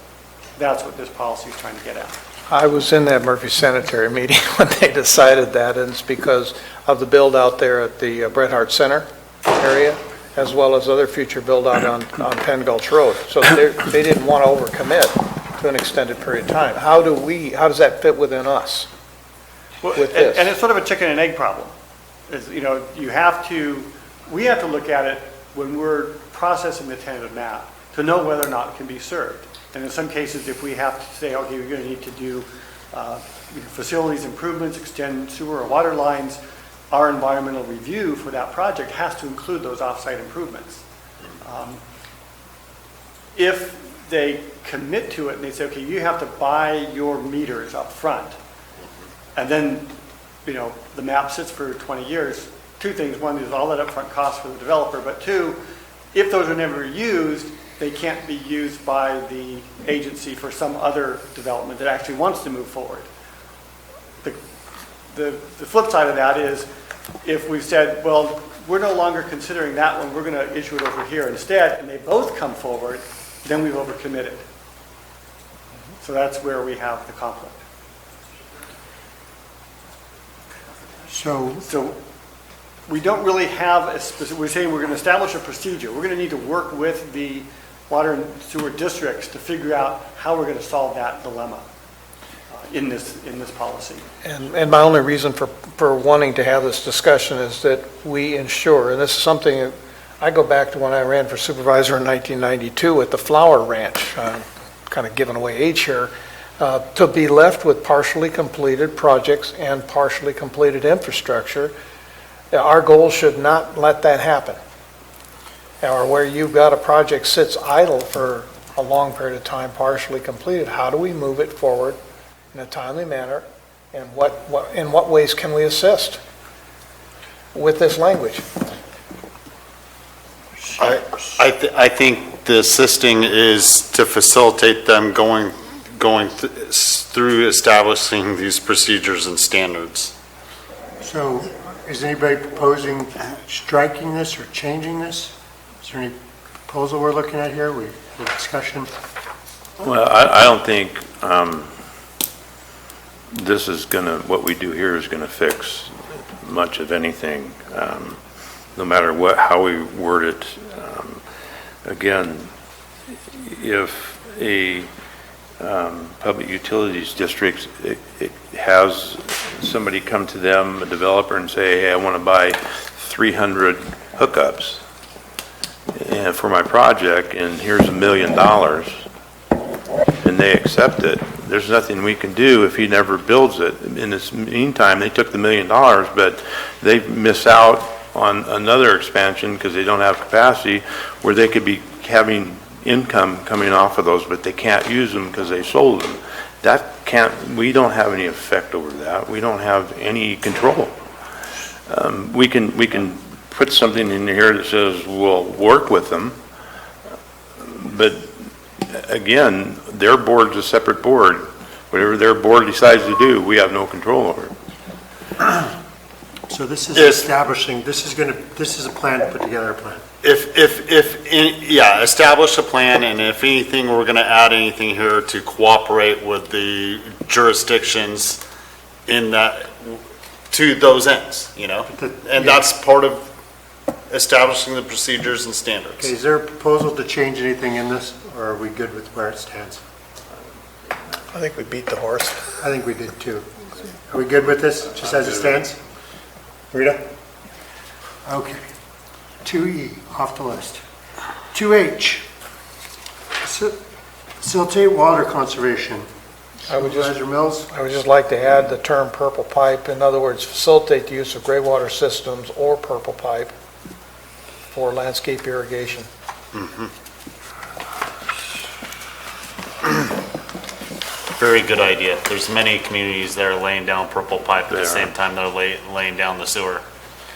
That's what this policy is trying to get at. I was in that Murphy Sanitary meeting when they decided that, and it's because of the build out there at the Bret Harte Center area, as well as other future build out on Penn Gulch Road. So they didn't want to overcommit to an extended period of time. How does that fit within us? Well, with this? And it's sort of a chicken and egg problem. We have to look at it when we're processing the tentative map to know whether or not it can be served. And in some cases, if we have to say, okay, we're going to need to do facilities improvements, extend sewer or water lines, our environmental review for that project has to include those off-site improvements. If they commit to it and they say, okay, you have to buy your meters up front, and then the map sits for 20 years, two things. One is all that upfront cost for the developer, but two, if those are never used, they can't be used by the agency for some other development that actually wants to move forward. The flip side of that is if we've said, well, we're no longer considering that one, we're going to issue it over here instead, and they both come forward, then we've overcommitted. So that's where we have the conflict. So we don't really have a specific, we're saying we're going to establish a procedure. We're going to need to work with the water and sewer districts to figure out how we're going to solve that dilemma in this policy. And my only reason for wanting to have this discussion is that we ensure, and this is something that I go back to when I ran for supervisor in 1992 at the Flower Ranch, kind of giving away age here, to be left with partially completed projects and partially completed infrastructure. Our goal should not let that happen. Or where you've got a project sits idle for a long period of time, partially completed, how do we move it forward in a timely manner, and in what ways can we assist with this language? I think the assisting is to facilitate them going through establishing these procedures and standards. So is anybody proposing striking this or changing this? Is there any proposal we're looking at here? We have discussion? Well, I don't think this is what we do here is going to fix much of anything, no matter how we word it. Again, if a public utilities district it has somebody come to them, a developer, and say, hey, I want to buy 300 hookups for my project, and here's $1 million, and they accept it, there's nothing we can do if he never builds it. In this meantime, they took the $1 million, but they miss out on another expansion because they don't have capacity where they could be having income coming off of those, but they can't use them because they sold them. We don't have any effect over that. We don't have any control. We can put something in here that says we'll work with them, but again, their board's a separate board. Whatever their board decides to do, we have no control over it. So this is establishing, this is a plan to put together a plan. Establish a plan, and if anything, we're gonna add anything here to cooperate with the jurisdictions in that, to those ends, you know? And that's part of establishing the procedures and standards. Okay, is there a proposal to change anything in this, or are we good with where it stands? I think we beat the horse. I think we did too. Are we good with this, just as it stands? Rita? Okay. 2E, off the list. 2H, facilitate water conservation. Supervisor Mills? I would just like to add the term purple pipe. In other words, facilitate the use of gray water systems or purple pipe for landscape irrigation. Very good idea. There's many communities that are laying down purple pipe at the same time they're laying down the sewer.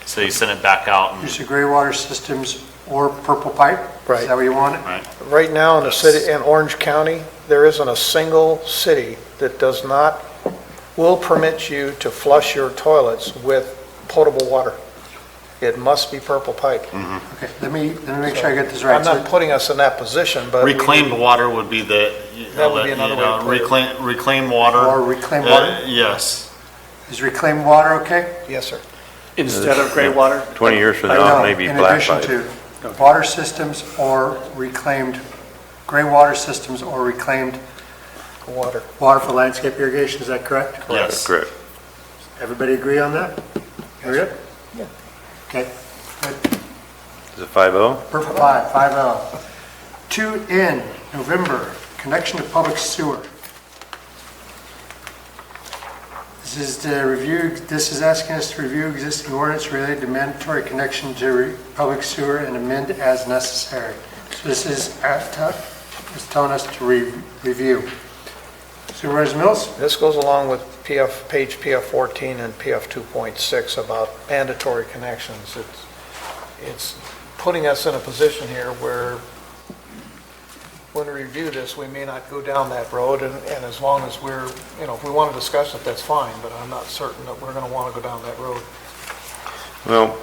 So you send it back out and, Use of gray water systems or purple pipe? Right. Is that what you want it? right? Right now in the city, in Orange County, there isn't a single city that will permit you to flush your toilets with potable water. It must be purple pipe. Okay, let me make sure I get this right. I'm not putting us in that position, but. Reclaimed water would be the, That would be another way to put it. reclaimed water. Or reclaimed water? Yes. Is reclaimed water okay? Yes, sir. Instead of gray water? 20 years from No, now, maybe black pipe. In addition to water systems or reclaimed, gray water systems or reclaimed Water. water for landscape irrigation, is that correct? Yes. Correct. Everybody agree on that? Rita? Yeah. Okay, good. Is it 5-0? Purple 5-0. 2N, November, connection to public sewer. This is asking us to review existing ordinance related to mandatory connection to public sewer and amend as necessary. So this is it's telling us to review. Supervisor Mills? This goes along with page PF 14 and PF 2.6 about mandatory connections. It's putting us in a position here where when we review this, we may not go down that road, and as long as we're, if we want to discuss it, that's fine, but I'm not certain that we're going to want to go down that road. Well,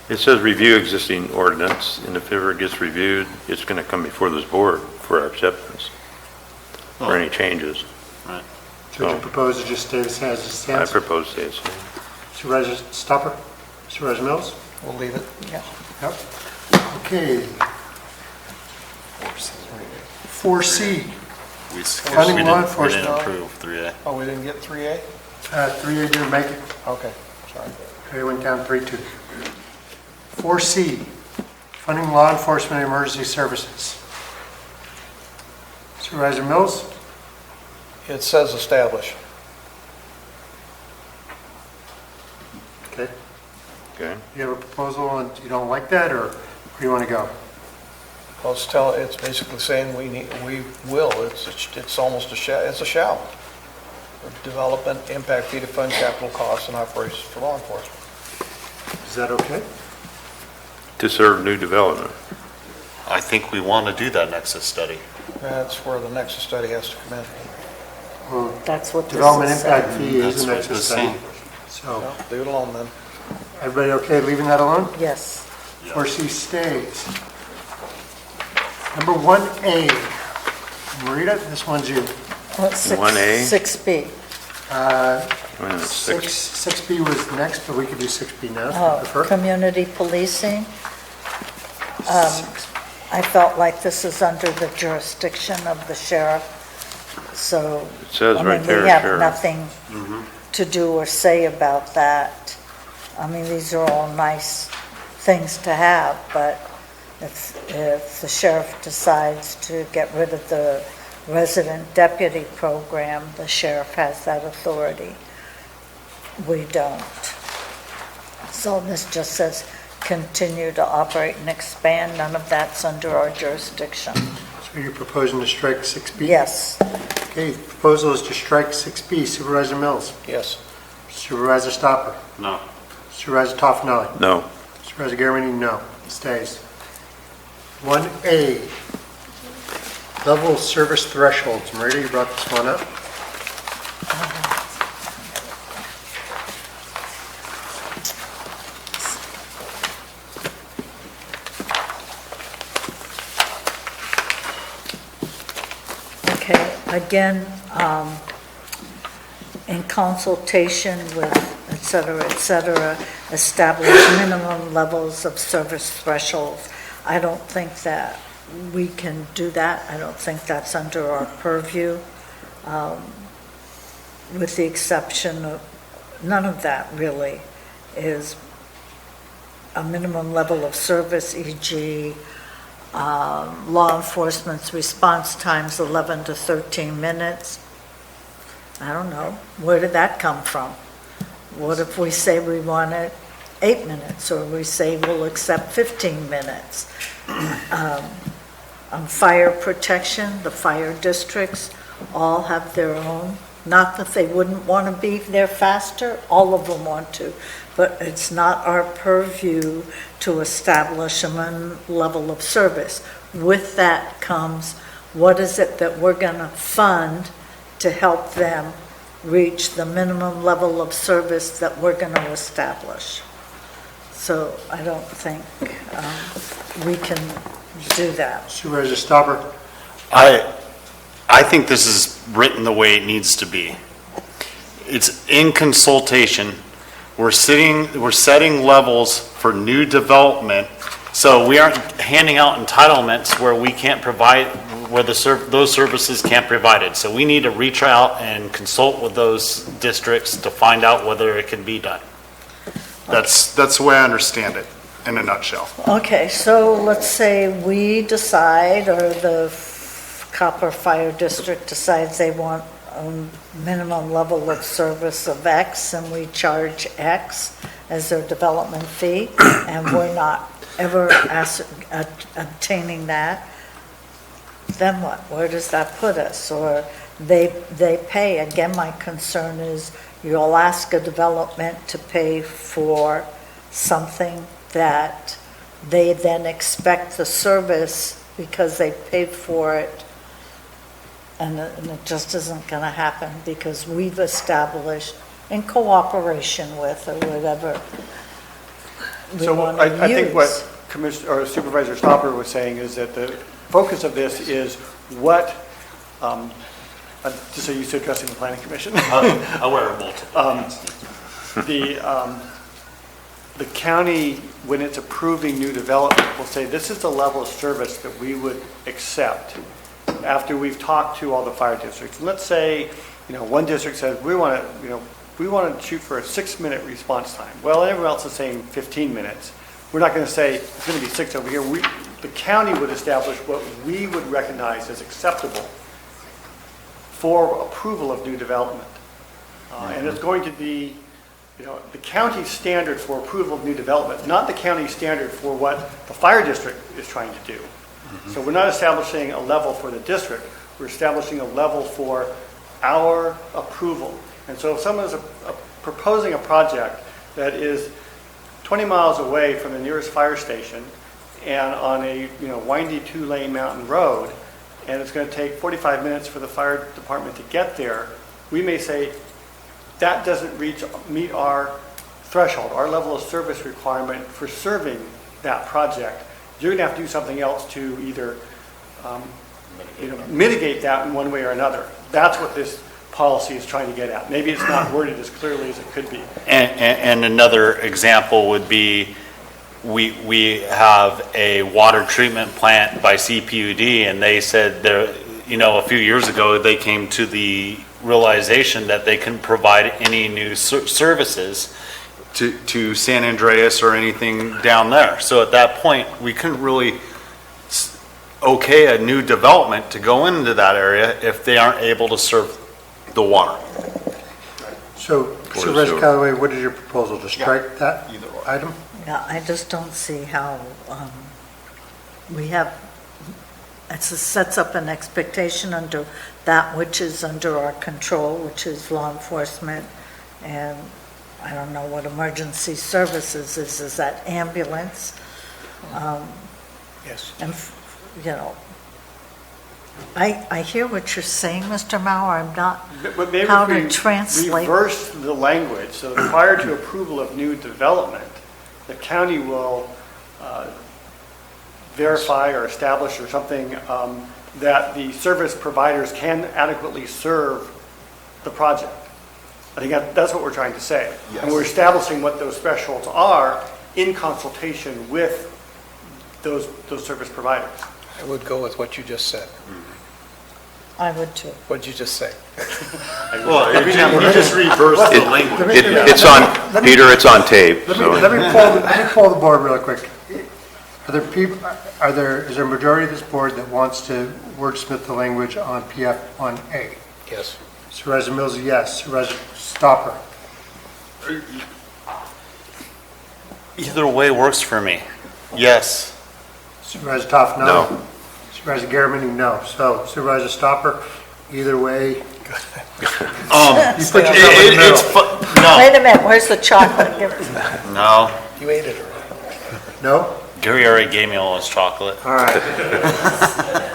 it says review existing ordinance, and if it ever gets reviewed, it's going to come before this board for our acceptance or any changes. So would you propose to just stay the same as it I stands? propose to say so. Supervisor Stopper? Supervisor Mills? We'll leave it. Yeah. Yep. Okay. 4C, We Funding law didn't enforcement. approve 3A. Oh, we didn't get 3A? 3A didn't make it. Okay, sorry. 3A went down 3-2. 4C, funding law enforcement and emergency services. Supervisor Mills? It says establish. Okay. Okay. You have a proposal and you don't like that, or where do you want to go? Well, it's basically saying we will, it's almost it's a shall. Development, impact fee to fund capital costs and operations for law enforcement. Is that okay? To serve new development. I think we want to do that nexus study. That's where the nexus study has to come in. Well, That's what this development is impact saying. fee is That's the what nexus it's study. saying. So, No, leave it alone then. everybody okay leaving that alone? Yes. 4C stays. Number 1A. Marita, this one's you. Well, six- 1A? 6B. Wait a minute, 6B was next, but we could do 6B now if you Oh, prefer. community policing. I felt like this is under the jurisdiction of the sheriff, so. It says right there, We have sheriff. nothing to do or say about that. I mean, these are all nice things to have, but if the sheriff decides to get rid of the resident deputy program, the sheriff has that authority. We don't. So this just says continue to operate and expand. None of that's under our jurisdiction. So you're proposing to strike 6B? Yes. Okay, the proposal is to strike 6B. Supervisor Mills? Yes. Supervisor Stopper? No. Supervisor Toffenelli? No. Supervisor Garamendi, no, stays. 1A, level of service thresholds. Marita, you brought this one up. Okay, again, in consultation with et cetera, establish minimum levels of service thresholds. I don't think that we can do that. I don't think that's under our purview, with the exception of, none of that really is a minimum level of service, e.g., law enforcement's response times 11 to 13 minutes. I don't know. Where did that come from? What if we say we want it 8 minutes, or we say we'll accept 15 minutes? On fire protection, the fire districts all have their own. Not that they wouldn't want to be there faster, all of them want to, but it's not our purview to establish a minimum level of service. With that comes, what is it that we're going to fund to help them reach the minimum level of service that we're going to establish? So I don't think we can do that. Supervisor Stopper. I think this is written the way it needs to be. It's in consultation. We're setting levels for new development, so we aren't handing out entitlements where we can't provide, where those services can't provide it. So we need to reach out and consult with those districts to find out whether it can be done. That's the way I understand it, in a nutshell. Okay, so let's say we decide, or the Copper Fire District decides they want a minimum level of service of X, and we charge X as their development fee, and we're not ever obtaining that, then what? Where does that put us? Or they pay, again, my concern is you'll ask a development to pay for something that they then expect the service because they paid for it, and it just isn't going to happen because we've established, in cooperation with or whatever we So want to use. I think what Commissioner, or Supervisor Stopper was saying is that the focus of this is what, just so used to addressing the Planning Commission. I wear multiple. The county, when it's approving new development, will say, this is the level of service that we would accept after we've talked to all the fire districts. And let's say, one district says, we want to shoot for a 6-minute response time. Well, everyone else is saying 15 minutes. We're not going to say it's going to be 6 over here. The county would establish what we would recognize as acceptable for approval of new development. And it's going to be, the county standard for approval of new development, not the county standard for what the fire district is trying to do. So we're not establishing a level for the district, we're establishing a level for our approval. And so if someone is proposing a project that is 20 miles away from the nearest fire station and on a windy 2-lane mountain road, and it's going to take 45 minutes for the fire department to get there, we may say that doesn't meet our threshold, our level of service requirement for serving that project. You're going to have to do something else to either mitigate that in one way or another. That's what this policy is trying to get at. Maybe it's not worded as clearly as it could be. And another example would be, we have a water treatment plant by CPUD, and they said a few years ago, they came to the realization that they couldn't provide any new services to San Andreas or anything down there. So at that point, we couldn't really okay a new development to go into that area if they aren't able to serve the water. So, Supervisor Callaway, what is your proposal? To strike that item? Yeah, I just don't see how it sets up an expectation under that which is under our control, which is law enforcement, and I don't know what emergency services is that ambulance? Yes. And, you know, I hear what you're saying, Mr. Mauer, I'm not, But maybe how if to we translate. reverse the language, so prior to approval of new development, the county will verify or establish or something that the service providers can adequately serve the project. I think that's what we're trying to say. And we're establishing what those thresholds are in consultation with those service providers. I would go with what you just said. I would too. What'd you just say? Well, you just reversed the language. It's on, Peter, it's on tape, so. Let me pull the board real quick. Is there a majority of this board that wants to wordsmith the language on PF1A? Yes. Supervisor Mills, yes. Supervisor Stopper? Either way works for me. Yes. Supervisor Toff, no? No. Supervisor Garamini, no. So Supervisor Stopper, either way. You put yourself in the middle. No, Wait a minute, where's the chocolate? no. You ate it already. No? Gary already gave me all his chocolate. All right.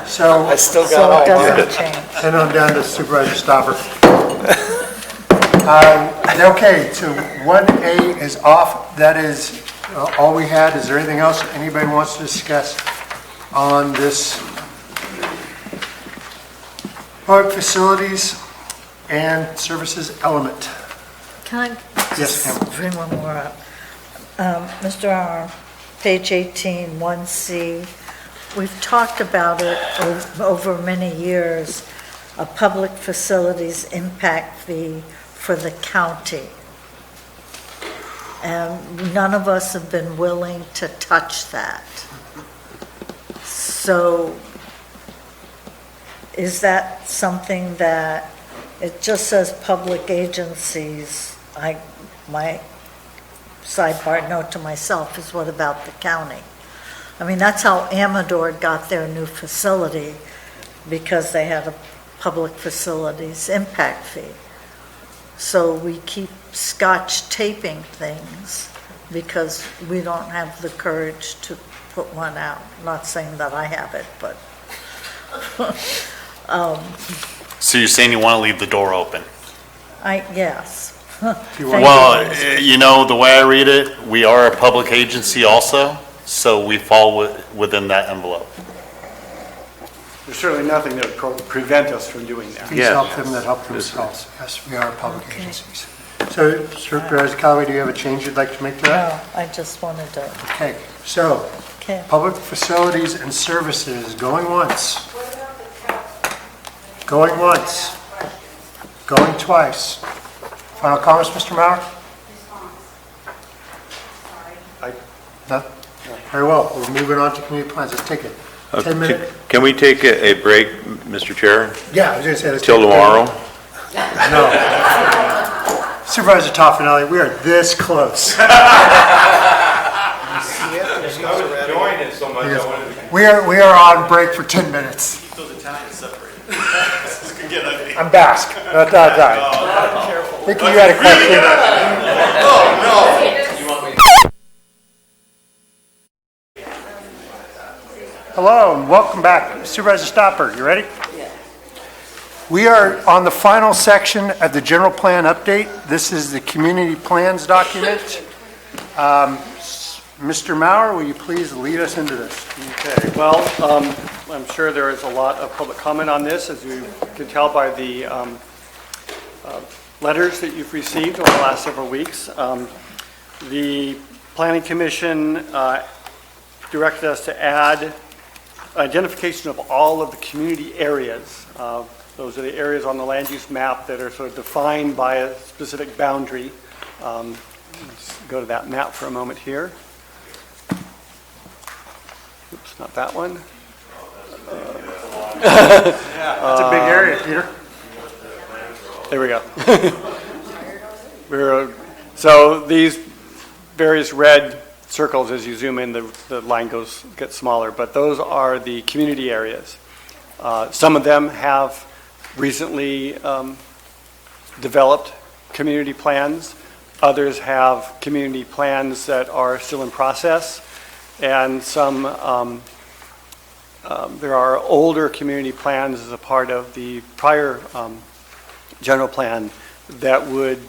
So, I still got So all it mine. doesn't change. send on down to Supervisor Stopper. Okay, so 1A is off. That is all we had. Is there anything else anybody wants to discuss on this public facilities and services element? Can I Yes, just ma'am. bring one more up? Mr. R, page 18, 1C, we've talked about it over many years, a public facilities impact fee for the county. And none of us have been willing to touch that. So is that something that, it just says public agencies, my sidebar note to myself is, what about the county? I mean, that's how Amador got their new facility, because they had a public facilities impact fee. So we keep scotch taping things because we don't have the courage to put one out. Not saying that I have it, but. So you're saying you want to leave the door open? Yes. Well, you know, the way I read it, we are a public agency also, so we fall within that envelope. There's certainly nothing that would prevent us from doing that. Please help them that help themselves. Yes, we are public agencies. So Supervisor Callaway, do you have a change you'd like to make to that? No, I just wanted to. Okay, so Okay. public facilities and services, going once. Going once. Going twice. Final comments, Mr. Mauer? No? Very well, we're moving on to community plans. Let's take it. 10-minute. Can we take a break, Mr. Chair, Yeah, I was going to say. let's till take a tomorrow? No. Supervisor Toffenelli, we are this close. We are on break for 10 minutes. Those Italians separated. I'm Basque. Not that. Vicky, you had a question? Hello, and welcome back. Supervisor Stopper, you ready? Yeah. We are on the final section of the general plan update. This is the community plans document. Mr. Mauer, will you please lead us into this? Okay, well, I'm sure there is a lot of public comment on this, as you can tell by the letters that you've received over the last several weeks. The Planning Commission directed us to add identification of all of the community areas. Those are the areas on the land use map that are sort of defined by a specific boundary. Let's go to that map for a moment here. Oops, not that one. That's a big area, Peter. There we go. So these various red circles, as you zoom in, the line gets smaller, but those are the community areas. Some of them have recently developed community plans. Others have community plans that are still in process, and some, there are older community plans as a part of the prior general plan that would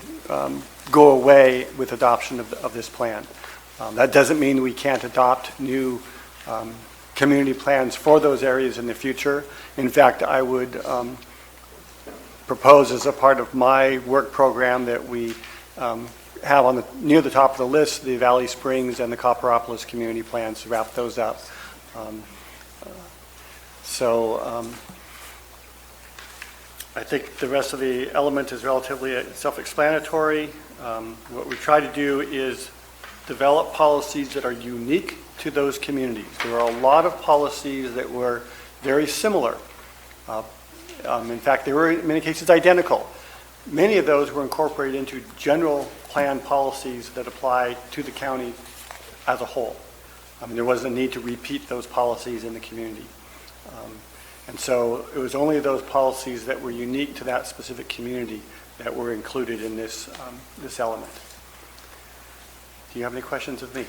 go away with adoption of this plan. That doesn't mean we can't adopt new community plans for those areas in the future. In fact, I would propose as a part of my work program that we have on near the top of the list the Valley Springs and the Copperopolis community plans to wrap those up. I think the rest of the element is relatively self-explanatory. What we try to do is develop policies that are unique to those communities. There are a lot of policies that were very similar. In fact, they were in many cases identical. Many of those were incorporated into general plan policies that apply to the county as a whole. There wasn't a need to repeat those policies in the community. And so it was only those policies that were unique to that specific community that were included in this element. Do you have any questions of me?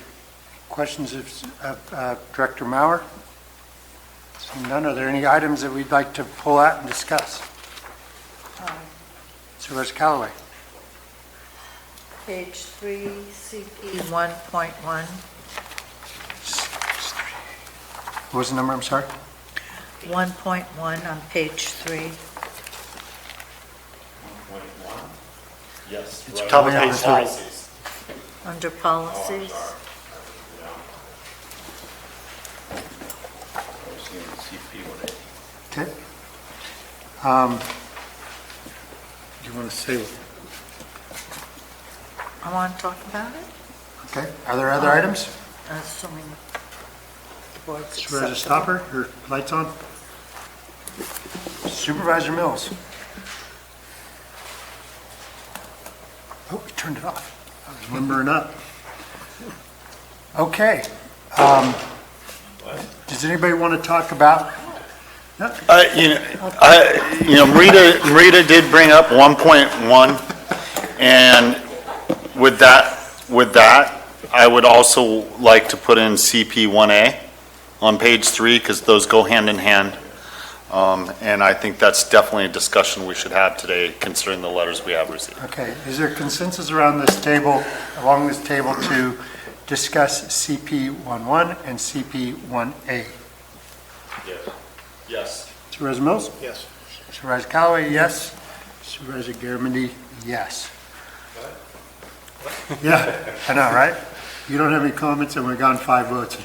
Questions of Director Maurer? Seeing none, are there any items that we'd like to pull out and discuss? Supervisor Callaway. Page 3, CP 1.1. What was the number, I'm sorry? 1.1 on page 3. Yes. It's top of page 3. Under policies. Okay. Do you want to say? I want to talk about it? Okay. Are there other items? Assuming the board's Supervisor acceptable. Stopper, your lights on? Supervisor Mills. Oh, we turned it off. I was limbering up. Okay. Does anybody want to talk about? Marita did bring up 1.1, and with that, I would also like to put in CP 1A on page 3, because those go hand in hand. And I think that's definitely a discussion we should have today, considering the letters we have received. Okay. Is there consensus around this table, along this table, to discuss CP 11 and CP 1A? Yes. Supervisor Mills? Yes. Supervisor Callaway, yes. Supervisor Garamendi, yes. Yeah, I know, right? You don't have any comments, and we've gone 5 votes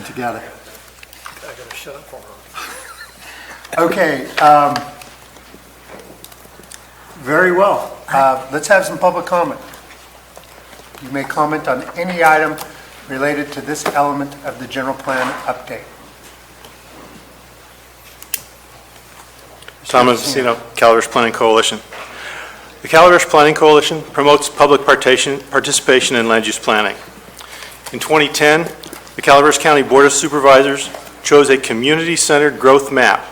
together. I gotta shut up for her. Okay, very well. Let's have some public comment. You may comment on any item related to this element of the general plan update. Tom Messina, Calaveras Planning Coalition. The Calaveras Planning Coalition promotes public participation in land use planning. In 2010, the Calaveras County Board of Supervisors chose a community-centered growth map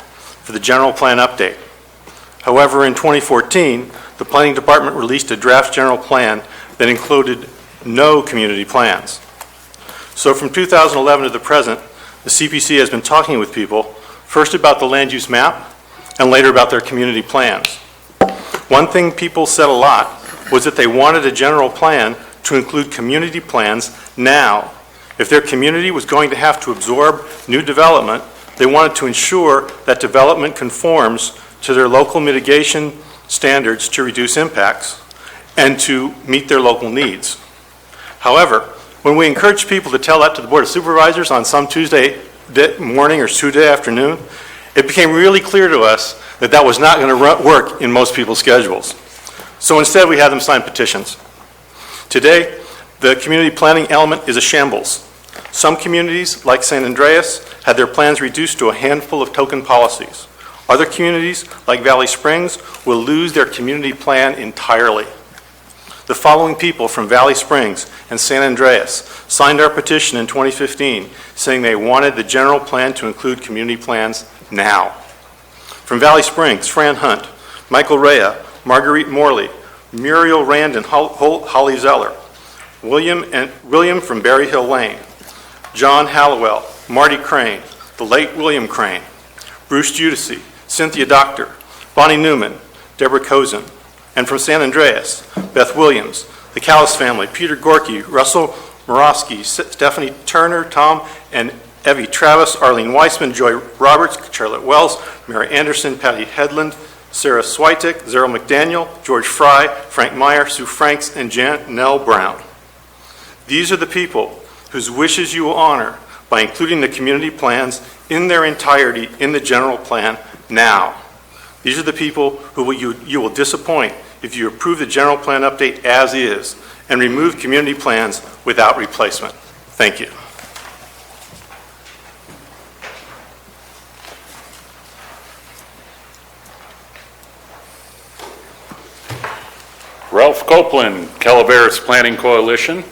for the general plan update. However, in 2014, the Planning Department released a draft general plan that included no community plans. So from 2011 to the present, the CPC has been talking with people, first about the land use map, and later about their community plans. One thing people said a lot was that they wanted a general plan to include community plans now. If their community was going to have to absorb new development, they wanted to ensure that development conforms to their local mitigation standards to reduce impacts and to meet their local needs. However, when we encouraged people to tell that to the Board of Supervisors on some Tuesday morning or Tuesday afternoon, it became really clear to us that that was not going to work in most people's schedules. So instead, we had them sign petitions. Today, the community planning element is a shambles. Some communities, like San Andreas, had their plans reduced to a handful of token policies. Other communities, like Valley Springs, will lose their community plan entirely. The following people from Valley Springs and San Andreas signed our petition in 2015, saying they wanted the general plan to include community plans now. From Valley Springs, Fran Hunt, Michael Rea, Marguerite Morley, Muriel Rand and Holly Zeller, William from Berry Hill Lane, John Hallowell, Marty Crane, the late William Crane, Bruce Judici, Cynthia Doctor, Bonnie Newman, Deborah Cozen, and from San Andreas, Beth Williams, the Callis family, Peter Gorky, Russell Morosky, Stephanie Turner, Tom and Evie Travis, Arlene Weissman, Joy Roberts, Charlotte Wells, Mary Anderson, Patty Headland, Sarah Switek, Zerl McDaniel, George Fry, Frank Meyer, Sue Franks, and Janelle Brown. These are the people whose wishes you will honor by including the community plans in their entirety in the general plan now. These are the people who you will disappoint if you approve the general plan update as is and remove community plans without replacement. Thank you. Ralph Copeland, Calaveras Planning Coalition.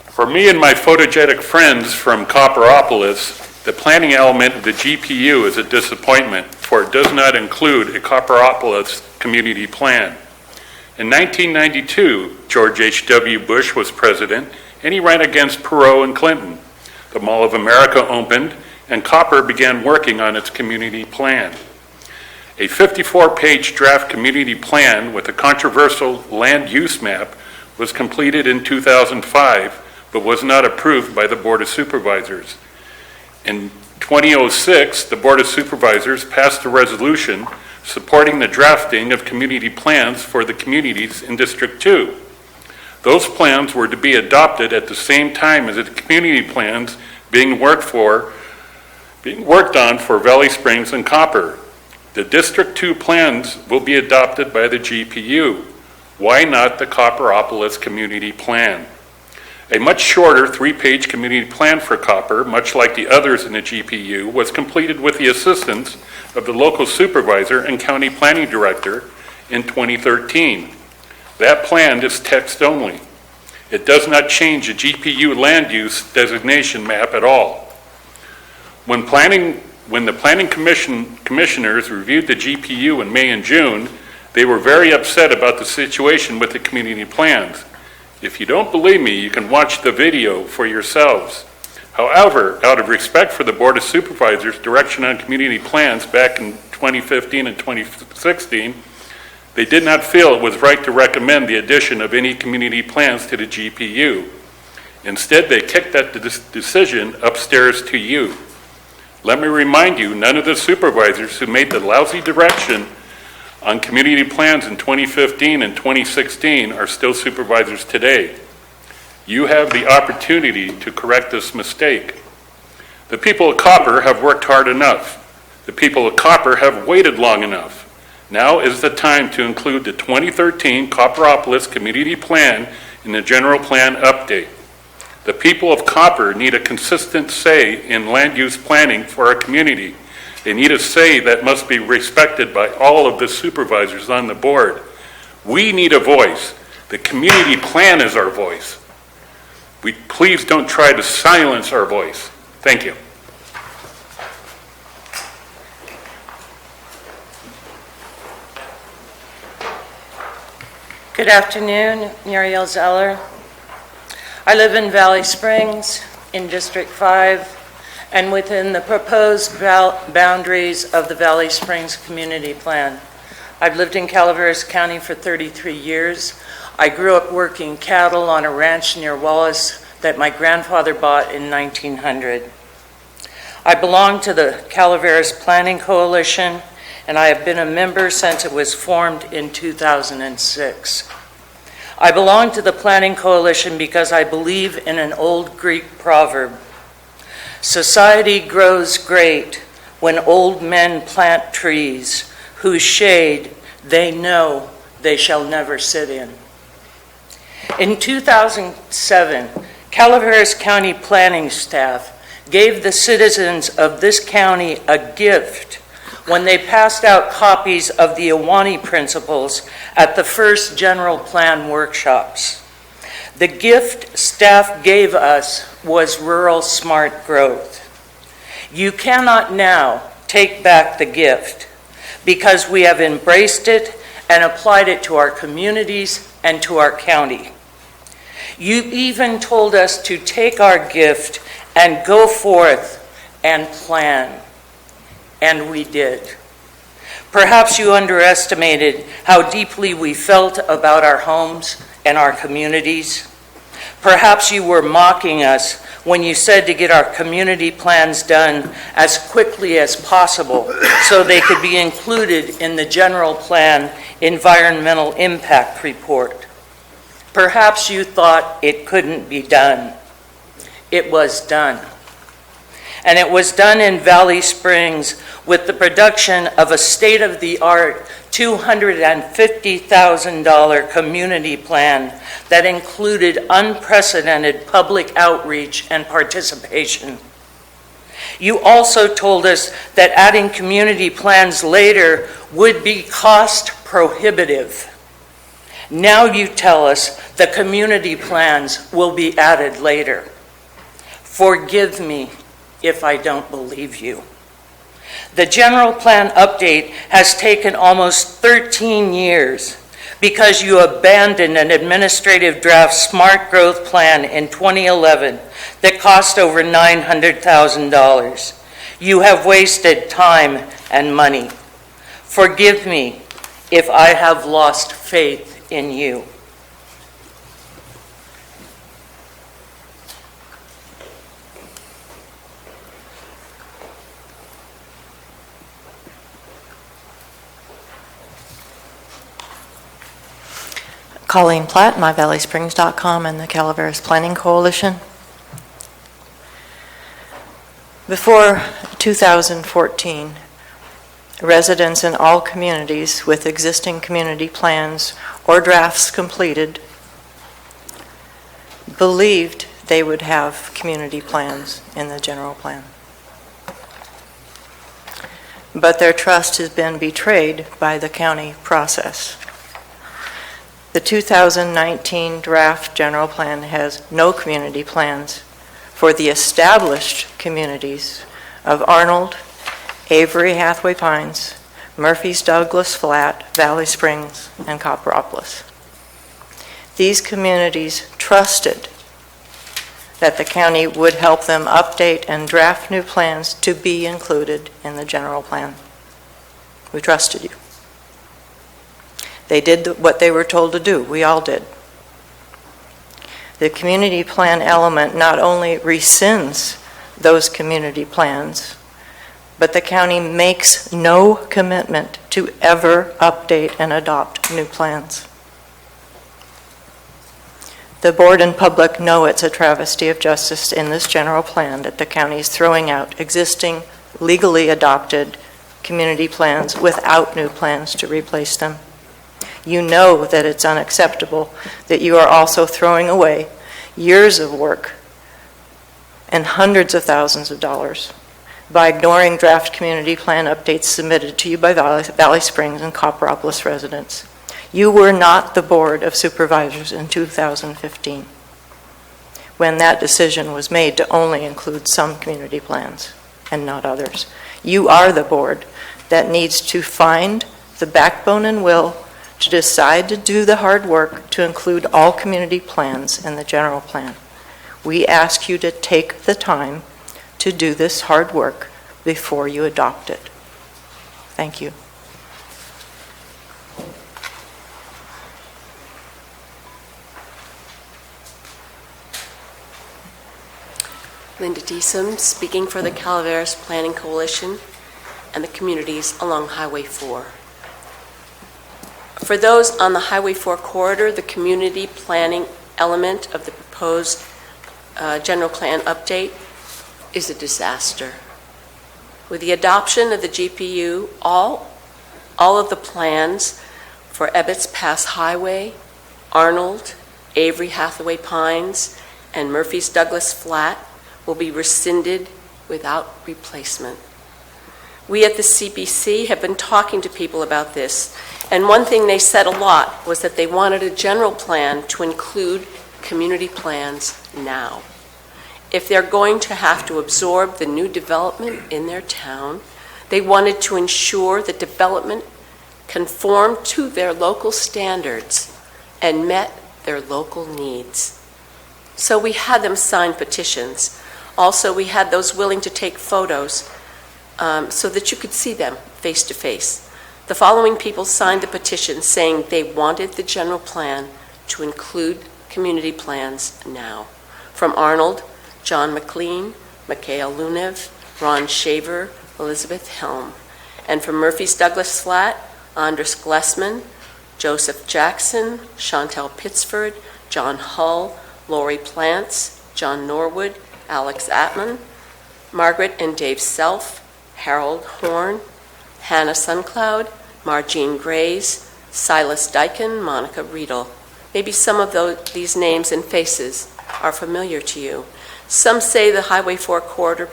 For me and my photogenic friends from Copperopolis, the planning element of the GPU is a disappointment, for it does not include a Copperopolis community plan. In 1992, George H.W. Bush was president, and he ran against Perot and Clinton. The Mall of America opened, and Copper began working on its community plan. A 54-page draft community plan with a controversial land use map was completed in 2005, but was not approved by the Board of Supervisors. In 2006, the Board of Supervisors passed a resolution supporting the drafting of community plans for the communities in District 2. Those plans were to be adopted at the same time as the community plans being worked on for Valley Springs and Copper. The District 2 plans will be adopted by the GPU. Why not the Copperopolis Community Plan? A much shorter 3-page community plan for Copper, much like the others in the GPU, was completed with the assistance of the local supervisor and county planning director in 2013. That plan is text only. It does not change the GPU land use designation map at all. When the Planning commissioners reviewed the GPU in May and June, they were very upset about the situation with the community plans. If you don't believe me, you can watch the video for yourselves. However, out of respect for the Board of Supervisors' direction on community plans back in 2015 and 2016, they did not feel it was right to recommend the addition of any community plans to the GPU. Instead, they kicked that decision upstairs to you. Let me remind you, none of the supervisors who made the lousy direction on community plans in 2015 and 2016 are still supervisors today. You have the opportunity to correct this mistake. The people of Copper have worked hard enough. The people of Copper have waited long enough. Now is the time to include the 2013 Copperopolis Community Plan in the General Plan Update. The people of Copper need a consistent say in land use planning for our community. They need a say that must be respected by all of the supervisors on the board. We need a voice. The community plan is our voice. Please don't try to silence our voice. Thank you. Good afternoon, Muriel Zeller. I live in Valley Springs in District 5 and within the proposed boundaries of the Valley Springs Community Plan. I've lived in Calaveras County for 33 years. I grew up working cattle on a ranch near Wallace that my grandfather bought in 1900. I belong to the Calaveras Planning Coalition, and I have been a member since it was formed in 2006. I belong to the Planning Coalition because I believe in an old Greek proverb. Society grows great when old men plant trees whose shade they know they shall never sit in. In 2007, Calaveras County planning staff gave the citizens of this county a gift when they passed out copies of the Iwani Principles at the first general plan workshops. The gift staff gave us was rural smart growth. You cannot now take back the gift because we have embraced it and applied it to our communities and to our county. You even told us to take our gift and go forth and plan, and we did. Perhaps you underestimated how deeply we felt about our homes and our communities. Perhaps you were mocking us when you said to get our community plans done as quickly as possible so they could be included in the general plan environmental impact report. Perhaps you thought it couldn't be done. It was done. And it was done in Valley Springs with the production of a state-of-the-art $250,000 community plan that included unprecedented public outreach and participation. You also told us that adding community plans later would be cost prohibitive. Now you tell us the community plans will be added later. Forgive me if I don't believe you. The general plan update has taken almost 13 years because you abandoned an administrative draft smart growth plan in 2011 that cost over $900,000. You have wasted time and money. Forgive me if I have lost faith in you. Colleen Platt, myvalleysprings.com and the Calaveras Planning Coalition. Before 2014, residents in all communities with existing community plans or drafts completed believed they would have community plans in the general plan. But their trust has been betrayed by the county process. The 2019 draft general plan has no community plans for the established communities of Arnold, Avery Hathaway Pines, Murphy's Douglas Flat, Valley Springs, and Copperopolis. These communities trusted that the county would help them update and draft new plans to be included in the general plan. We trusted you. They did what they were told to do. We all did. The community plan element not only rescinds those community plans, but the county makes no commitment to ever update and adopt new plans. The board and public know it's a travesty of justice in this general plan that the county is throwing out existing, legally adopted community plans without new plans to replace them. You know that it's unacceptable that you are also throwing away years of work and hundreds of thousands of dollars by ignoring draft community plan updates submitted to you by Valley Springs and Copperopolis residents. You were not the Board of Supervisors in 2015 when that decision was made to only include some community plans and not others. You are the board that needs to find the backbone and will to decide to do the hard work to include all community plans in the general plan. We ask you to take the time to do this hard work before you adopt it. Thank you. Linda Deesum, speaking for the Calaveras Planning Coalition and the communities along Highway 4. For those on the Highway 4 corridor, the community planning element of the proposed general plan update is a disaster. With the adoption of the GPU, all of the plans for Ebbets Pass Highway, Arnold, Avery Hathaway Pines, and Murphy's Douglas Flat will be rescinded without replacement. We at the CPC have been talking to people about this, and one thing they said a lot was that they wanted a general plan to include community plans now. If they're going to have to absorb the new development in their town, they wanted to ensure that development conformed to their local standards, and met their local needs. So we had them sign petitions. Also, we had those willing to take photos so that you could see them face to face. The following people signed the petition saying they wanted the general plan to include community plans now. From Arnold, John McLean, Mikhail Lunev, Ron Shaver, Elizabeth Helm. And from Murphy's Douglas Flat, Andres Glessman, Joseph Jackson, Chantel Pittsford, John Hull, Lori Plants, John Norwood, Alex Atman, Margaret and Dave Self, Harold Horn, Hannah Suncloud, Margene Grays, Silas Dyken, Monica Riedel. Maybe some of these names and faces are familiar to you. Some say the Highway 4 corridor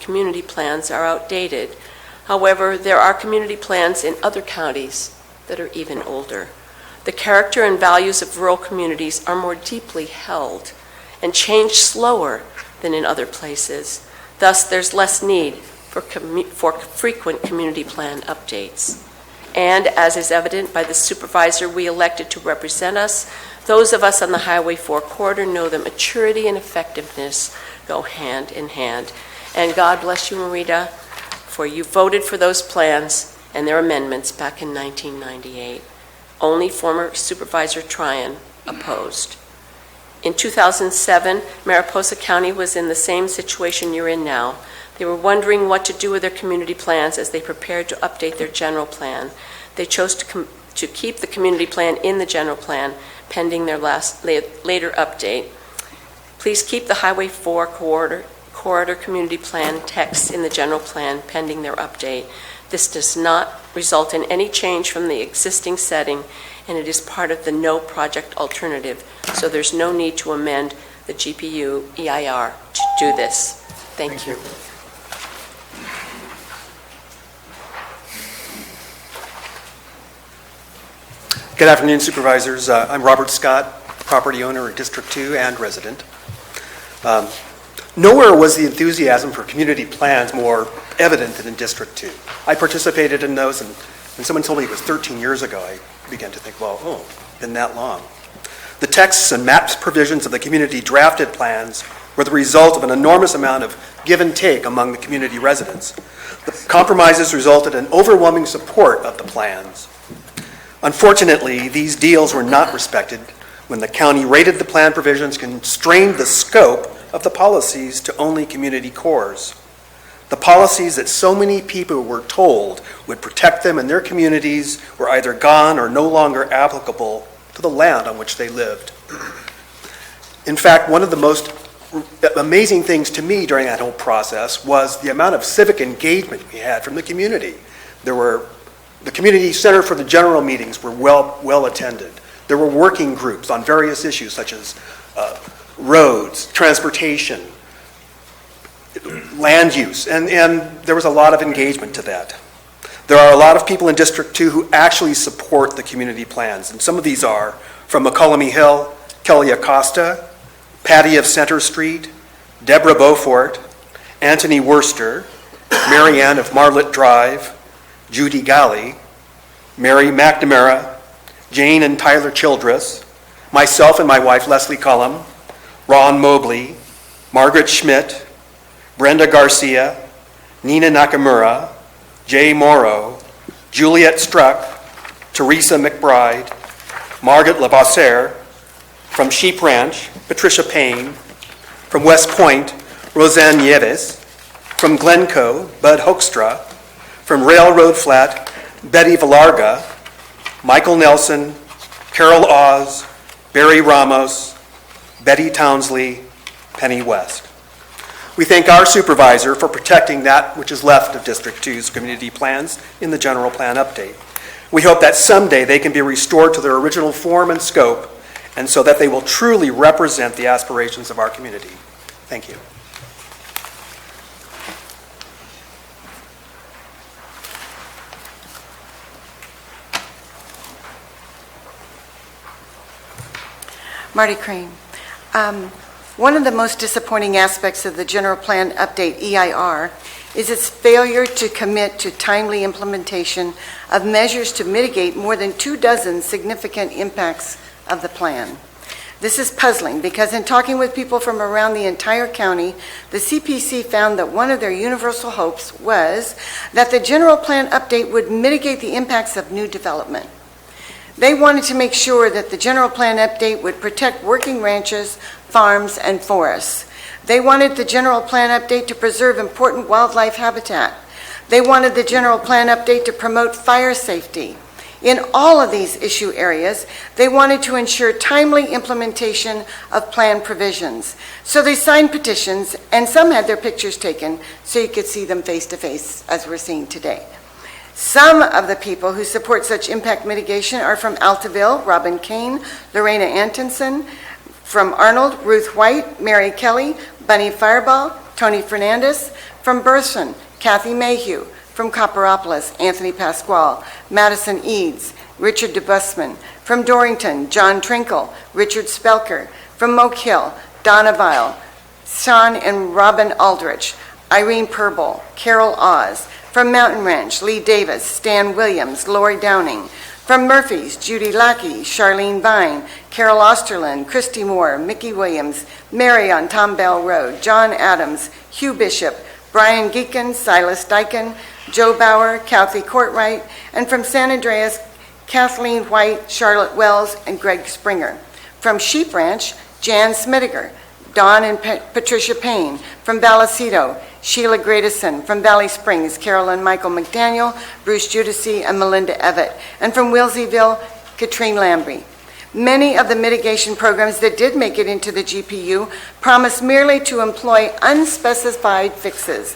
community plans are outdated. However, there are community plans in other counties that are even older. The character and values of rural communities are more deeply held and change slower than in other places. Thus, there's less need for frequent community plan updates. And as is evident by the supervisor we elected to represent us, those of us on the Highway 4 corridor know that maturity and effectiveness go hand in hand. And God bless you, Marita, for you voted for those plans and their amendments back in 1998. Only former Supervisor Tryon opposed. In 2007, Mariposa County was in the same situation you're in now. They were wondering what to do with their community plans as they prepared to update their general plan. They chose to keep the community plan in the general plan pending their later update. Please keep the Highway 4 corridor community plan text in the general plan pending their update. This does not result in any change from the existing setting, and it is part of the no project alternative, so there's no need to amend the GPU EIR to do this. Thank you. Good afternoon, Supervisors. I'm Robert Scott, property owner in District 2 and resident. Nowhere was the enthusiasm for community plans more evident than in District 2. I participated in those, and when someone told me it was 13 years ago, I began to think, well, been that long. The texts and maps provisions of the community drafted plans were the result of an enormous amount of give and take among the community residents. The compromises resulted in overwhelming support of the plans. Unfortunately, these deals were not respected when the county rated the plan provisions, constrained the scope of the policies to only community cores. The policies that so many people were told would protect them and their communities were either gone or no longer applicable to the land on which they lived. In fact, one of the most amazing things to me during that whole process was the amount of civic engagement we had from the community. The community center for the general meetings were well attended. There were working groups on various issues such as roads, transportation, land use, and there was a lot of engagement to that. There are a lot of people in District 2 who actually support the community plans, and some of these are from McCollum Hill, Kelly Acosta, Patty of Center Street, Deborah Beaufort, Anthony Worster, Marianne of Marlett Drive, Judy Galley, Mary McNamara, Jane and Tyler Childress, myself and my wife Leslie Cullum, Ron Mobley, Margaret Schmidt, Brenda Garcia, Nina Nakamura, Jay Morrow, Juliet Struck, Teresa McBride, Margaret Labasser, from Sheep Ranch, Patricia Payne, from West Point, Roseanne Nieves, from Glencoe, Bud Hoekstra, from Railroad Flat, Betty Villarga, Michael Nelson, Carol Oz, Barry Ramos, Betty Townsley, Penny West. We thank our supervisor for protecting that which is left of District 2's community plans in the general plan update. We hope that someday they can be restored to their original form and scope, and so that they will truly represent the aspirations of our community. Thank you. Marty Crane. One of the most disappointing aspects of the General Plan Update EIR is its failure to commit to timely implementation of measures to mitigate more than 24 significant impacts of the plan. This is puzzling because in talking with people from around the entire county, the CPC found that one of their universal hopes was that the general plan update would mitigate the impacts of new development. They wanted to make sure that the general plan update would protect working ranches, farms, and forests. They wanted the general plan update to preserve important wildlife habitat. They wanted the general plan update to promote fire safety. In all of these issue areas, they wanted to ensure timely implementation of plan provisions. So they signed petitions, and some had their pictures taken so you could see them face to face, as we're seeing today. Some of the people who support such impact mitigation are from Altaville, Robin Kane, Lorena Antonsen, from Arnold, Ruth White, Mary Kelly, Bunny Fireball, Tony Fernandez, from Burson, Kathy Mayhew, from Copperopolis, Anthony Pasquale, Madison Eads, Richard DeBusman, from Dorrington, John Trinkle, Richard Spelker, from Moke Hill, Donna Vile, Sean and Robin Aldrich, Irene Purble, Carol Oz, from Mountain Ranch, Lee Davis, Stan Williams, Lori Downing, from Murphy's, Judy Lackey, Charlene Vine, Carol Osterland, Christy Moore, Mickey Williams, Mary on Tom Bell Road, John Adams, Hugh Bishop, Brian Geekin, Silas Dyken, Joe Bauer, Kathy Courtwright, and from San Andreas, Kathleen White, Charlotte Wells, and Greg Springer. From Sheep Ranch, Jan Smittiger, Dawn and Patricia Payne. From Vallecito, Sheila Gradison. From Valley Springs, Carolyn Michael McDaniel, Bruce Judici, and Melinda Evett. And from Wilseyville, Katrine Lambry. Many of the mitigation programs that did make it into the GPU promised merely to employ unspecified fixes,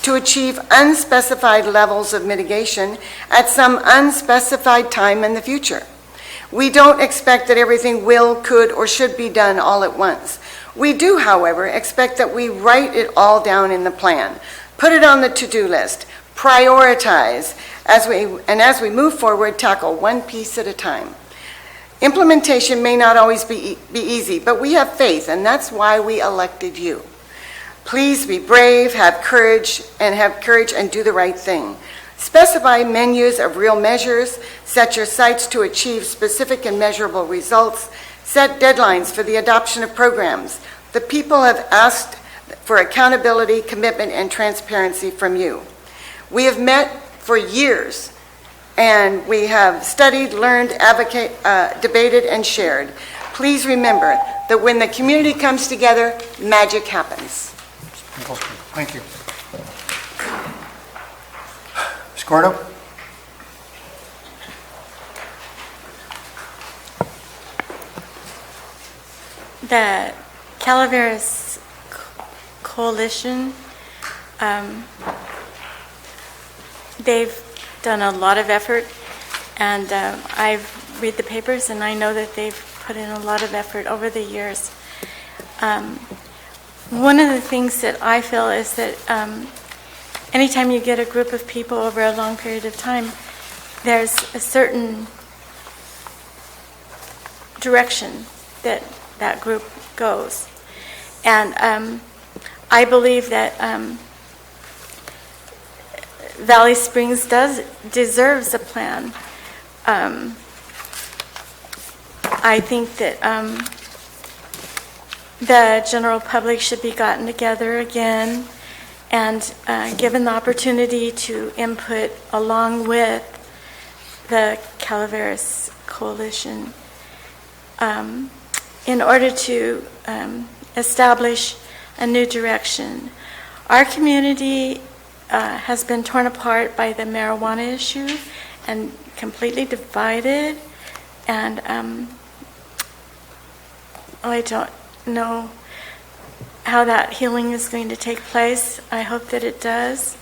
to achieve unspecified levels of mitigation at some unspecified time in the future. We don't expect that everything will, could, or should be done all at once. We do, however, expect that we write it all down in the plan, put it on the to-do list, prioritize, as we move forward, tackle one piece at a time. Implementation may not always be easy, but we have faith, and that's why we elected you. Please be brave, have courage and do the right thing. Specify menus of real measures, set your sights to achieve specific and measurable results, set deadlines for the adoption of programs. The people have asked for accountability, commitment, and transparency from you. We have met for years, and we have studied, learned, debated, and shared. Please remember that when the community comes together, magic happens. Thank you. Ms. Gordo? The Calaveras Coalition, they've done a lot of effort, and I've read the papers, and I know that they've put in a lot of effort over the years. One of the things that I feel is that anytime you get a group of people over a long period of time, there's a certain direction that that group goes. And I believe that Valley Springs deserves a plan. I think that the general public should be gotten together again and given the opportunity to input along with the Calaveras Coalition in order to establish a new direction. Our community has been torn apart by the marijuana issue and completely divided, and I don't know how that healing is going to take place. I hope that it does.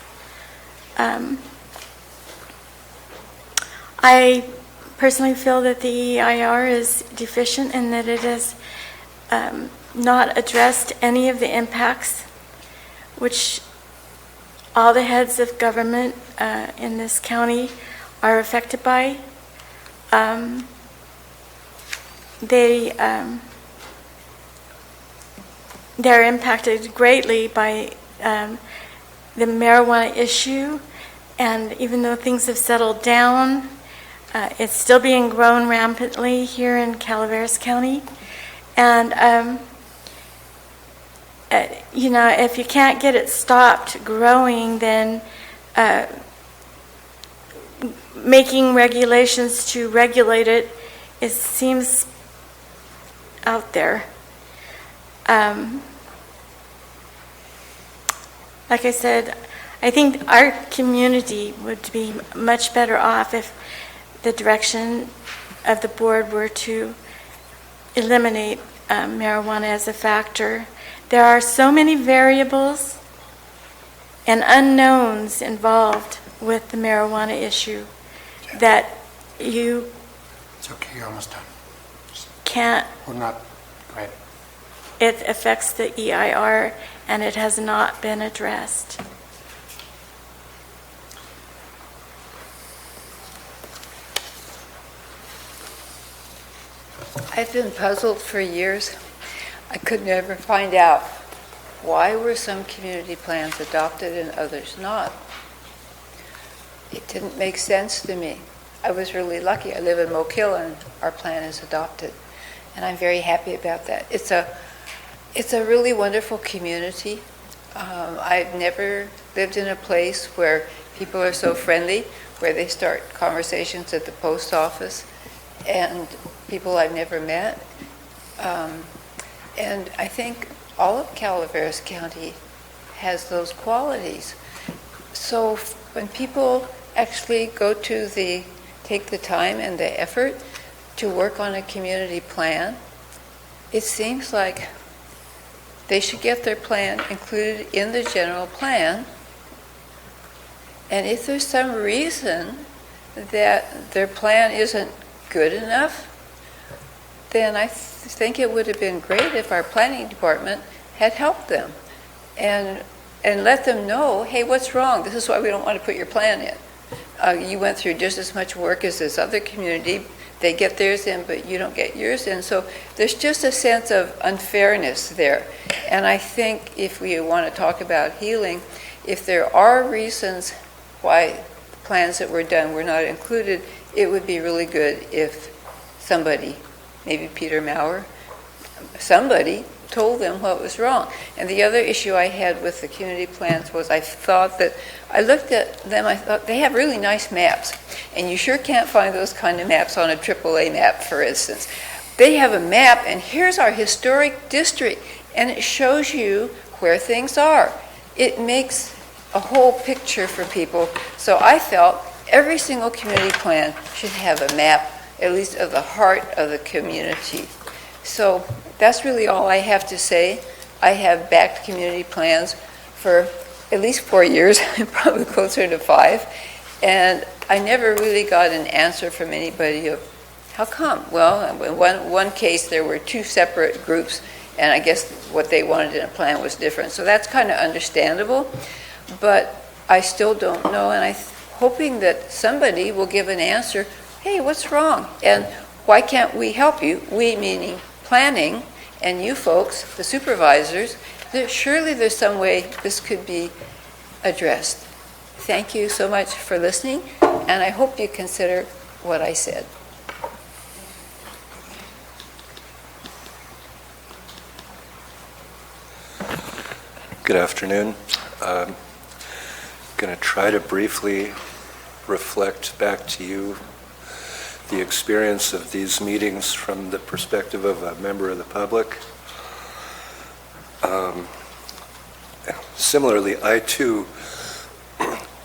I personally feel that the EIR is deficient and that it has not addressed any of the impacts which all the heads of government in this county are affected by. They're impacted greatly by the marijuana issue, and even though things have settled down, it's still being grown rampantly here in Calaveras County. And, if you can't get it stopped growing, then making regulations to regulate it, seems out there. Like I said, I think our community would be much better off if the direction of the board were to eliminate marijuana as a factor. There are so many variables and unknowns involved with the marijuana issue that you It's okay, you're almost done. can't. We're not, go ahead. It affects the EIR, and it has not been addressed. I've been puzzled for years. I could never find out why were some community plans adopted and others not. It didn't make sense to me. I was really lucky. I live in Moke Hill and our plan is adopted, and I'm very happy about that. It's a really wonderful community. I've never lived in a place where people are so friendly, where they start conversations at the post office, and people I've never met. And I think all of Calaveras County has those qualities. So when people actually take the time and the effort to work on a community plan, it seems like they should get their plan included in the general plan. And if there's some reason that their plan isn't good enough, then I think it would have been great if our planning department had helped them and let them know, hey, what's wrong? This is why we don't want to put your plan in. You went through just as much work as this other community. They get theirs in, but you don't get yours in. So there's just a sense of unfairness there. And I think if we want to talk about healing, if there are reasons why plans that were done were not included, it would be really good if somebody, maybe Peter Maurer, somebody told them what was wrong. And the other issue I had with the community plans was I looked at them, I thought they have really nice maps. And you sure can't find those kind of maps on a AAA map, for instance. They have a map, and here's our historic district, and it shows you where things are. It makes a whole picture for people. So I felt every single community plan should have a map, at least of the heart of the community. So that's really all I have to say. I have backed community plans for at least 4 years, probably closer to 5, and I never really got an answer from anybody of how come? Well, in one case there were 2 separate groups, and I guess what they wanted in a plan was different. So that's kind of understandable, but I still don't know, and I'm hoping that somebody will give an answer. Hey, what's wrong? And why can't we help you? We meaning planning, and you folks, the supervisors. Surely there's some way this could be addressed. Thank you so much for listening, and I hope you consider what I said. Good afternoon. I'm going to try to briefly reflect back to you the experience of these meetings from the perspective of a member of the public. Similarly, I too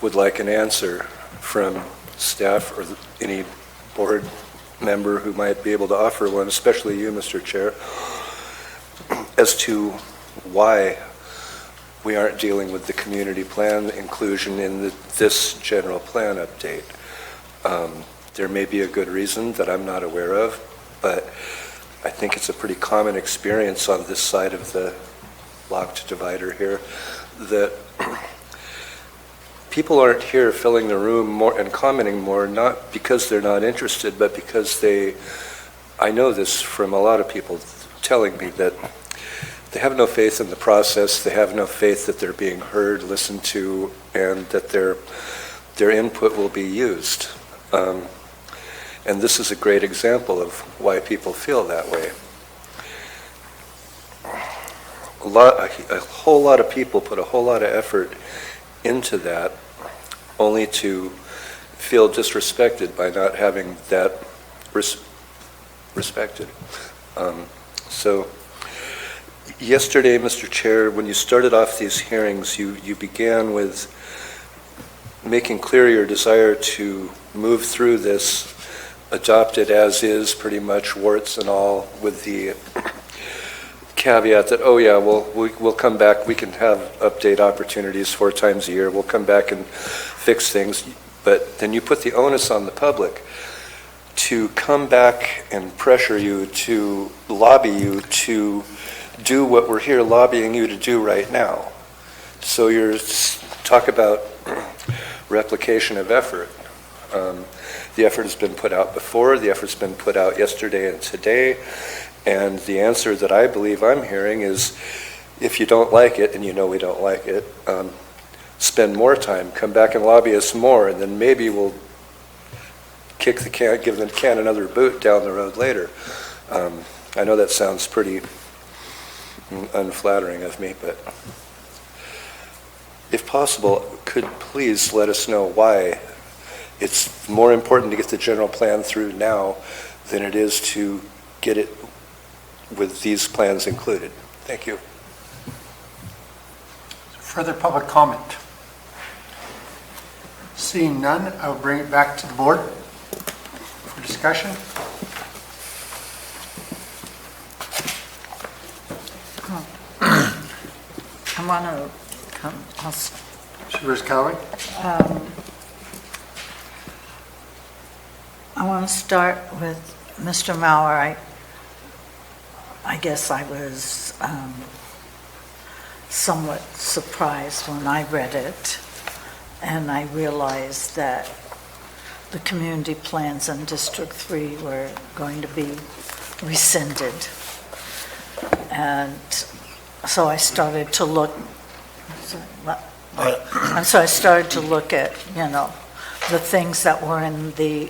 would like an answer from staff or any board member who might be able to offer one, especially you, Mr. Chair, as to why we aren't dealing with the community plan inclusion in this general plan update. There may be a good reason that I'm not aware of, but I think it's a pretty common experience on this side of the locked divider here that people aren't here filling the room more and commenting more, not because they're not interested, but because I know this from a lot of people telling me that they have no faith in the process, they have no faith that they're being heard, listened to, and that their input will be used. And this is a great example of why people feel that way. A whole lot of people put a whole lot of effort into that, only to feel disrespected by not having that respected. So yesterday, Mr. Chair, when you started off these hearings, you began with making clear your desire to move through this, adopt it as is, pretty much warts and all, with the caveat that, oh yeah, we'll come back, we can have update opportunities 4 times a year, we'll come back and fix things. But then you put the onus on the public to come back and pressure you, to lobby you to do what we're here lobbying you to do right now. So you're talk about replication of effort. The effort has been put out before, the effort's been put out yesterday and today, and the answer that I believe I'm hearing is, if you don't like it, and you know we don't like it, spend more time, come back and lobby us more, and then maybe we'll kick the can, give the can another boot down the road later. I know that sounds pretty unflattering of me, but if possible, could please let us know why it's more important to get the general plan through now than it is to get it with these plans included. Thank you. Further public comment? Seeing none, I will bring it back to the board for discussion. I want to come. Supervisor Callaway? I want to start with Mr. Mauer. I guess I was somewhat surprised when I read it, and I realized that the community plans in District 3 were going to be rescinded. And so I started to look, I started to look at, the things that were in the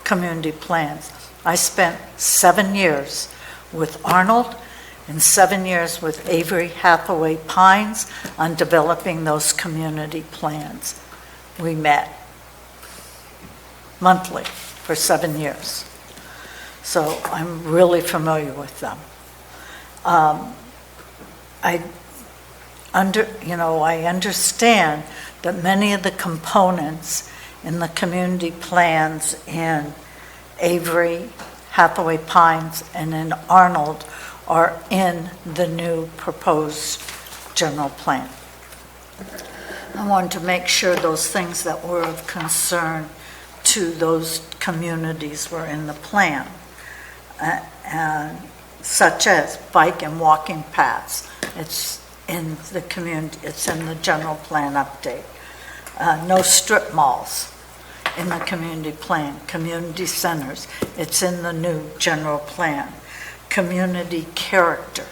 community plans. I spent 7 years with Arnold and 7 years with Avery Hathaway Pines on developing those community plans. We met monthly for 7 years. So I'm really familiar with them. I understand that many of the components in the community plans in Avery, Hathaway Pines, and in Arnold are in the new proposed general plan. I wanted to make sure those things that were of concern to those communities were in the plan, and such as bike and walking paths. It's in the community. It's in the general plan update. No strip malls in the community plan. Community centers. It's in the new general plan. Community character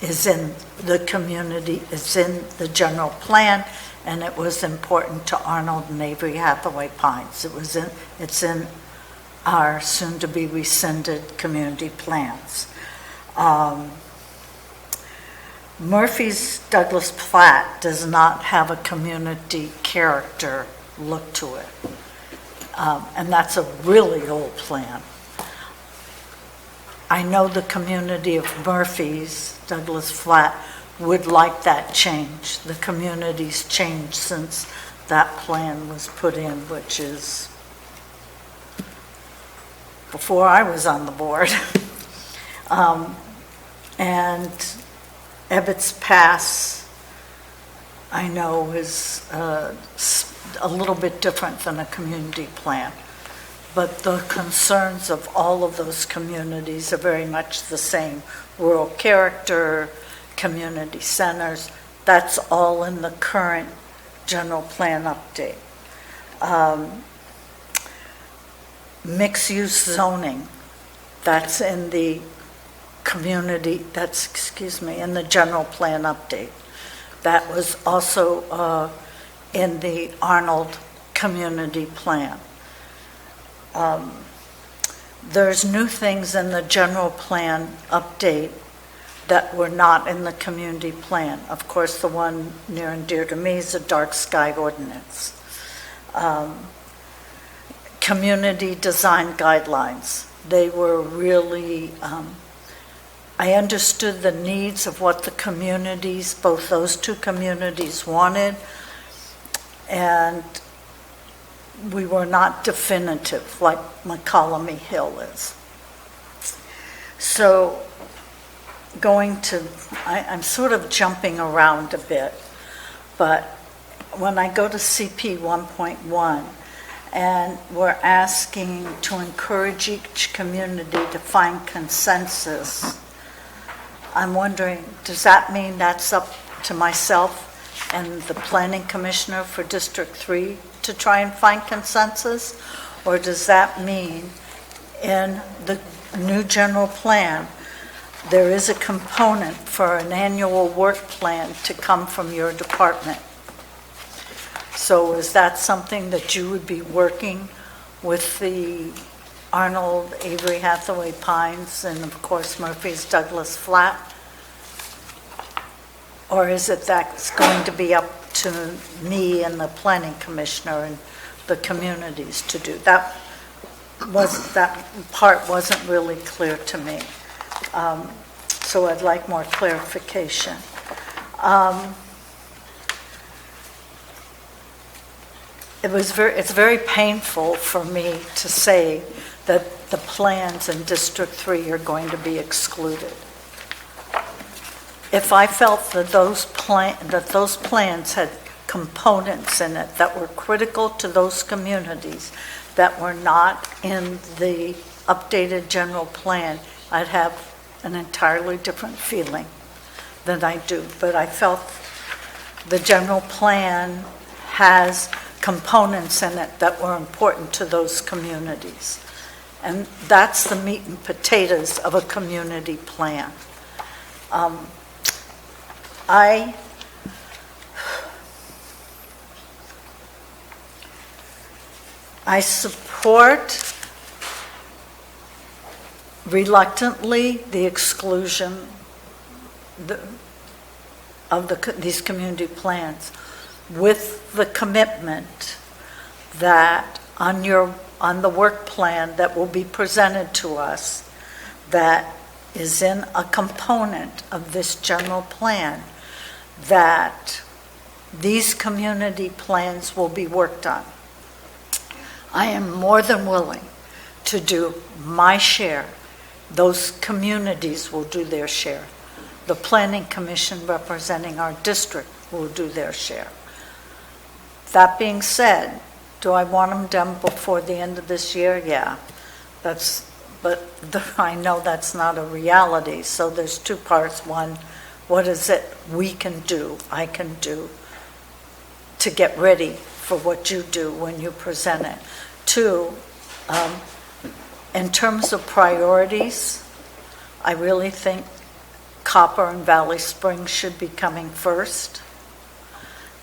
is in the community. It's in the general plan, and it was important to Arnold and Avery Hathaway Pines. It's in our soon-to-be rescinded community plans. Murphy's Douglas Platte does not have a community character look to it. And that's a really old plan. I know the community of Murphy's Douglas Platte would like that change. The community's changed since that plan was put in, which is before I was on the board. And Ebbets Pass, I know, is a little bit different than a community plan. But the concerns of all of those communities are very much the same. Rural character, community centers, that's all in the current general plan update. Mixed-use zoning, that's in the in the general plan update. That was also in the Arnold Community Plan. There's new things in the general plan update that were not in the community plan. Of course, the one near and dear to me is the dark sky ordinance. Community design guidelines. They were really, I understood the needs of what the communities, both those two communities wanted, and we were not definitive like McCollum Hill is. So I'm sort of jumping around a bit, but when I go to CP 1.1, and we're asking to encourage each community to find consensus, I'm wondering, does that mean that's up to myself and the planning commissioner for District 3 to try and find consensus? Or does that mean in the new general plan, there is a component for an annual work plan to come from your department? So is that something that you would be working with the Arnold, Avery Hathaway Pines, and of course Murphy's Douglas Flat? Or is it that's going to be up to me and the planning commissioner and the communities to do? That part wasn't really clear to me. So I'd like more clarification. It's very painful for me to say that the plans in District 3 are going to be excluded. If I felt that those plans had components in it that were critical to those communities that were not in the updated general plan, I'd have an entirely different feeling than I do. But I felt the general plan has components in it that were important to those communities. And that's the meat and potatoes of a community plan. I support reluctantly the exclusion of these community plans, with the commitment that on the work plan that will be presented to us, that is in a component of this general plan, that these community plans will be worked on. I am more than willing to do my share. Those communities will do their share. The Planning Commission representing our district will do their share. That being said, do I want them done before the end of this year? Yeah. I know that's not a reality, so there's two parts. One, what is it we can do, I can do, to get ready for what you do when you present it? Two, in terms of priorities, I really think Copper and Valley Springs should be coming first.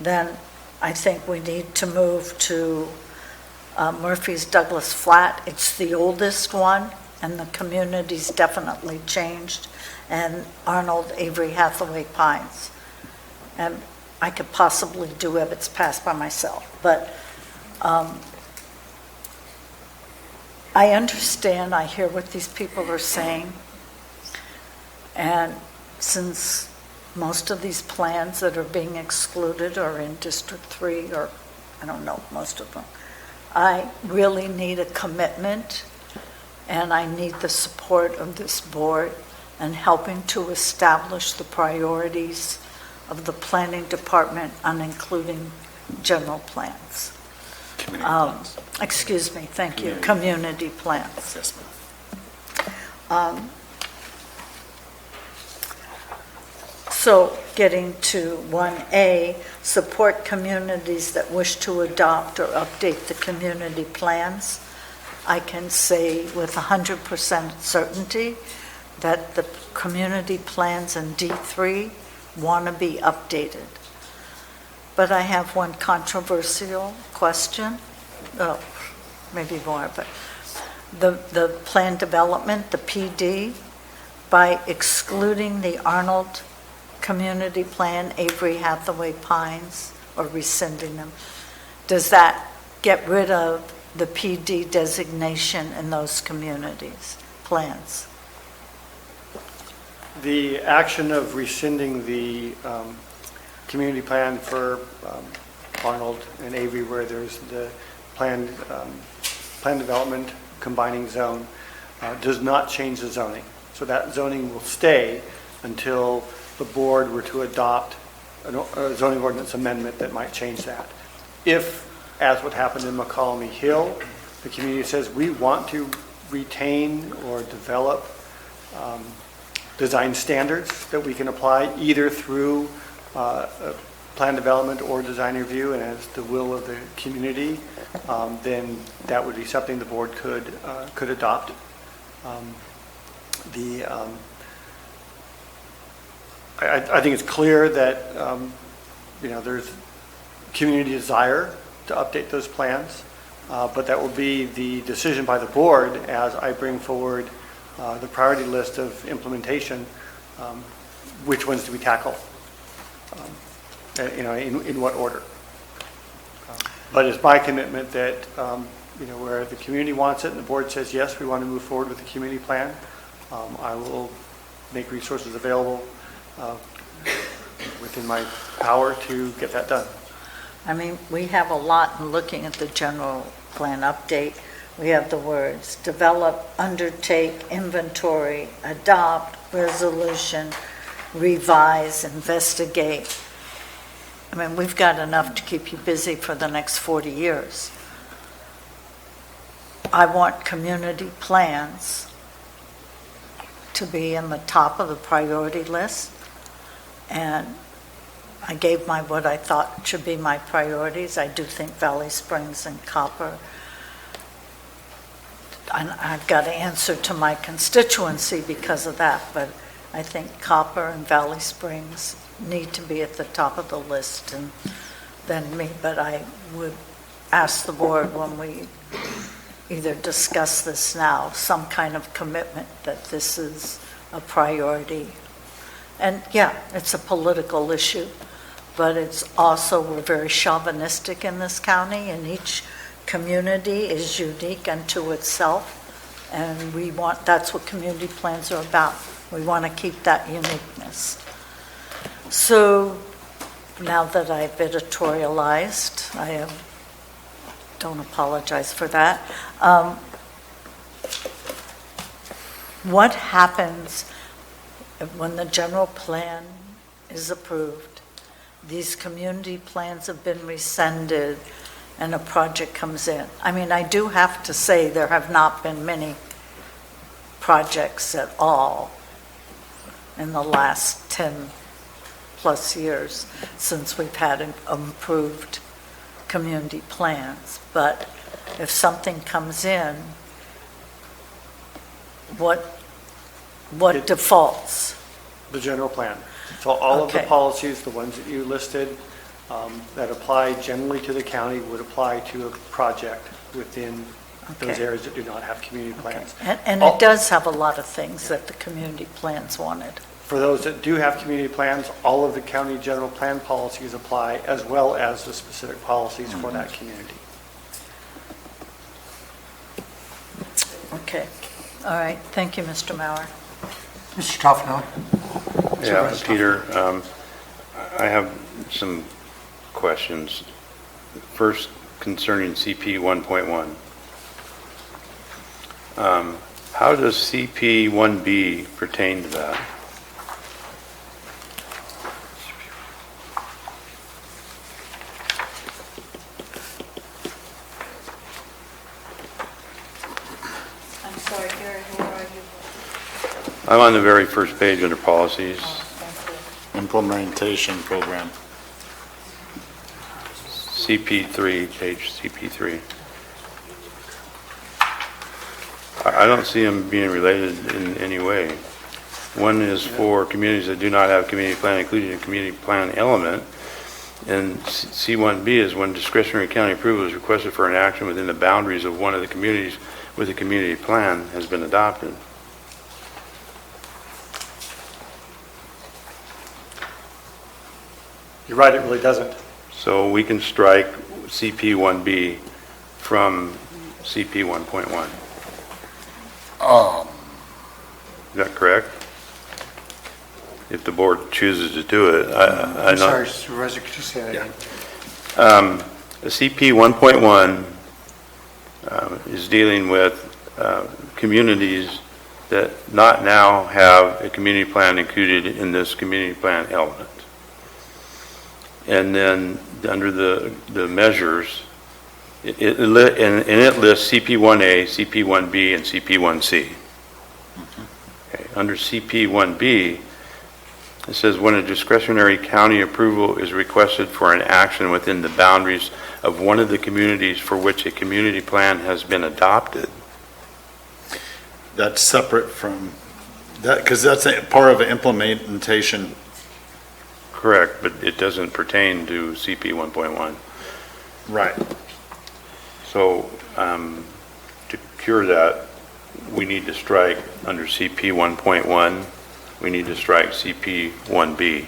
Then I think we need to move to Murphy's Douglas Flat. It's the oldest one, and the community's definitely changed, and Arnold, Avery Hathaway Pines. And I could possibly do Ebbets Pass by myself, but I understand, I hear what these people are saying, and since most of these plans that are being excluded are in District 3, or I don't know, most of them, I really need a commitment, and I need the support of this board in helping to establish the priorities of the planning department on including general plans. Excuse me, thank you, community plans. Yes, ma'am. So getting to 1A, support communities that wish to adopt or update the community plans. I can say with 100% certainty that the community plans in D3 want to be updated. But I have one controversial question. Oh, maybe more, but the plan development, the PD, by excluding the Arnold Community Plan, Avery Hathaway Pines, or rescinding them, does that get rid of the PD designation in those communities' plans? The action of rescinding the community plan for Arnold and Avery, where there's the plan development combining zone, does not change the zoning. So that zoning will stay until the board were to adopt a zoning ordinance amendment that might change that. If, as what happened in McCallum Hill, the community says we want to retain or develop design standards that we can apply either through plan development or design review, and as the will of the community, then that would be something the board could adopt. I think it's clear that there's community desire to update those plans, but that will be the decision by the board as I bring forward the priority list of implementation. Which ones do we tackle? In what order? But it's my commitment that where the community wants it and the board says yes, we want to move forward with the community plan, I will make resources available within my power to get that done. I mean, we have a lot in looking at the general plan update. We have the words develop, undertake, inventory, adopt, resolution, revise, investigate. I mean, we've got enough to keep you busy for the next 40 years. I want community plans to be in the top of the priority list. And I gave what I thought should be my priorities. I do think Valley Springs and Copper, I've got to answer to my constituency because of that, but I think Copper and Valley Springs need to be at the top of the list and then me. But I would ask the board when we either discuss this now, some kind of commitment that this is a priority. And yeah, it's a political issue, but it's also, we're very chauvinistic in this county, and each community is unique unto itself. And that's what community plans are about. We want to keep that uniqueness. So now that I've editorialized, I don't apologize for that. What happens when the general plan is approved, these community plans have been rescinded, and a project comes in? I mean, I do have to say there have not been many projects at all in the last 10 plus years since we've had improved community plans. But if something comes in, what defaults? The general plan. So all of the Okay. policies, the ones that you listed, that apply generally to the county would apply to a project within those Okay. areas that do not have community plans. And it does have a lot of things that the community plans wanted. For those that do have community plans, all of the county general plan policies apply, as well as the specific policies for that community. Okay. All right. Thank you, Mr. Maurer. Mr. Toffenali? Yeah, Peter, I have some questions. First, concerning CP 1.1. How does CP 1B pertain to that? I'm sorry, Gary, where are you? I'm on the very first page under policies. Implementation program. CP3, page CP3. I don't see them being related in any way. One is for communities that do not have community plan, including a community plan element. And C1B is when discretionary county approval is requested for an action within the boundaries of one of the communities with a community plan has been adopted. You're right, it really doesn't. So we can strike CP1B from CP 1.1. Is that correct? If the board chooses to do it. I'm know- sorry, Supervisor, could you say that again? CP 1.1 is dealing with communities that not now have a community plan included in this community plan element. And then under the measures, it lists CP1A, CP1B, and CP1C. Okay. Under CP1B, it says when a discretionary county approval is requested for an action within the boundaries of one of the communities for which a community plan has been adopted. That's separate from that, because that's a part of an implementation. Correct, but it doesn't pertain to CP 1.1. Right. So to cure that, we need to strike under CP 1.1, we need to strike CP 1B.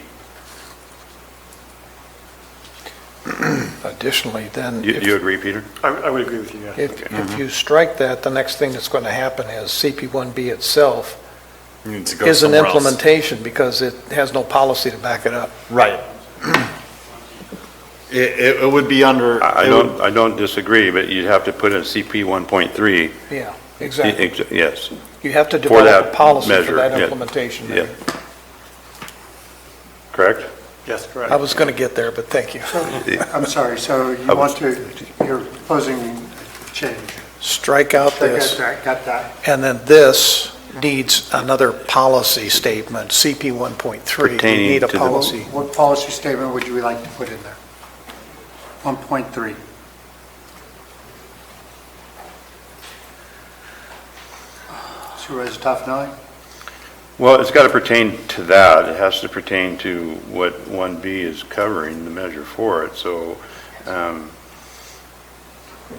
Additionally, then. You agree, Peter? I would agree with you, yeah. If you strike that, the next thing that's going to happen is CP1B itself is an implementation because it has no policy to back it up. Right. It would be under. I don't disagree, but you'd have to put in CP 1.3. Yeah, exactly. Yes. You have to For develop that a policy measure, for that yeah. implementation. Yeah. Correct? Yes, correct. I was going to get there, but thank you. I'm sorry, so you're proposing change? Strike out this. Got that. And then this needs another policy statement, CP 1.3. We need a policy. What policy statement would you like to put in there? 1.3. Supervisor Toffenelli? Well, it's got to pertain to that. It has to pertain to what 1B is covering, the measure for it. So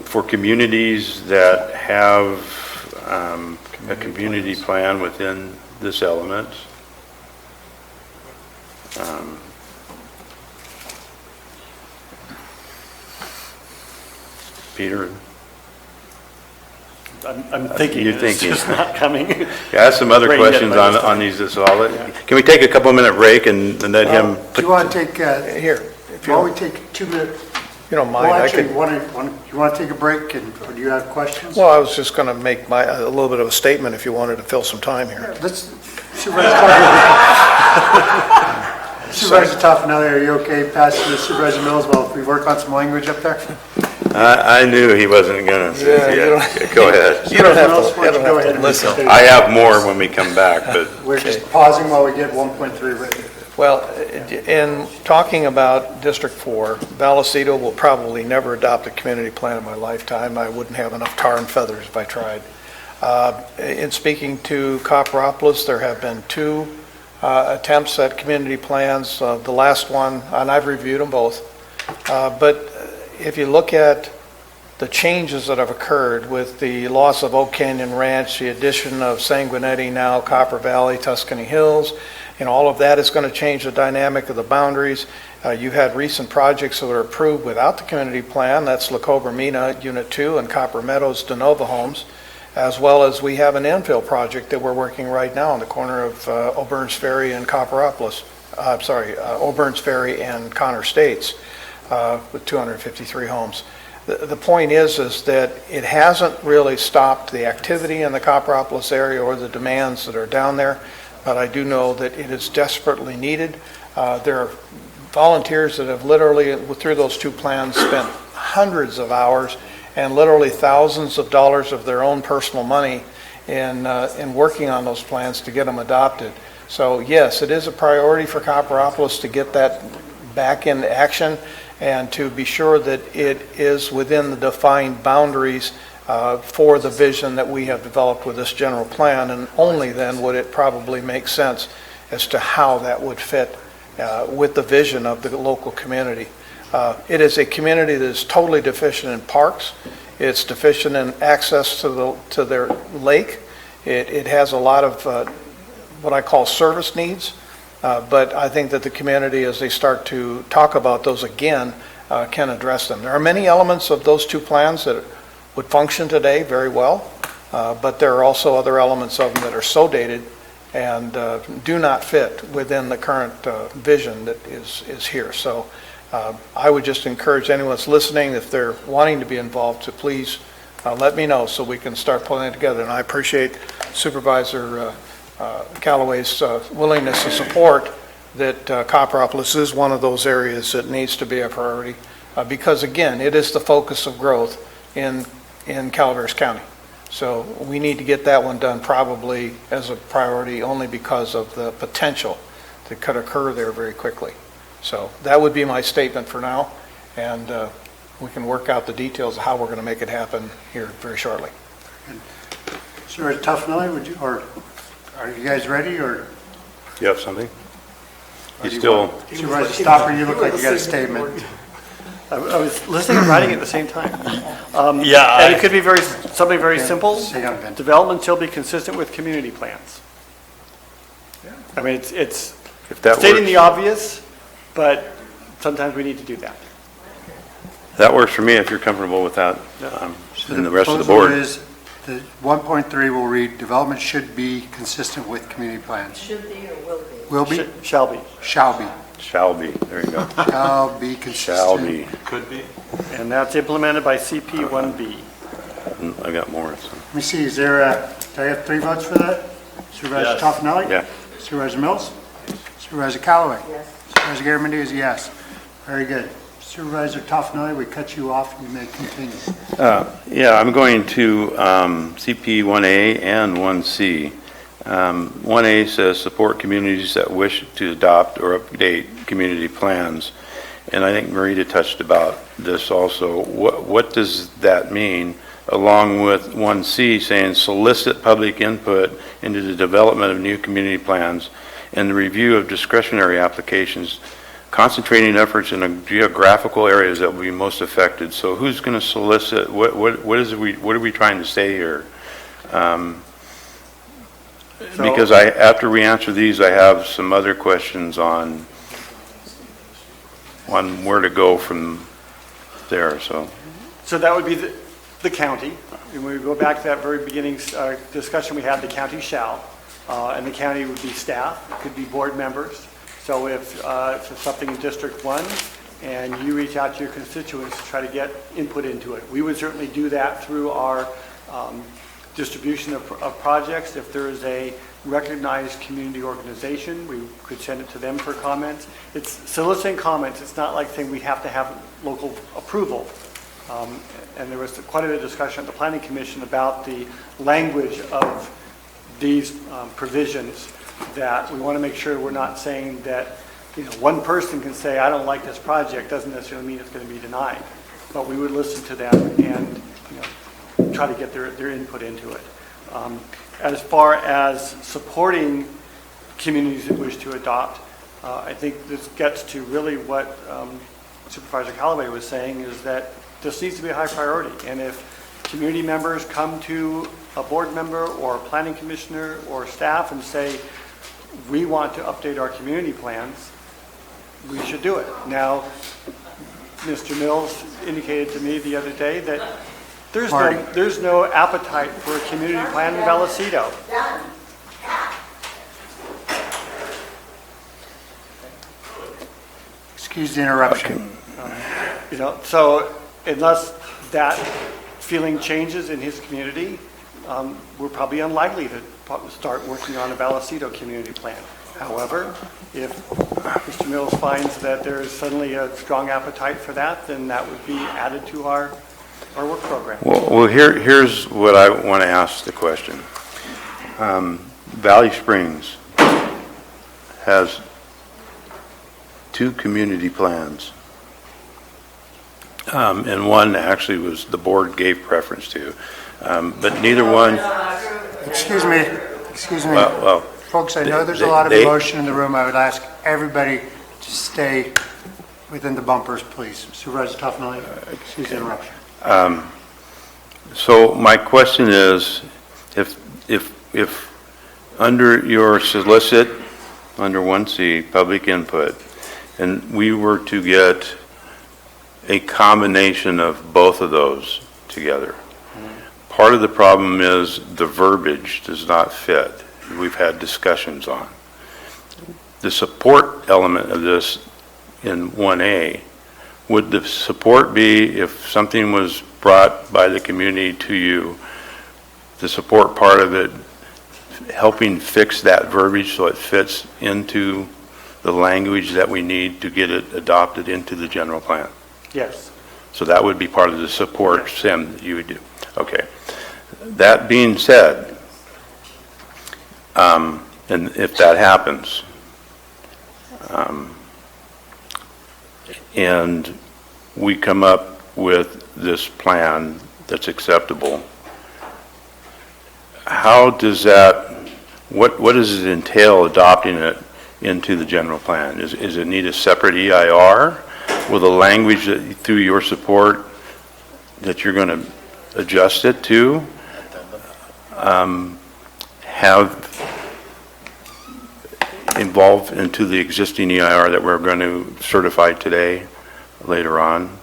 for communities that have a community plan within this element, Peter? I'm thinking. You're thinking. It's just not coming. Yeah, I have some other questions on these as well. Can we take a couple minute break and let him? Do you want to take, here, if you while we take 2 minutes? You don't mind, Well, I actually, could. you want to take a break, or do you have questions? Well, I was just going to make a little bit of a statement if you wanted to fill some time here. Let's, Supervisor Toffenelli, are you okay passing to Supervisor Mills while we work on some language up there? I knew he wasn't going to. Go ahead. You don't have to listen. I have more when we come back, but. We're just pausing while we get 1.3 written. Well, in talking about District 4, Vallecito will probably never adopt a community plan in my lifetime. I wouldn't have enough tar and feathers if I tried. In speaking to Copperopolis, there have been 2 attempts at community plans. The last one, and I've reviewed them both, but if you look at the changes that have occurred with the loss of Oak Canyon Ranch, the addition of Sanguinetti, now Copper Valley, Tuscany Hills, and all of that is going to change the dynamic of the boundaries. You had recent projects that were approved without the community plan. That's La Cobra Unit 2 and Copper Meadows de Nova Homes, as well as we have an infill project that we're working right now on the corner of Auburn's Ferry and Copperopolis. Auburn's Ferry and Connor States with 253 homes. The point is that it hasn't really stopped the activity in the Copperopolis area or the demands that are down there, but I do know that it is desperately needed. There are volunteers that have literally, through those 2 plans, spent hundreds of hours and literally thousands of dollars of their own personal money in working on those plans to get them adopted. So yes, it is a priority for Copperopolis to get that back into action and to be sure that it is within the defined boundaries for the vision that we have developed with this general plan, and only then would it probably make sense as to how that would fit with the vision of the local community. It is a community that is totally deficient in parks. It's deficient in access to their lake. It has a lot of what I call service needs, but I think that the community, as they start to talk about those again, can address them. There are many elements of those two plans that would function today very well, but there are also other elements of them that are so dated and do not fit within the current vision that is here. So I would just encourage anyone that's listening, if they're wanting to be involved, to please let me know so we can start pulling it together. And I appreciate Supervisor Callaway's willingness to support that Copperopolis is one of those areas that needs to be a priority because, again, it is the focus of growth in Calaveras County. So we need to get that one done probably as a priority only because of the potential that could occur there very quickly. So that would be my statement for now, and we can work out the details of how we're going to make it happen here very shortly. Sir, Tufnelli, or are you guys ready, or? You have something? You still? Supervisor Stopper, you look like you got a statement. I was listening and writing at the same time. Yeah, And it could be something very simple. Sit down, Ben. Development shall be consistent with community plans. I mean, it's If that stating works. the obvious, but sometimes we need to do that. That works for me if you're comfortable with that, So and the rest of the proposal board. is the 1.3 will read, development should be consistent with community plans. Should be or will be? Will be? Shall be. Shall be. Shall be, there you go. Shall be consistent. Shall be. Could be. And that's implemented by CP 1B. I got more, so. Let me see, is there do I have 3 votes for that? Supervisor Yes. Toffenelli? Yeah. Supervisor Mills? Supervisor Callaway? Yes. Supervisor Garamendi is yes. Very good. Supervisor Toffenelli, we cut you off, you may continue. Yeah, I'm going to CP 1A and 1C. 1A says support communities that wish to adopt or update community plans. And I think Marita touched about this also. What does that mean? Along with 1C saying solicit public input into the development of new community plans and the review of discretionary applications, concentrating efforts in geographical areas that will be most affected. So who's going to solicit? What are we trying to say here? Because after we answer these, I have some other questions on where to go from there. So that would be the county. And we go back to that very beginning discussion we had, the county shall, and the county would be staff, it could be board members. So if it's something in District 1 and you reach out to your constituents to try to get input into it, we would certainly do that through our distribution of projects. If there is a recognized community organization, we could send it to them for comments. It's soliciting comments. It's not like saying we have to have local approval. And there was quite a bit of discussion at the Planning Commission about the language of these provisions, that we want to make sure we're not saying that one person can say, I don't like this project, doesn't necessarily mean it's going to be denied. But we would listen to them and try to get their input into it. As far as supporting communities that wish to adopt, I think this gets to really what Supervisor Callaway was saying, is that this needs to be a high priority. And if community members come to a board member or a planning commissioner or staff and say, we want to update our community plans, we should do it. Now, Mr. Mills indicated to me the other day that there's no appetite for a community plan in Vallecito. Excuse the interruption. So unless that feeling changes in his community, we're probably unlikely to start working on a Vallecito community plan. However, if Mr. Mills finds that there is suddenly a strong appetite for that, then that would be added to our work program. Well, here's what I want to ask the question. Valley Springs has 2 community plans. and one actually was the board gave preference to. But neither one, Excuse me. well, Folks, I know there's a lot of emotion in the room. I would ask everybody to stay within the bumpers, please. Supervisor Toffenelli, excuse the interruption. So my question is, if under your solicit, under 1C, public input, and we were to get a combination of both of those together, part of the problem is the verbiage does not fit. We've had discussions on. The support element of this in 1A, would the support be if something was brought by the community to you, the support part of it, helping fix that verbiage so it fits into the language that we need to get it adopted into the general plan? Yes. So that would be part of the support SIM that you would do. Okay. That being said, and if that happens, and we come up with this plan that's acceptable, how does that, what does it entail adopting it into the general plan? Is it need a separate EIR? Will the language that through your support that you're going to adjust it to have involved into the existing EIR that we're going to certify today, later on?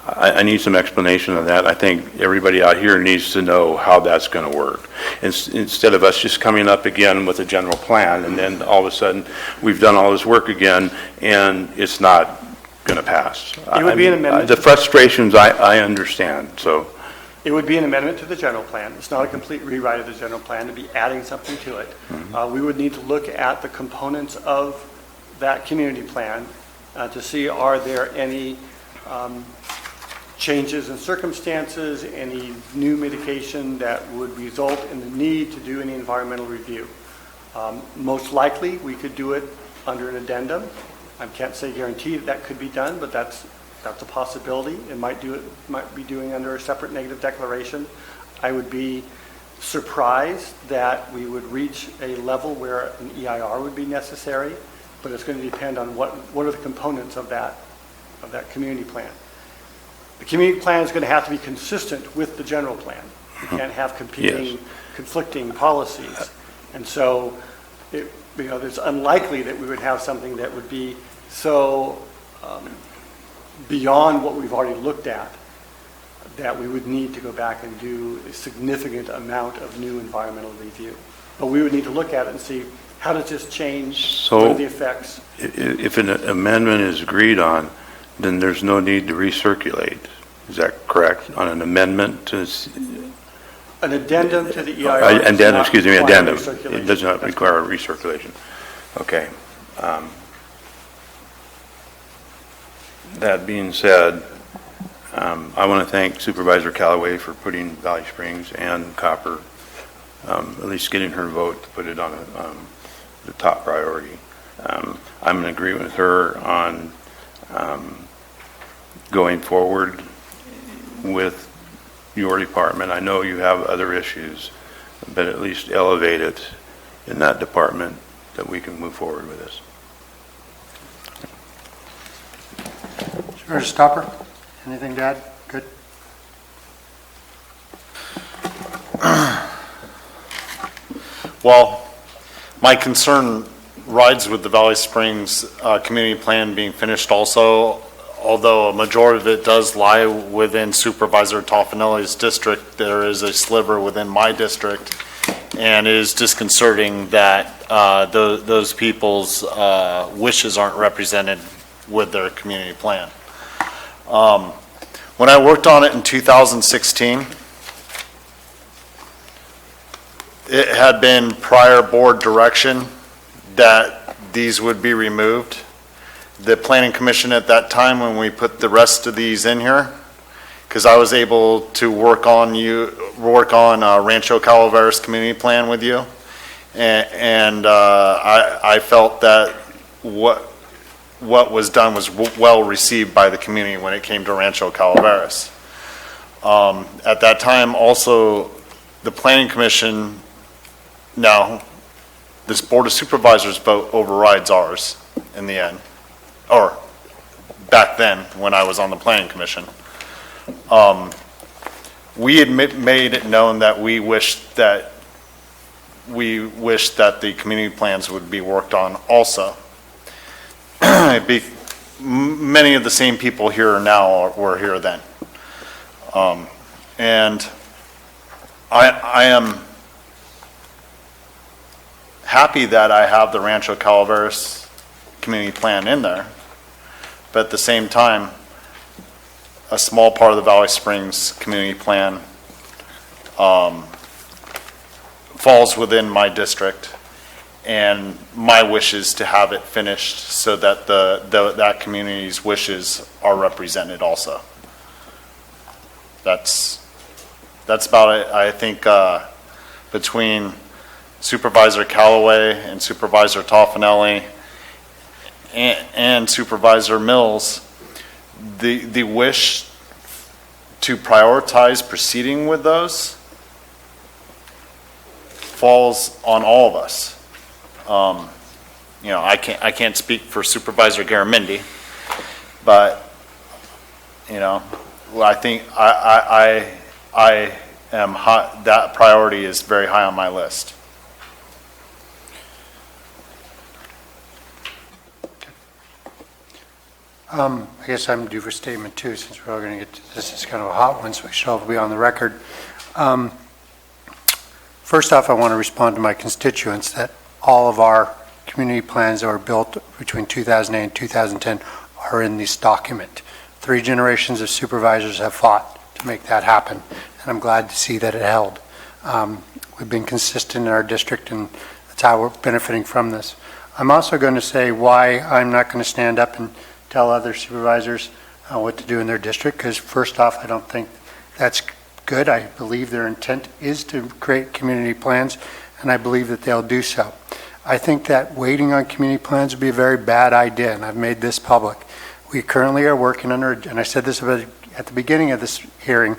I need some explanation of that. I think everybody out here needs to know how that's going to work. Instead of us just coming up again with a general plan and then all of a sudden we've done all this work again and it's not going to pass. It would be an amendment. The frustrations I understand, so. It would be an amendment to the general plan. It's not a complete rewrite of the general plan to be adding something to it. We would need to look at the components of that community plan to see are there any changes in circumstances, any new mitigation that would result in the need to do any environmental review. Most likely, we could do it under an addendum. I can't say guarantee that could be done, but that's a possibility. It might be doing under a separate negative declaration. I would be surprised that we would reach a level where an EIR would be necessary, but it's going to depend on what are the components of that community plan. The community plan is going to have to be consistent with the general plan. You can't have competing, conflicting policies. And so, it's unlikely that we would have something that would be so beyond what we've already looked at that we would need to go back and do a significant amount of new environmental review. But we would need to look at it and see, how does this change? What are the effects? If an amendment is agreed on, then there's no need to recirculate. Is that correct? On an amendment to... An addendum to the EIR. Addendum. It does not require a recirculation. Okay. That being said, I want to thank Supervisor Callaway for putting Valley Springs and Copper, at least getting her vote to put it on the top priority. I'm in agreement with her on going forward with your department. I know you have other issues, but at least elevate it in that department that we can move forward with this. Supervisor Stopper, anything to add? Good. Well, my concern rides with the Valley Springs community plan being finished also. Although a majority of it does lie within Supervisor Toffenelli's district, there is a sliver within my district, and it is disconcerting that those people's wishes aren't represented with their community plan. When I worked on it in 2016, it had been prior board direction that these would be removed. The Planning Commission at that time, when we put the rest of these in here, because I was able to work on Rancho Calaveras Community Plan with you, and I felt that what was done was well received by the community when it came to Rancho Calaveras. At that time, also, the Planning Commission, now, this Board of Supervisors vote overrides ours in the end, or back then, when I was on the Planning Commission. We had made it known that we wished that the community plans would be worked on also. Many of the same people here now were here then. And I am happy that I have the Rancho Calaveras community plan in there, but at the same time, a small part of the Valley Springs community plan falls within my district, and my wish is to have it finished so that that community's wishes are represented also. That's about it. I think between Supervisor Callaway and Supervisor Toffanelli and Supervisor Mills, the wish to prioritize proceeding with those falls on all of us. I can't speak for Supervisor Garamendi, but I think I am high, that priority is very high on my list. I guess I'm due for statement too, since we're all going to get to this. Is kind of a hot one, so we should all be on the record. First off, I want to respond to my constituents that all of our community plans that were built between 2008 and 2010 are in this document. 3 generations of supervisors have fought to make that happen, and I'm glad to see that it held. We've been consistent in our district, and that's how we're benefiting from this. I'm also going to say why I'm not going to stand up and tell other supervisors what to do in their district, because first off, I don't think that's good. I believe their intent is to create community plans, and I believe that they'll do so. I think that waiting on community plans would be a very bad idea, and I've made this public. We currently are working under, and I said this at the beginning of this hearing,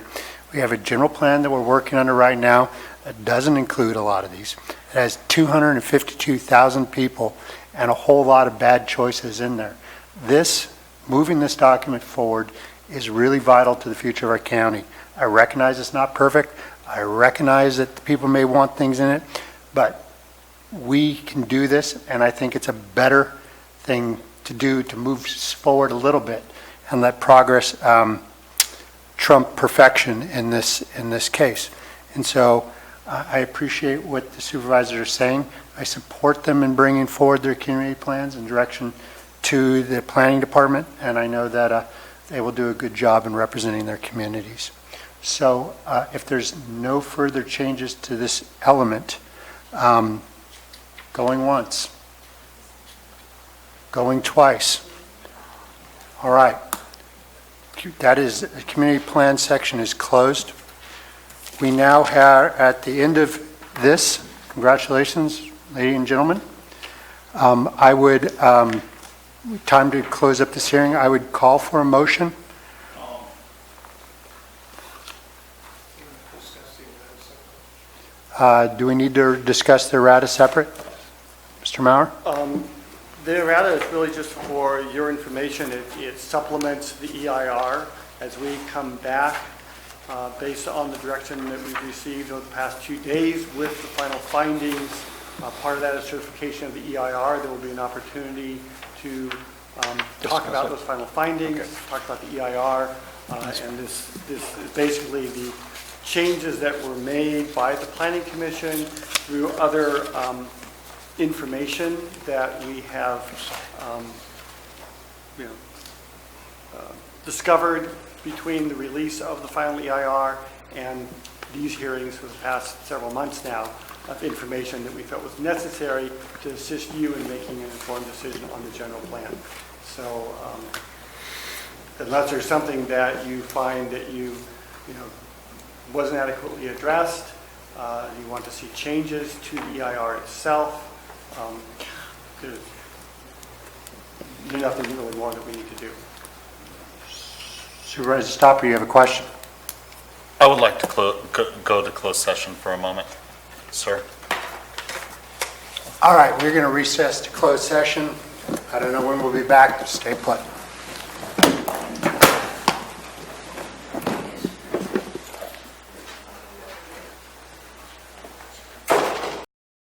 we have a general plan that we're working under right now that doesn't include a lot of these. It has 252,000 people and a whole lot of bad choices in there. Moving this document forward is really vital to the future of our county. I recognize it's not perfect. I recognize that the people may want things in it, but we can do this, and I think it's a better thing to do to move forward a little bit and let progress trump perfection in this case. And so I appreciate what the supervisors are saying. I support them in bringing forward their community plans and direction to the planning department, and I know that they will do a good job in representing their communities. So if there's no further changes to this element, going once, going twice. All right. That is, the community plan section is closed. We now have, at the end of this, congratulations, ladies and gentlemen. I would, time to close up this hearing, I would call for a motion. Do we need to discuss the errata separate? Mr. Maurer? The errata is really just for your information. It supplements the EIR as we come back based on the direction that we've received over the past 2 days with the final findings. Part of that is certification of the EIR. There will be an opportunity to talk about those final findings, talk about the EIR, and this is basically the changes that were made by the Planning Commission through other information that we have discovered between the release of the final EIR and these hearings for the past several months now of information that we felt was necessary to assist you in making an informed decision on the general plan. So unless there's something that you find that you wasn't adequately addressed, you want to see changes to the EIR itself, nothing really more that we need to do. Supervisor Stopper, you have a question? I would like to go to closed session for a moment, sir. All right, we're going to recess to closed session. I don't know when we'll be back. Stay put.